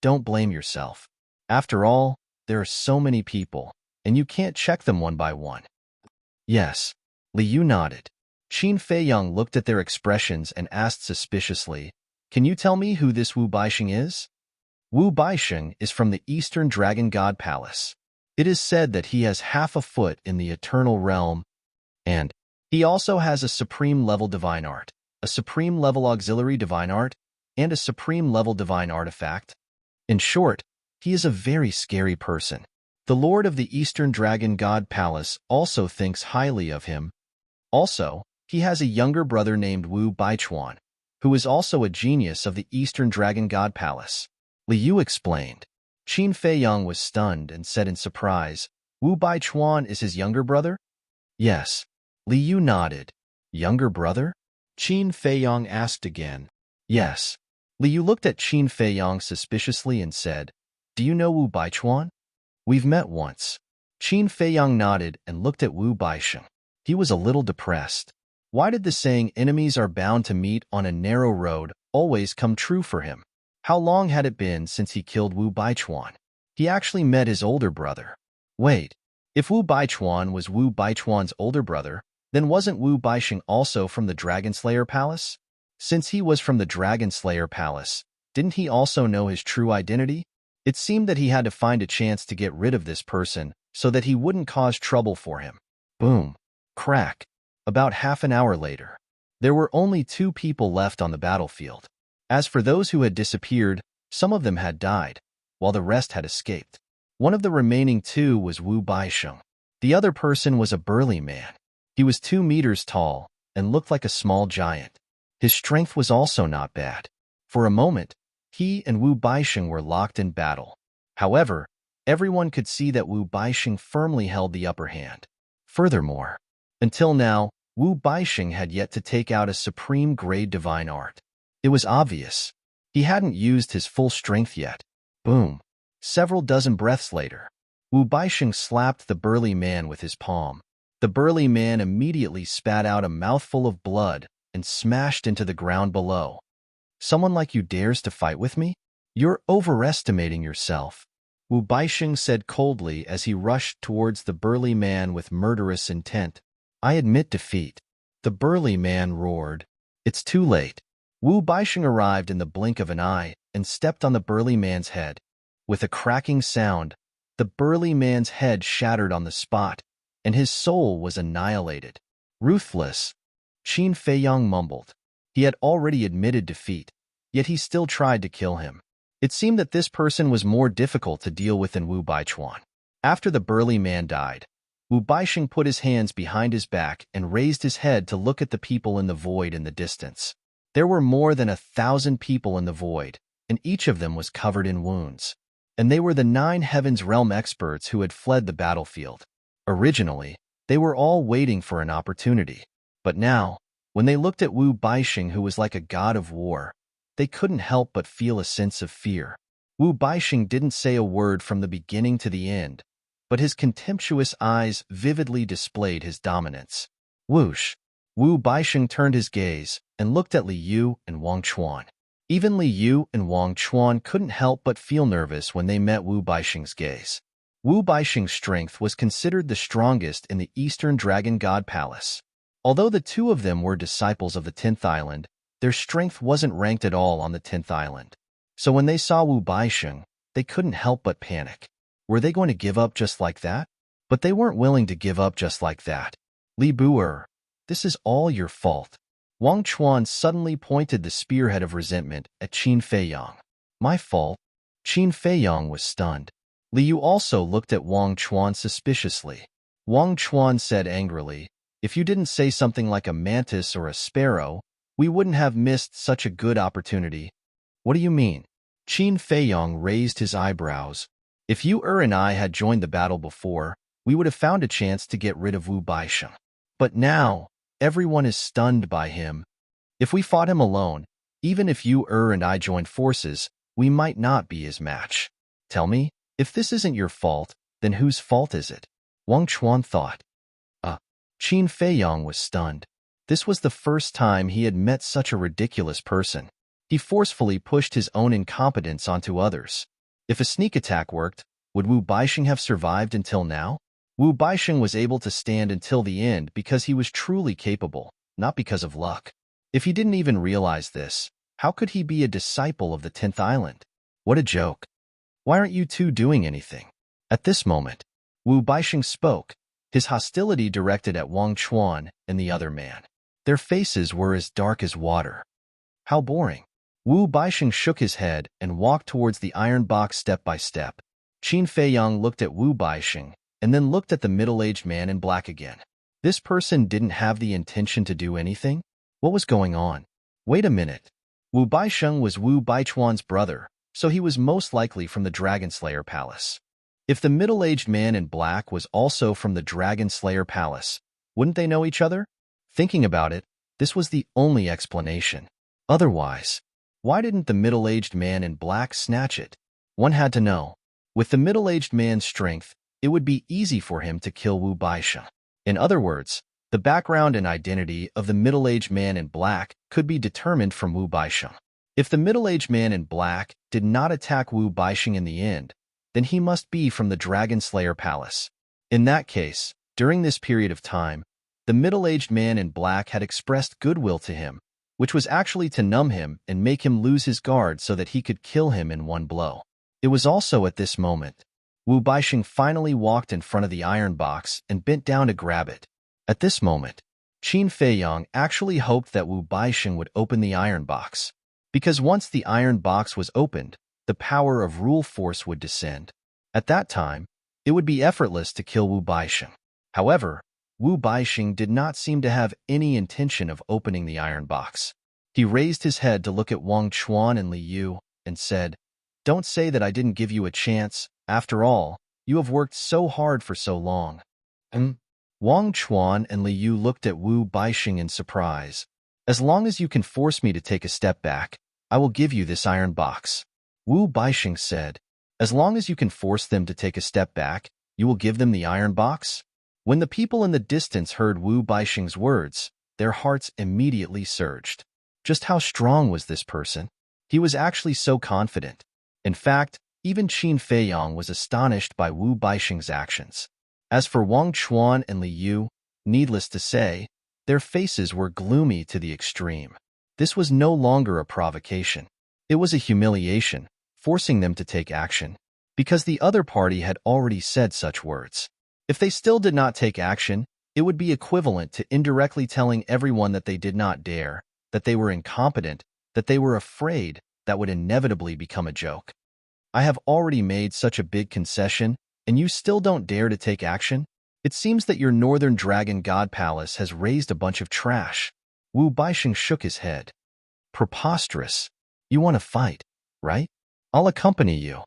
Don't blame yourself. After all, there are so many people, and you can't check them one by one." "Yes." Liu nodded. Qin Feiyong looked at their expressions and asked suspiciously, "Can you tell me who this Wu Baisheng is?" Wu Baisheng is from the Eastern Dragon God Palace. It is said that he has half a foot in the Eternal Realm, and he also has a Supreme-level Divine Art, a Supreme-level Auxiliary Divine Art, and a Supreme-level Divine Artifact. In short, he is a very scary person. The Lord of the Eastern Dragon God Palace also thinks highly of him. Also, he has a younger brother named Wu Baichuan, who is also a genius of the Eastern Dragon God Palace. Liu explained. Qin Feiyong was stunned and said in surprise, "Wu Baichuan is his younger brother?" "Yes." Liu nodded. "Younger brother?" Qin Feiyong asked again. "Yes." Liu looked at Qin Feiyong suspiciously and said, "Do you know Wu Baichuan?" "We've met once." Qin Feiyong nodded and looked at Wu Baisheng. He was a little depressed. Why did the saying enemies are bound to meet on a narrow road always come true for him? How long had it been since he killed Wu Baichuan? He actually met his older brother. Wait, If Wu Baichuan was Wu Baichuan's older brother, then wasn't Wu Baixing also from the Dragon Slayer Palace? Since he was from the Dragon Slayer Palace, didn't he also know his true identity? It seemed that he had to find a chance to get rid of this person so that he wouldn't cause trouble for him. Boom. Crack. About half an hour later, there were only 2 people left on the battlefield. As for those who had disappeared, some of them had died, while the rest had escaped. One of the remaining 2 was Wu Baisheng. The other person was a burly man. He was 2 meters tall and looked like a small giant. His strength was also not bad. For a moment, he and Wu Baisheng were locked in battle. However, everyone could see that Wu Baisheng firmly held the upper hand. Furthermore, until now, Wu Baisheng had yet to take out a supreme-grade divine art. It was obvious. He hadn't used his full strength yet. Boom. Several dozen breaths later, Wu Baisheng slapped the burly man with his palm. The burly man immediately spat out a mouthful of blood and smashed into the ground below. Someone like you dares to fight with me? You're overestimating yourself, Wu Baisheng said coldly as he rushed towards the burly man with murderous intent. I admit defeat. The burly man roared. It's too late. Wu Baisheng arrived in the blink of an eye and stepped on the burly man's head. With a cracking sound, the burly man's head shattered on the spot, and his soul was annihilated. Ruthless, Qin Feiyang mumbled. He had already admitted defeat, yet he still tried to kill him. It seemed that this person was more difficult to deal with than Wu Baichuan. After the burly man died, Wu Baisheng put his hands behind his back and raised his head to look at the people in the void in the distance. There were more than 1,000 people in the void, and each of them was covered in wounds. And they were the 9 Heavens Realm experts who had fled the battlefield. Originally, they were all waiting for an opportunity. But now, when they looked at Wu Baisheng, who was like a god of war, they couldn't help but feel a sense of fear. Wu Baisheng didn't say a word from the beginning to the end, but his contemptuous eyes vividly displayed his dominance. Whoosh! Wu Baisheng turned his gaze and looked at Li Yu and Wang Chuan. Even Li Yu and Wang Chuan couldn't help but feel nervous when they met Wu Baisheng's gaze. Wu Baisheng's strength was considered the strongest in the Eastern Dragon God Palace. Although the 2 of them were disciples of the 10th Island, their strength wasn't ranked at all on the 10th Island. So when they saw Wu Baisheng, they couldn't help but panic. Were they going to give up just like that? But they weren't willing to give up just like that. Li Buer, this is all your fault. Wang Chuan suddenly pointed the spearhead of resentment at Qin Feiyang. My fault? Qin Feiyang was stunned. Li Yu also looked at Wang Chuan suspiciously. Wang Chuan said angrily, if you didn't say something like a mantis or a sparrow, we wouldn't have missed such a good opportunity. What do you mean? Qin Feiyang raised his eyebrows. If you and I had joined the battle before, we would have found a chance to get rid of Wu Baisheng. But now, everyone is stunned by him. If we fought him alone, even if you and I joined forces, we might not be his match. Tell me, if this isn't your fault, then whose fault is it? Wang Chuan thought. Qin Feiyang was stunned. This was the first time he had met such a ridiculous person. He forcefully pushed his own incompetence onto others. If a sneak attack worked, would Wu Baisheng have survived until now? Wu Baisheng was able to stand until the end because he was truly capable, not because of luck. If he didn't even realize this, how could he be a disciple of the 10th Island? What a joke. Why aren't you 2 doing anything? At this moment, Wu Baisheng spoke, his hostility directed at Wang Chuan and the other man. Their faces were as dark as water. How boring. Wu Baisheng shook his head and walked towards the iron box step by step. Qin Feiyang looked at Wu Baisheng and then looked at the middle-aged man in black again. This person didn't have the intention to do anything? What was going on? Wait a minute. Wu Baisheng was Wu Baichuan's brother, so he was most likely from the Dragon Slayer Palace. If the middle-aged man in black was also from the Dragon Slayer Palace, wouldn't they know each other? Thinking about it, this was the only explanation. Otherwise, why didn't the middle-aged man in black snatch it? One had to know. With the middle-aged man's strength, it would be easy for him to kill Wu Baisheng. In other words, the background and identity of the middle-aged man in black could be determined from Wu Baisheng. If the middle-aged man in black did not attack Wu Baisheng in the end, then he must be from the Dragon Slayer Palace. In that case, during this period of time, the middle-aged man in black had expressed goodwill to him, which was actually to numb him and make him lose his guard so that he could kill him in one blow. It was also at this moment Wu Baixing finally walked in front of the iron box and bent down to grab it. At this moment, Qin Feiyang actually hoped that Wu Baixing would open the iron box, because once the iron box was opened, the power of rule force would descend. At that time, it would be effortless to kill Wu Baixing. However, Wu Baixing did not seem to have any intention of opening the iron box. He raised his head to look at Wang Chuan and Li Yu and said, "Don't say that I didn't give you a chance. After all, you have worked so hard for so long." Wang Chuan and Li Yu looked at Wu Baixing in surprise. "As long as you can force me to take a step back, I will give you this iron box." Wu Baixing said, "As long as you can force them to take a step back, you will give them the iron box?" When the people in the distance heard Wu Baixing's words, their hearts immediately surged. Just how strong was this person? He was actually so confident. In fact, even Qin Feiyang was astonished by Wu Baixing's actions. As for Wang Chuan and Li Yu, needless to say, their faces were gloomy to the extreme. This was no longer a provocation. It was a humiliation, forcing them to take action, because the other party had already said such words. If they still did not take action, it would be equivalent to indirectly telling everyone that they did not dare, that they were incompetent, that they were afraid. That would inevitably become a joke. "I have already made such a big concession, and you still don't dare to take action? It seems that your Northern Dragon God Palace has raised a bunch of trash." Wu Baixing shook his head. "Preposterous. You want to fight, right? I'll accompany you."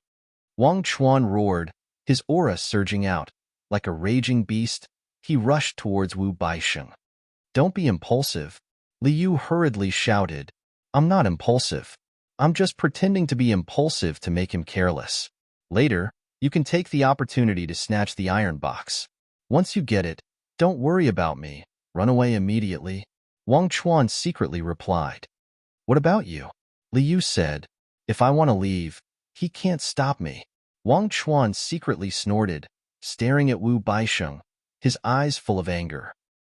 Wang Chuan roared, his aura surging out. Like a raging beast, he rushed towards Wu Baixing. "Don't be impulsive," Li Yu hurriedly shouted. "I'm not impulsive. I'm just pretending to be impulsive to make him careless. Later, you can take the opportunity to snatch the iron box. Once you get it, don't worry about me. Run away immediately." Wang Chuan secretly replied. "What about you?" Li Yu said. "If I want to leave, he can't stop me." Wang Chuan secretly snorted, staring at Wu Baixing, his eyes full of anger.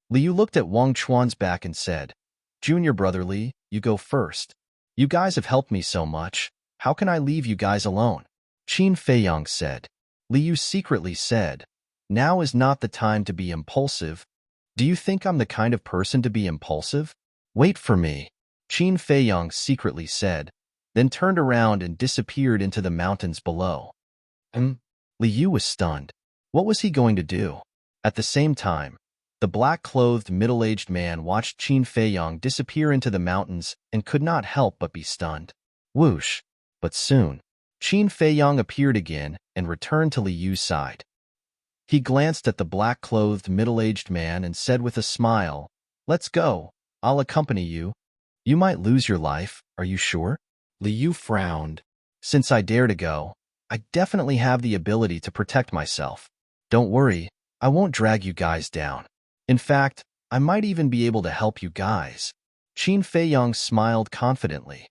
Li Yu looked at Wang Chuan's back and said, "Junior brother Li, you go first. You guys have helped me so much. How can I leave you guys alone?" Qin Feiyang said. Li Yu secretly said, "Now is not the time to be impulsive. Do you think I'm the kind of person to be impulsive? Wait for me." Qin Feiyang secretly said, then turned around and disappeared into the mountains below. Li Yu was stunned. What was he going to do? At the same time, the black-clothed middle-aged man watched Qin Feiyang disappear into the mountains and could not help but be stunned. Whoosh! But soon, Qin Feiyang appeared again and returned to Li Yu's side. He glanced at the black-clothed middle-aged man and said with a smile, "Let's go. I'll accompany you." "You might lose your life, are you sure?" Li Yu frowned. "Since I dare to go, I definitely have the ability to protect myself. Don't worry, I won't drag you guys down. In fact, I might even be able to help you guys." Qin Feiyang smiled confidently.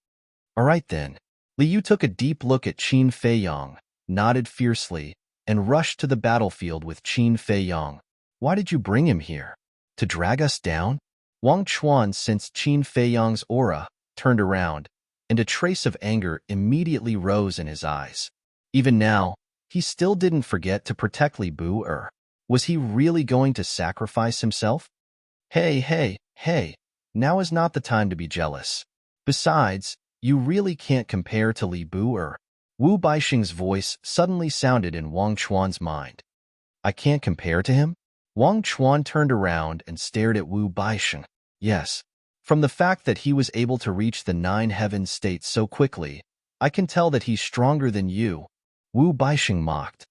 "All right then." Li Yu took a deep look at Qin Feiyang, nodded fiercely, and rushed to the battlefield with Qin Feiyang. "Why did you bring him here? To drag us down?" Wang Chuan sensed Qin Feiyang's aura, turned around, and a trace of anger immediately rose in his eyes. Even now, he still didn't forget to protect Li Bu-er. Was he really going to sacrifice himself? Hey, now is not the time to be jealous. Besides, you really can't compare to Li Bu-er. Wu Baixing's voice suddenly sounded in Wang Chuan's mind. "I can't compare to him?" Wang Chuan turned around and stared at Wu Baixing. "Yes. From the fact that he was able to reach the 9 heaven state so quickly, I can tell that he's stronger than you." Wu Baixing mocked.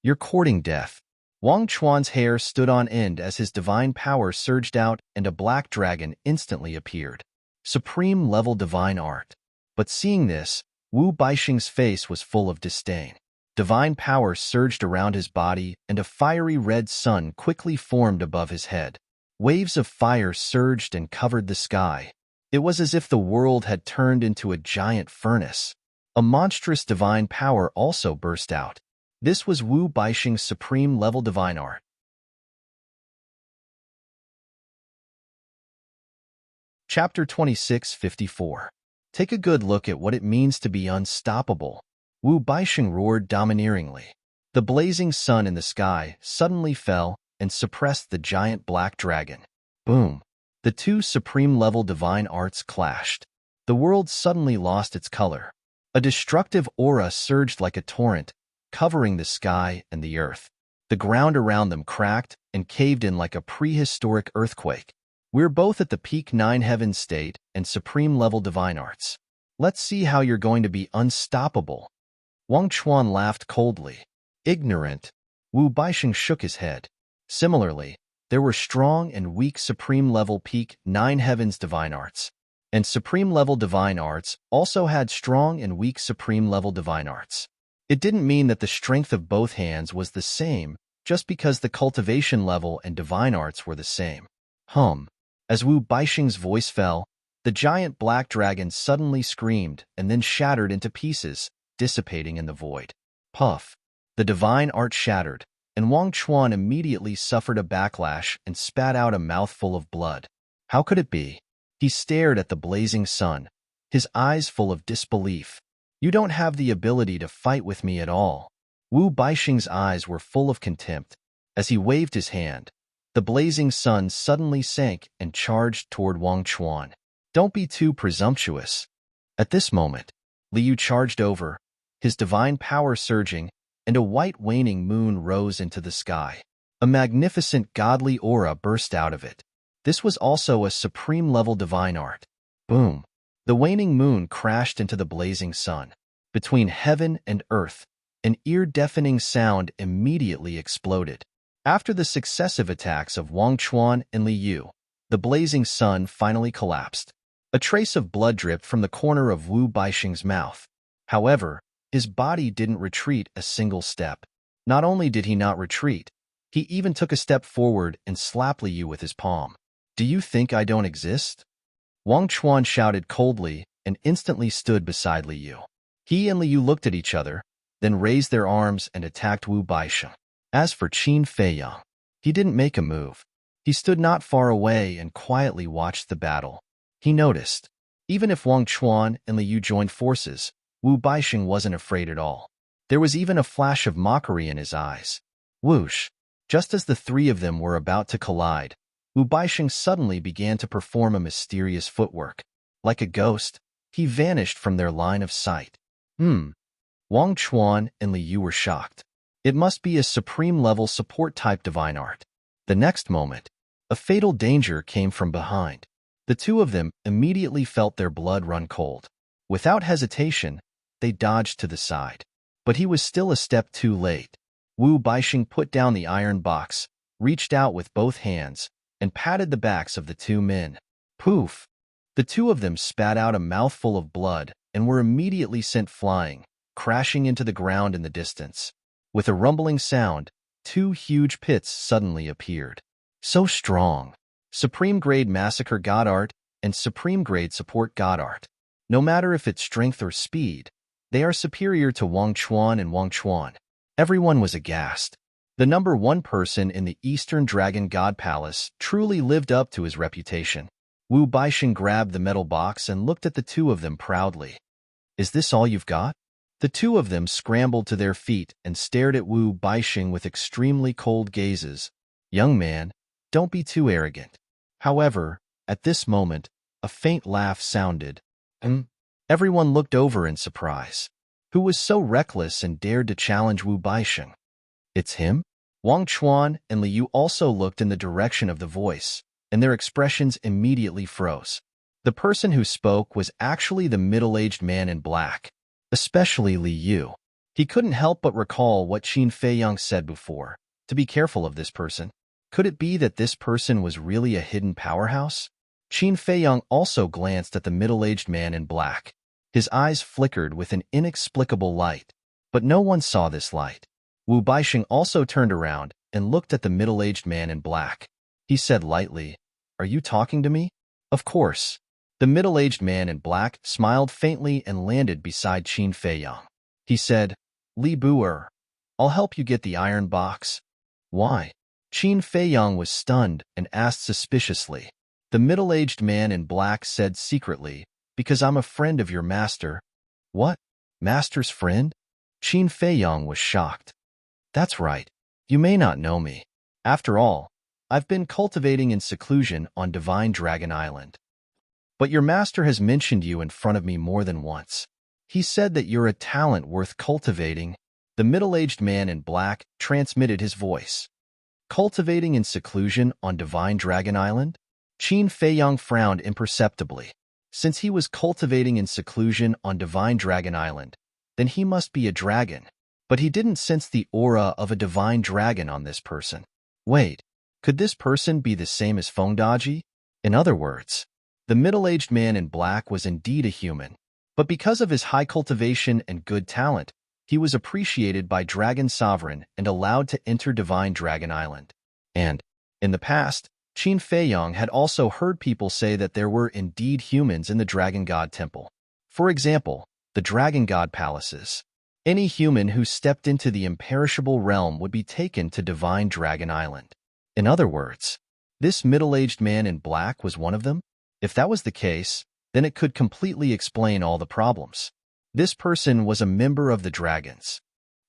"You're courting death." Wang Chuan's hair stood on end as his divine power surged out and a black dragon instantly appeared. Supreme-level divine art. But seeing this, Wu Baixing's face was full of disdain. Divine power surged around his body and a fiery red sun quickly formed above his head. Waves of fire surged and covered the sky. It was as if the world had turned into a giant furnace. A monstrous divine power also burst out. This was Wu Baixing's supreme-level divine art. Chapter 26:54. Take a good look at what it means to be unstoppable. Wu Baixing roared domineeringly. The blazing sun in the sky suddenly fell and suppressed the giant black dragon. Boom! The two supreme-level divine arts clashed. The world suddenly lost its color. A destructive aura surged like a torrent, covering the sky and the earth. The ground around them cracked and caved in like a prehistoric earthquake. We're both at the peak 9 heaven state and supreme-level divine arts. Let's see how you're going to be unstoppable. Wang Chuan laughed coldly. Ignorant. Wu Baixing shook his head. Similarly, there were strong and weak supreme-level peak 9 heavens divine arts. And supreme-level divine arts also had strong and weak supreme-level divine arts. It didn't mean that the strength of both hands was the same, just because the cultivation level and divine arts were the same. As Wu Baixing's voice fell, the giant black dragon suddenly screamed and then shattered into pieces, dissipating in the void. Puff! The divine art shattered, and Wang Chuan immediately suffered a backlash and spat out a mouthful of blood. How could it be? He stared at the blazing sun, his eyes full of disbelief. You don't have the ability to fight with me at all. Wu Baixing's eyes were full of contempt. As he waved his hand, the blazing sun suddenly sank and charged toward Wang Chuan. Don't be too presumptuous. At this moment, Liu charged over, his divine power surging, and a white waning moon rose into the sky. A magnificent godly aura burst out of it. This was also a supreme-level divine art. Boom! The waning moon crashed into the blazing sun. Between heaven and earth, an ear-deafening sound immediately exploded. After the successive attacks of Wang Chuan and Liu, the blazing sun finally collapsed. A trace of blood dripped from the corner of Wu Baixing's mouth. However, his body didn't retreat a single step. Not only did he not retreat, he even took a step forward and slapped Liu with his palm. Do you think I don't exist? Wang Chuan shouted coldly and instantly stood beside Liu. He and Liu looked at each other, then raised their arms and attacked Wu Baixing. As for Qin Feiyang, he didn't make a move. He stood not far away and quietly watched the battle. He noticed, even if Wang Chuan and Liu joined forces, Wu Baixing wasn't afraid at all. There was even a flash of mockery in his eyes. Whoosh! Just as the three of them were about to collide, Wu Baixing suddenly began to perform a mysterious footwork. Like a ghost, he vanished from their line of sight. Wang Chuan and Liu were shocked. It must be a supreme-level support-type divine art. The next moment, a fatal danger came from behind. The two of them immediately felt their blood run cold. Without hesitation, they dodged to the side. But he was still a step too late. Wu Baixing put down the iron box, reached out with both hands, and patted the backs of the two men. Poof! The two of them spat out a mouthful of blood and were immediately sent flying, crashing into the ground in the distance. With a rumbling sound, two huge pits suddenly appeared. So strong. Supreme-grade Massacre God Art and Supreme-grade Support God Art. No matter if it's strength or speed, they are superior to Wang Chuan and Wang Chuan. Everyone was aghast. The number one person in the Eastern Dragon God Palace truly lived up to his reputation. Wu Baixing grabbed the metal box and looked at the two of them proudly. Is this all you've got? The two of them scrambled to their feet and stared at Wu Baixing with extremely cold gazes. Young man, don't be too arrogant. However, at this moment, a faint laugh sounded. Everyone looked over in surprise. Who was so reckless and dared to challenge Wu Baixing? It's him? Wang Chuan and Liu also looked in the direction of the voice, and their expressions immediately froze. The person who spoke was actually the middle-aged man in black. Especially Liu. He couldn't help but recall what Qin Feiyang said before, to be careful of this person. Could it be that this person was really a hidden powerhouse? Qin Feiyang also glanced at the middle-aged man in black. His eyes flickered with an inexplicable light, but no one saw this light. Wu Baixing also turned around and looked at the middle-aged man in black. He said lightly, "Are you talking to me?" Of course. The middle-aged man in black smiled faintly and landed beside Qin Feiyang. He said, "Li Bu'er, I'll help you get the iron box." Why? Qin Feiyang was stunned and asked suspiciously. The middle-aged man in black said secretly, because I'm a friend of your master. What? Master's friend? Qin Feiyang was shocked. That's right. You may not know me. After all, I've been cultivating in seclusion on Divine Dragon Island. But your master has mentioned you in front of me more than once. He said that you're a talent worth cultivating. The middle-aged man in black transmitted his voice. Cultivating in seclusion on Divine Dragon Island? Qin Feiyang frowned imperceptibly. Since he was cultivating in seclusion on Divine Dragon Island, then he must be a dragon. But he didn't sense the aura of a divine dragon on this person. Wait, could this person be the same as Fengdaji? In other words, the middle-aged man in black was indeed a human, but because of his high cultivation and good talent, he was appreciated by Dragon Sovereign and allowed to enter Divine Dragon Island. And, in the past, Qin Feiyang had also heard people say that there were indeed humans in the Dragon God Temple. For example, the Dragon God Palaces. Any human who stepped into the imperishable realm would be taken to Divine Dragon Island. In other words, this middle-aged man in black was one of them? If that was the case, then it could completely explain all the problems. This person was a member of the dragons.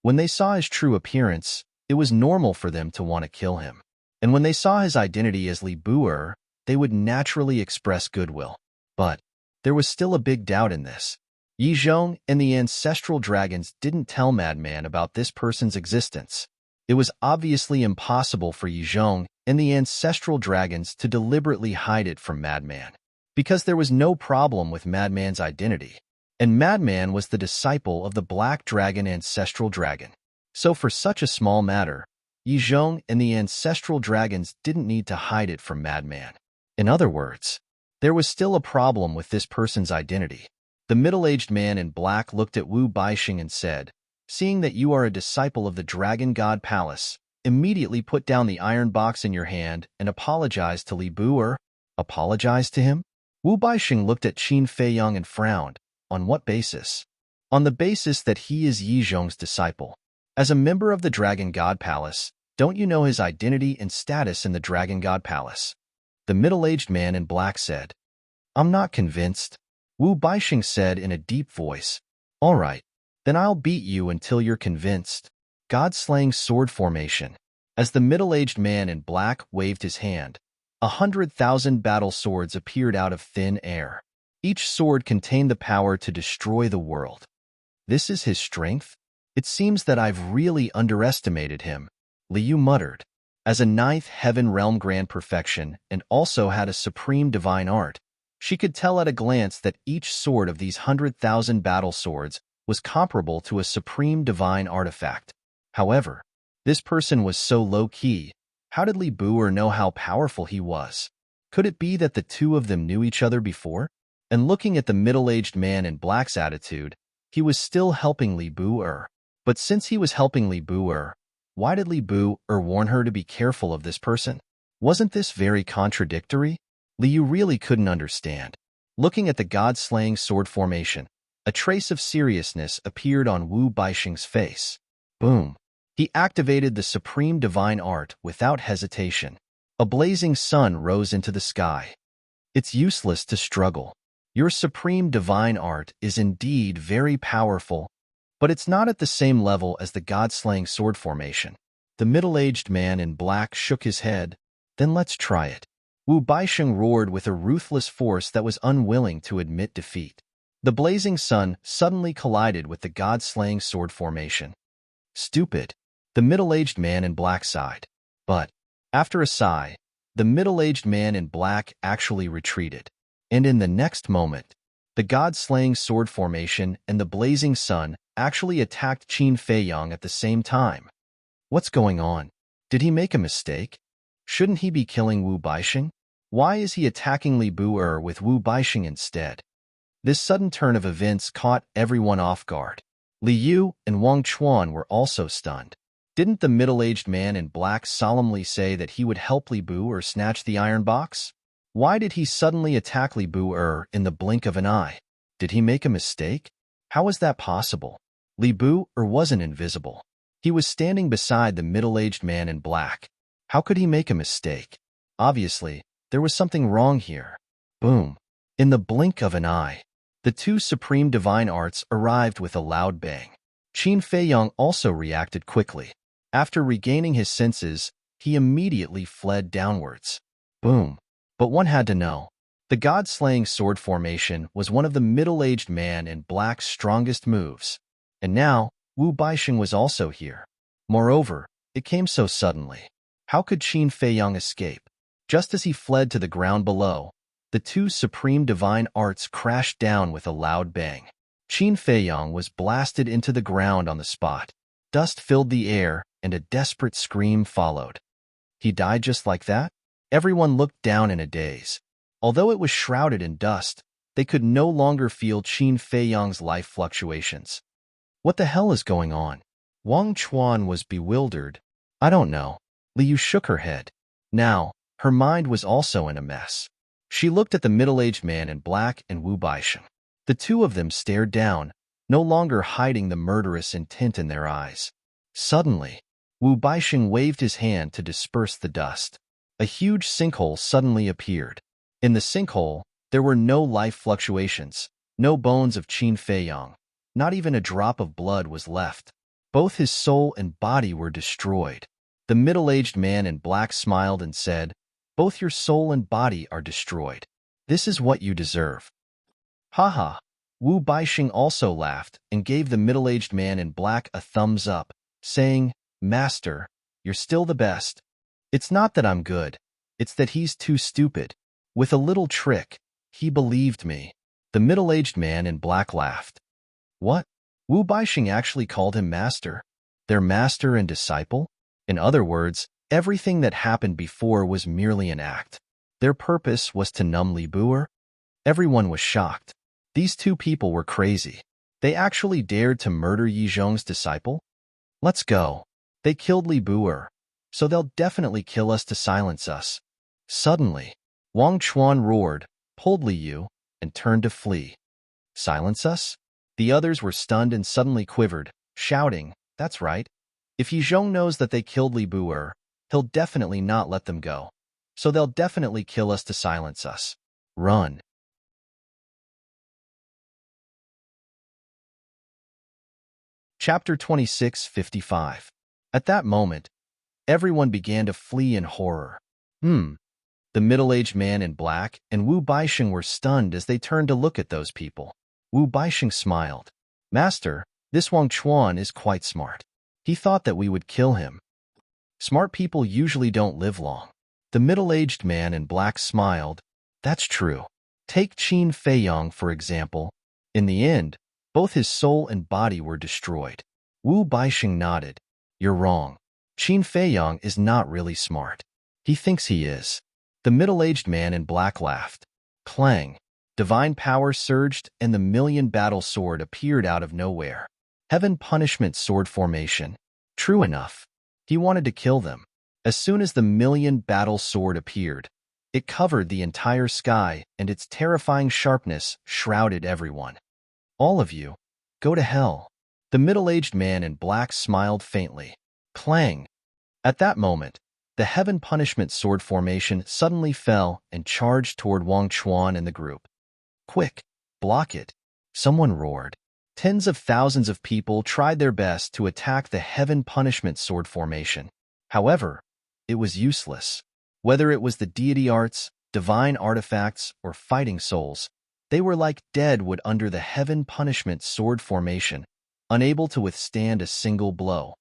When they saw his true appearance, it was normal for them to want to kill him. And when they saw his identity as Li Bu'er, they would naturally express goodwill. But there was still a big doubt in this. Yi Zhong and the ancestral dragons didn't tell Madman about this person's existence. It was obviously impossible for Yi Zhong and the ancestral dragons to deliberately hide it from Madman, because there was no problem with Madman's identity, and Madman was the disciple of the Black Dragon ancestral dragon. So for such a small matter, Yi Zhong and the ancestral dragons didn't need to hide it from Madman. In other words, there was still a problem with this person's identity. The middle-aged man in black looked at Wu Baixing and said, "Seeing that you are a disciple of the Dragon God Palace, immediately put down the iron box in your hand and apologize to Li Bu'er." Apologize to him? Wu Baixing looked at Qin Feiyang and frowned. On what basis? On the basis that he is Yi Zhong's disciple. As a member of the Dragon God Palace, don't you know his identity and status in the Dragon God Palace? The middle-aged man in black said. I'm not convinced. Wu Baixing said in a deep voice. All right, then I'll beat you until you're convinced. God-slaying sword formation. As the middle-aged man in black waved his hand, 100,000 battle swords appeared out of thin air. Each sword contained the power to destroy the world. This is his strength? It seems that I've really underestimated him, Liu muttered. As a ninth heaven realm grand perfection and also had a supreme divine art, she could tell at a glance that each sword of these 100,000 battle swords was comparable to a supreme divine artifact. However, this person was so low-key. How did Li Bu'er know how powerful he was? Could it be that the two of them knew each other before? And looking at the middle-aged man in black's attitude, he was still helping Li Bu'er. But since he was helping Li Bu'er, why did Li Bu'er warn her to be careful of this person? Wasn't this very contradictory? Liu really couldn't understand. Looking at the god-slaying sword formation, a trace of seriousness appeared on Wu Baixing's face. Boom. He activated the supreme divine art without hesitation. A blazing sun rose into the sky. It's useless to struggle. Your supreme divine art is indeed very powerful, but it's not at the same level as the god-slaying sword formation. The middle-aged man in black shook his head. Then let's try it. Wu Baixing roared with a ruthless force that was unwilling to admit defeat. The blazing sun suddenly collided with the god-slaying sword formation. Stupid. The middle-aged man in black sighed. But, after a sigh, the middle-aged man in black actually retreated. And in the next moment, the god-slaying sword formation and the blazing sun actually attacked Qin Feiyang at the same time. What's going on? Did he make a mistake? Shouldn't he be killing Wu Baixing? Why is he attacking Li Bu'er with Wu Baixing instead? This sudden turn of events caught everyone off guard. Li Yu and Wang Chuan were also stunned. Didn't the middle-aged man in black solemnly say that he would help Li Bu'er snatch the iron box? Why did he suddenly attack Li Bu'er in the blink of an eye? Did he make a mistake? How was that possible? Li Bu'er wasn't invisible. He was standing beside the middle-aged man in black. How could he make a mistake? Obviously, There was something wrong here. Boom. In the blink of an eye, the two supreme divine arts arrived with a loud bang. Qin Feiyong also reacted quickly. After regaining his senses, he immediately fled downwards. Boom. But one had to know. The god-slaying sword formation was one of the middle-aged man in black's strongest moves. And now, Wu Baixing was also here. Moreover, it came so suddenly. How could Qin Feiyong escape? Just as he fled to the ground below, the two supreme divine arts crashed down with a loud bang. Qin Feiyong was blasted into the ground on the spot. Dust filled the air, and a desperate scream followed. He died just like that? Everyone looked down in a daze. Although it was shrouded in dust, they could no longer feel Qin Feiyong's life fluctuations. What the hell is going on? Wang Chuan was bewildered. I don't know. Liu shook her head. Now, her mind was also in a mess. She looked at the middle-aged man in black and Wu Baixing. The two of them stared down, no longer hiding the murderous intent in their eyes. Suddenly, Wu Baixing waved his hand to disperse the dust. A huge sinkhole suddenly appeared. In the sinkhole, there were no life fluctuations, no bones of Qin Feiyong. Not even a drop of blood was left. Both his soul and body were destroyed. The middle-aged man in black smiled and said, "Both your soul and body are destroyed. This is what you deserve." Haha. Wu Baixing also laughed and gave the middle-aged man in black a thumbs up, saying, "Master, you're still the best. It's not that I'm good, it's that he's too stupid. With a little trick, he believed me." The middle-aged man in black laughed. What? Wu Baixing actually called him master? Their master and disciple? In other words, everything that happened before was merely an act. Their purpose was to numb Li Buer? Everyone was shocked. These two people were crazy. They actually dared to murder Yi Zhong's disciple? Let's go. They killed Li Buer, so they'll definitely kill us to silence us. Suddenly, Wang Chuan roared, pulled Liu, and turned to flee. Silence us? The others were stunned and suddenly quivered, shouting, "That's right. If Yi Zhong knows that they killed Li Buer, he'll definitely not let them go. So they'll definitely kill us to silence us. Run." Chapter 26:55. At that moment, everyone began to flee in horror. The middle-aged man in black and Wu Baixing were stunned as they turned to look at those people. Wu Baixing smiled. "Master, this Wang Chuan is quite smart. He thought that we would kill him. Smart people usually don't live long." The middle-aged man in black smiled. "That's true. Take Qin Feiyong, for example. In the end, both his soul and body were destroyed." Wu Baixing nodded. "You're wrong. Qin Feiyong is not really smart. He thinks he is." The middle-aged man in black laughed. Clang. Divine power surged and the million-battle sword appeared out of nowhere. Heaven punishment sword formation. True enough. He wanted to kill them. As soon as the million-battle sword appeared, it covered the entire sky and its terrifying sharpness shrouded everyone. "All of you, go to hell." The middle-aged man in black smiled faintly. Clang. At that moment, the heaven punishment sword formation suddenly fell and charged toward Wang Chuan and the group. "Quick, block it," someone roared. Tens of thousands of people tried their best to attack the heaven punishment sword formation. However, it was useless. Whether it was the deity arts, divine artifacts, or fighting souls, they were like dead wood under the heaven punishment sword formation, unable to withstand a single blow.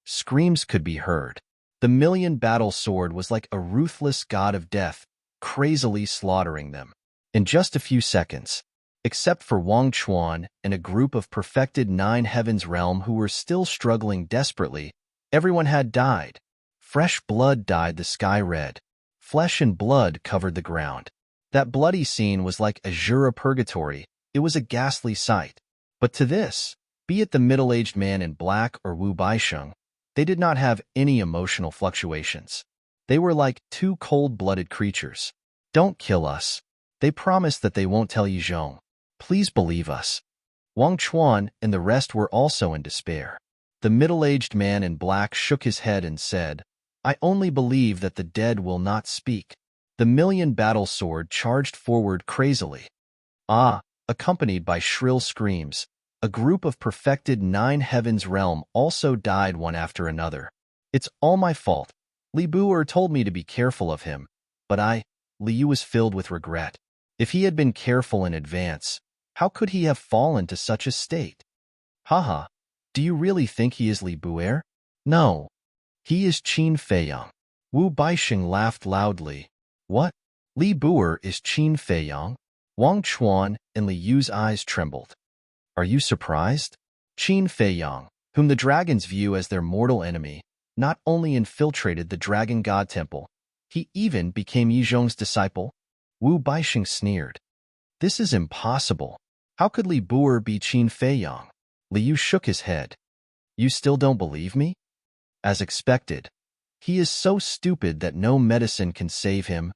Screams could be heard. The million-battle sword was like a ruthless god of death, crazily slaughtering them. In just a few seconds, except for Wang Chuan and a group of perfected Nine Heavens realm who were still struggling desperately, everyone had died. Fresh blood dyed the sky red. Flesh and blood covered the ground. That bloody scene was like azure purgatory. It was a ghastly sight. But to this, be it the middle-aged man in black or Wu Baixing, they did not have any emotional fluctuations. They were like two cold-blooded creatures. "Don't kill us." They promised that they won't tell Yi Zhong. "Please believe us." Wang Chuan and the rest were also in despair. The middle-aged man in black shook his head and said, "I only believe that the dead will not speak." The million battle sword charged forward crazily. Ah, accompanied by shrill screams, a group of perfected 9 heavens realm also died one after another. It's all my fault. Li Buer told me to be careful of him, but Liu was filled with regret. If he had been careful in advance, how could he have fallen to such a state? Haha, do you really think he is Li Buer? No, he is Qin Feiyang. Wu Baixing laughed loudly. What? Li Buer is Qin Feiyang? Wang Chuan and Li Yu's eyes trembled. Are you surprised? Qin Feiyang, whom the dragons view as their mortal enemy, not only infiltrated the Dragon God Temple, he even became Yizhong's disciple. Wu Baixing sneered. This is impossible. How could Li Buer be Qin Feiyang? Liu shook his head. You still don't believe me? As expected. He is so stupid that no medicine can save him.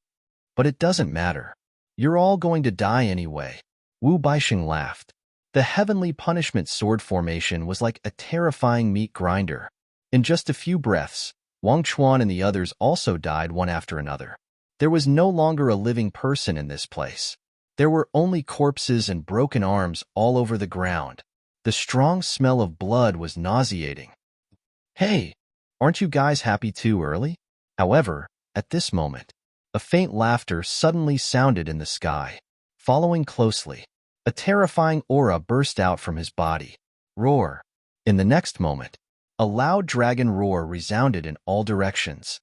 But it doesn't matter. You're all going to die anyway. Wu Baixing laughed. The heavenly punishment sword formation was like a terrifying meat grinder. In just a few breaths, Wang Chuan and the others also died one after another. There was no longer a living person in this place. There were only corpses and broken arms all over the ground. The strong smell of blood was nauseating. Hey, aren't you guys happy too early? However, at this moment, a faint laughter suddenly sounded in the sky. Following closely, a terrifying aura burst out from his body. Roar. In the next moment, a loud dragon roar resounded in all directions.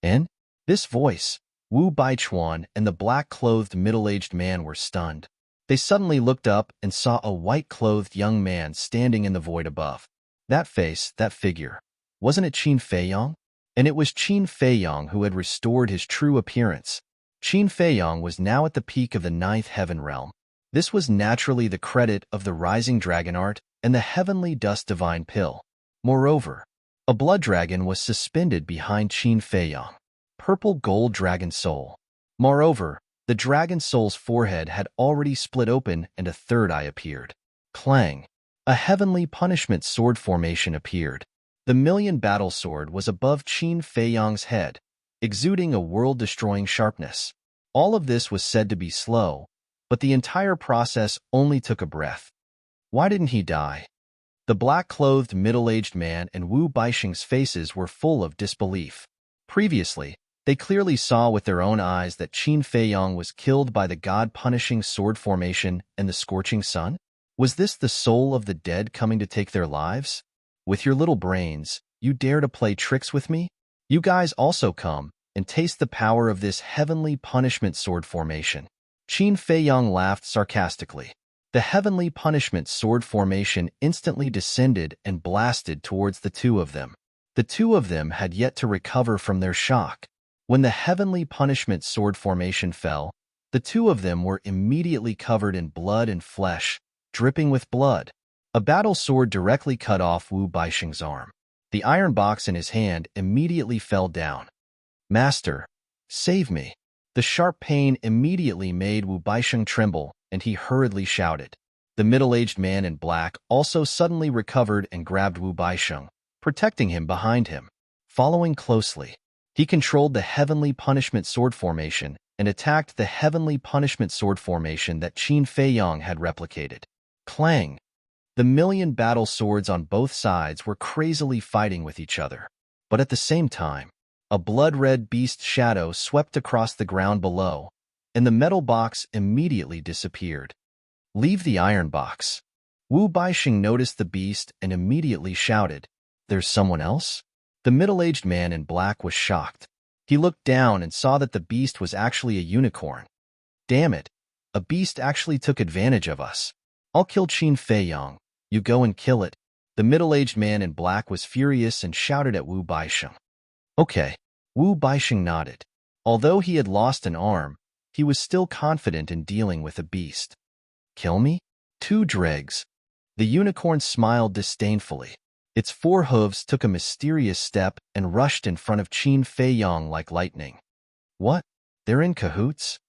In this voice, Wu Baichuan and the black-clothed middle-aged man were stunned. They suddenly looked up and saw a white-clothed young man standing in the void above. That face, that figure, wasn't it Qin Feiyang? And it was Qin Feiyang who had restored his true appearance. Qin Feiyang was now at the peak of the 9th heaven realm. This was naturally the credit of the rising dragon art and the heavenly dust divine pill. Moreover, a blood dragon was suspended behind Qin Feiyang. Purple gold dragon soul. Moreover, the dragon soul's forehead had already split open and a third eye appeared. Clang. A heavenly punishment sword formation appeared. The million battle sword was above Qin Feiyang's head, exuding a world-destroying sharpness. All of this was said to be slow, but the entire process only took a breath. Why didn't he die? The black-clothed middle-aged man and Wu Baixing's faces were full of disbelief. Previously, they clearly saw with their own eyes that Qin Feiyang was killed by the god-punishing sword formation and the scorching sun. Was this the soul of the dead coming to take their lives? With your little brains, you dare to play tricks with me? You guys also come and taste the power of this heavenly punishment sword formation. Qin Feiyang laughed sarcastically. The heavenly punishment sword formation instantly descended and blasted towards the two of them. The two of them had yet to recover from their shock. When the heavenly punishment sword formation fell, the two of them were immediately covered in blood and flesh, dripping with blood. A battle sword directly cut off Wu Baixing's arm. The iron box in his hand immediately fell down. Master, save me. The sharp pain immediately made Wu Baixing tremble, and he hurriedly shouted. The middle-aged man in black also suddenly recovered and grabbed Wu Baixing, protecting him behind him. Following closely, he controlled the heavenly punishment sword formation and attacked the heavenly punishment sword formation that Qin Feiyang had replicated. Clang! The million battle swords on both sides were crazily fighting with each other. But at the same time, a blood-red beast shadow swept across the ground below, and the metal box immediately disappeared. Leave the iron box. Wu Baixing noticed the beast and immediately shouted, There's someone else? The middle-aged man in black was shocked. He looked down and saw that the beast was actually a unicorn. Damn it, a beast actually took advantage of us. I'll kill Qin Feiyang. You go and kill it. The middle-aged man in black was furious and shouted at Wu Baixing. Okay. Wu Baixing nodded. Although he had lost an arm, he was still confident in dealing with a beast. Kill me? 2 dregs. The unicorn smiled disdainfully. Its 4 hooves took a mysterious step and rushed in front of Qin Feiyang like lightning. What? They're in cahoots?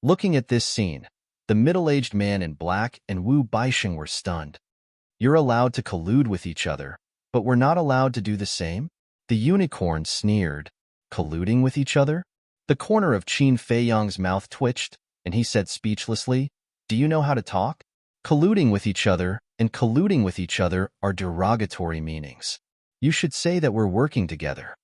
Looking at this scene, the middle-aged man in black and Wu Baixing were stunned. You're allowed to collude with each other, but we're not allowed to do the same? The unicorn sneered. Colluding with each other? The corner of Qin Feiyang's mouth twitched, and he said speechlessly, "Do you know how to talk?" Colluding with each other and colluding with each other are derogatory meanings. You should say that we're working together.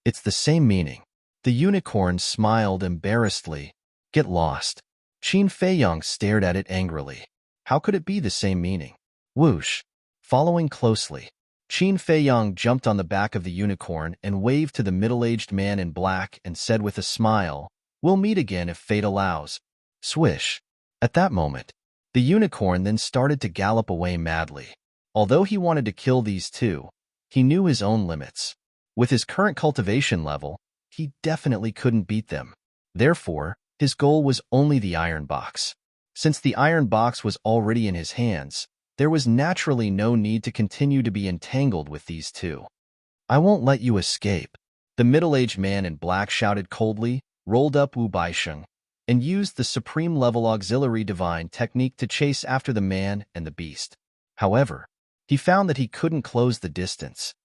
It's the same meaning. The unicorn smiled embarrassedly. Get lost. Qin Feiyang stared at it angrily. How could it be the same meaning? Whoosh. Following closely, Qin Feiyang jumped on the back of the unicorn and waved to the middle-aged man in black and said with a smile, "We'll meet again if fate allows." Swish. At that moment, the unicorn then started to gallop away madly. Although he wanted to kill these two, he knew his own limits. With his current cultivation level, he definitely couldn't beat them. Therefore, his goal was only the iron box. Since the iron box was already in his hands, there was naturally no need to continue to be entangled with these two. "I won't let you escape," the middle-aged man in black shouted coldly, rolled up Wu Baisheng, and used the supreme-level auxiliary divine technique to chase after the man and the beast. However, he found that he couldn't close the distance.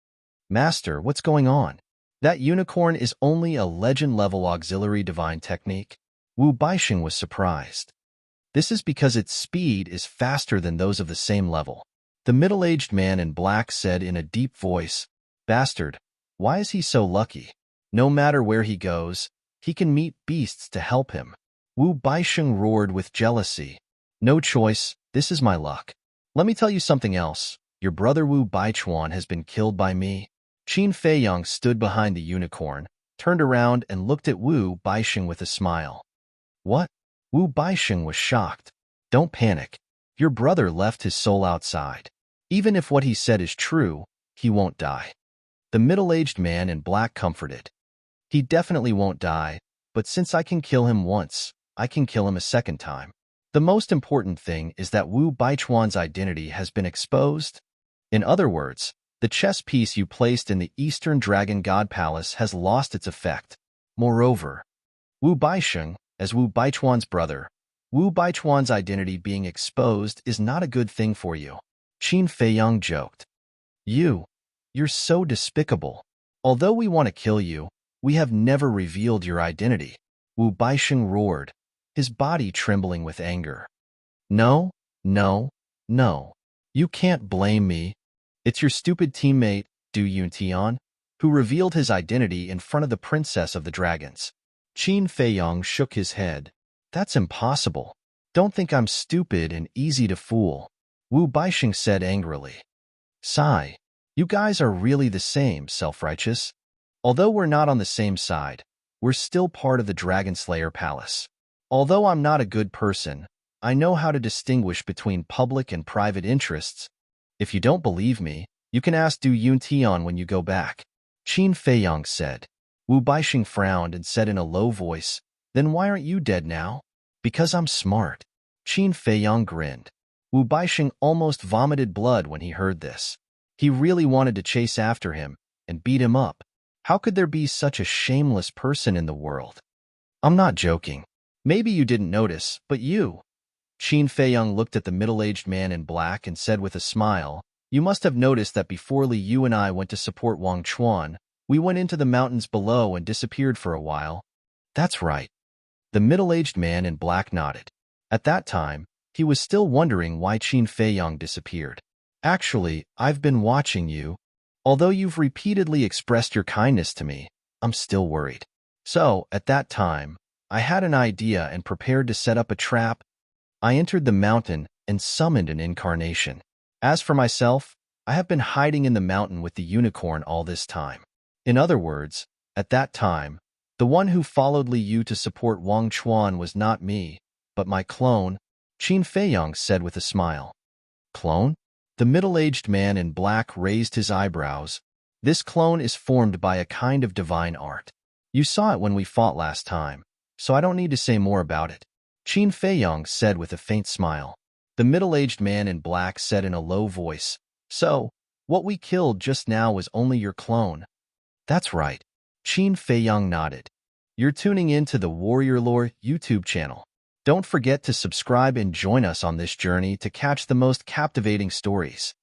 "Master, what's going on? That unicorn is only a legend-level auxiliary divine technique." Wu Baisheng was surprised. "This is because its speed is faster than those of the same level." The middle-aged man in black said in a deep voice, "Bastard, why is he so lucky? No matter where he goes, he can meet beasts to help him." Wu Baisheng roared with jealousy. "No choice, this is my luck. Let me tell you something else. Your brother Wu Baichuan has been killed by me." Qin Feiyang stood behind the unicorn, turned around and looked at Wu Baisheng with a smile. "What?" Wu Baisheng was shocked. "Don't panic. Your brother left his soul outside. Even if what he said is true, he won't die." The middle-aged man in black comforted. "He definitely won't die, but since I can kill him once, I can kill him a second time. The most important thing is that Wu Baichuan's identity has been exposed. In other words, the chess piece you placed in the Eastern Dragon God Palace has lost its effect. Moreover, Wu Baisheng, as Wu Baichuan's brother, Wu Baichuan's identity being exposed is not a good thing for you." Qin Feiyang joked. You're so despicable. Although we want to kill you, we have never revealed your identity." Wu Baisheng roared, his body trembling with anger. No. You can't blame me. It's your stupid teammate, Du Yuntian, who revealed his identity in front of the princess of the dragons." Qin Feiyang shook his head. "That's impossible. Don't think I'm stupid and easy to fool," Wu Baisheng said angrily. "Sigh. You guys are really the same, self-righteous. Although we're not on the same side, we're still part of the Dragon Slayer Palace. Although I'm not a good person, I know how to distinguish between public and private interests. If you don't believe me, you can ask Du Yuntian when you go back," Qin Feiyang said. Wu Baisheng frowned and said in a low voice, "Then why aren't you dead now?" "Because I'm smart." Qin Feiyang grinned. Wu Baisheng almost vomited blood when he heard this. He really wanted to chase after him and beat him up. How could there be such a shameless person in the world? "I'm not joking. Maybe you didn't notice, but you." Qin Feiyang looked at the middle-aged man in black and said with a smile, "You must have noticed that before Li Yu and I went to support Wang Chuan, we went into the mountains below and disappeared for a while." "That's right." The middle-aged man in black nodded. At that time, he was still wondering why Qin Feiyang disappeared. "Actually, I've been watching you. Although you've repeatedly expressed your kindness to me, I'm still worried. So, at that time, I had an idea and prepared to set up a trap. I entered the mountain and summoned an incarnation. As for myself, I have been hiding in the mountain with the unicorn all this time." In other words, at that time, the one who followed Li Yu to support Wang Chuan was not me, but my clone, Qin Feiyang said with a smile. "Clone?" The middle-aged man in black raised his eyebrows. "This clone is formed by a kind of divine art. You saw it when we fought last time, so I don't need to say more about it," Qin Feiyang said with a faint smile. The middle-aged man in black said in a low voice, "So, what we killed just now was only your clone?" "That's right." Qin Feiyang nodded. "You're tuning in to the Warrior Lore YouTube channel. Don't forget to subscribe and join us on this journey to catch the most captivating stories.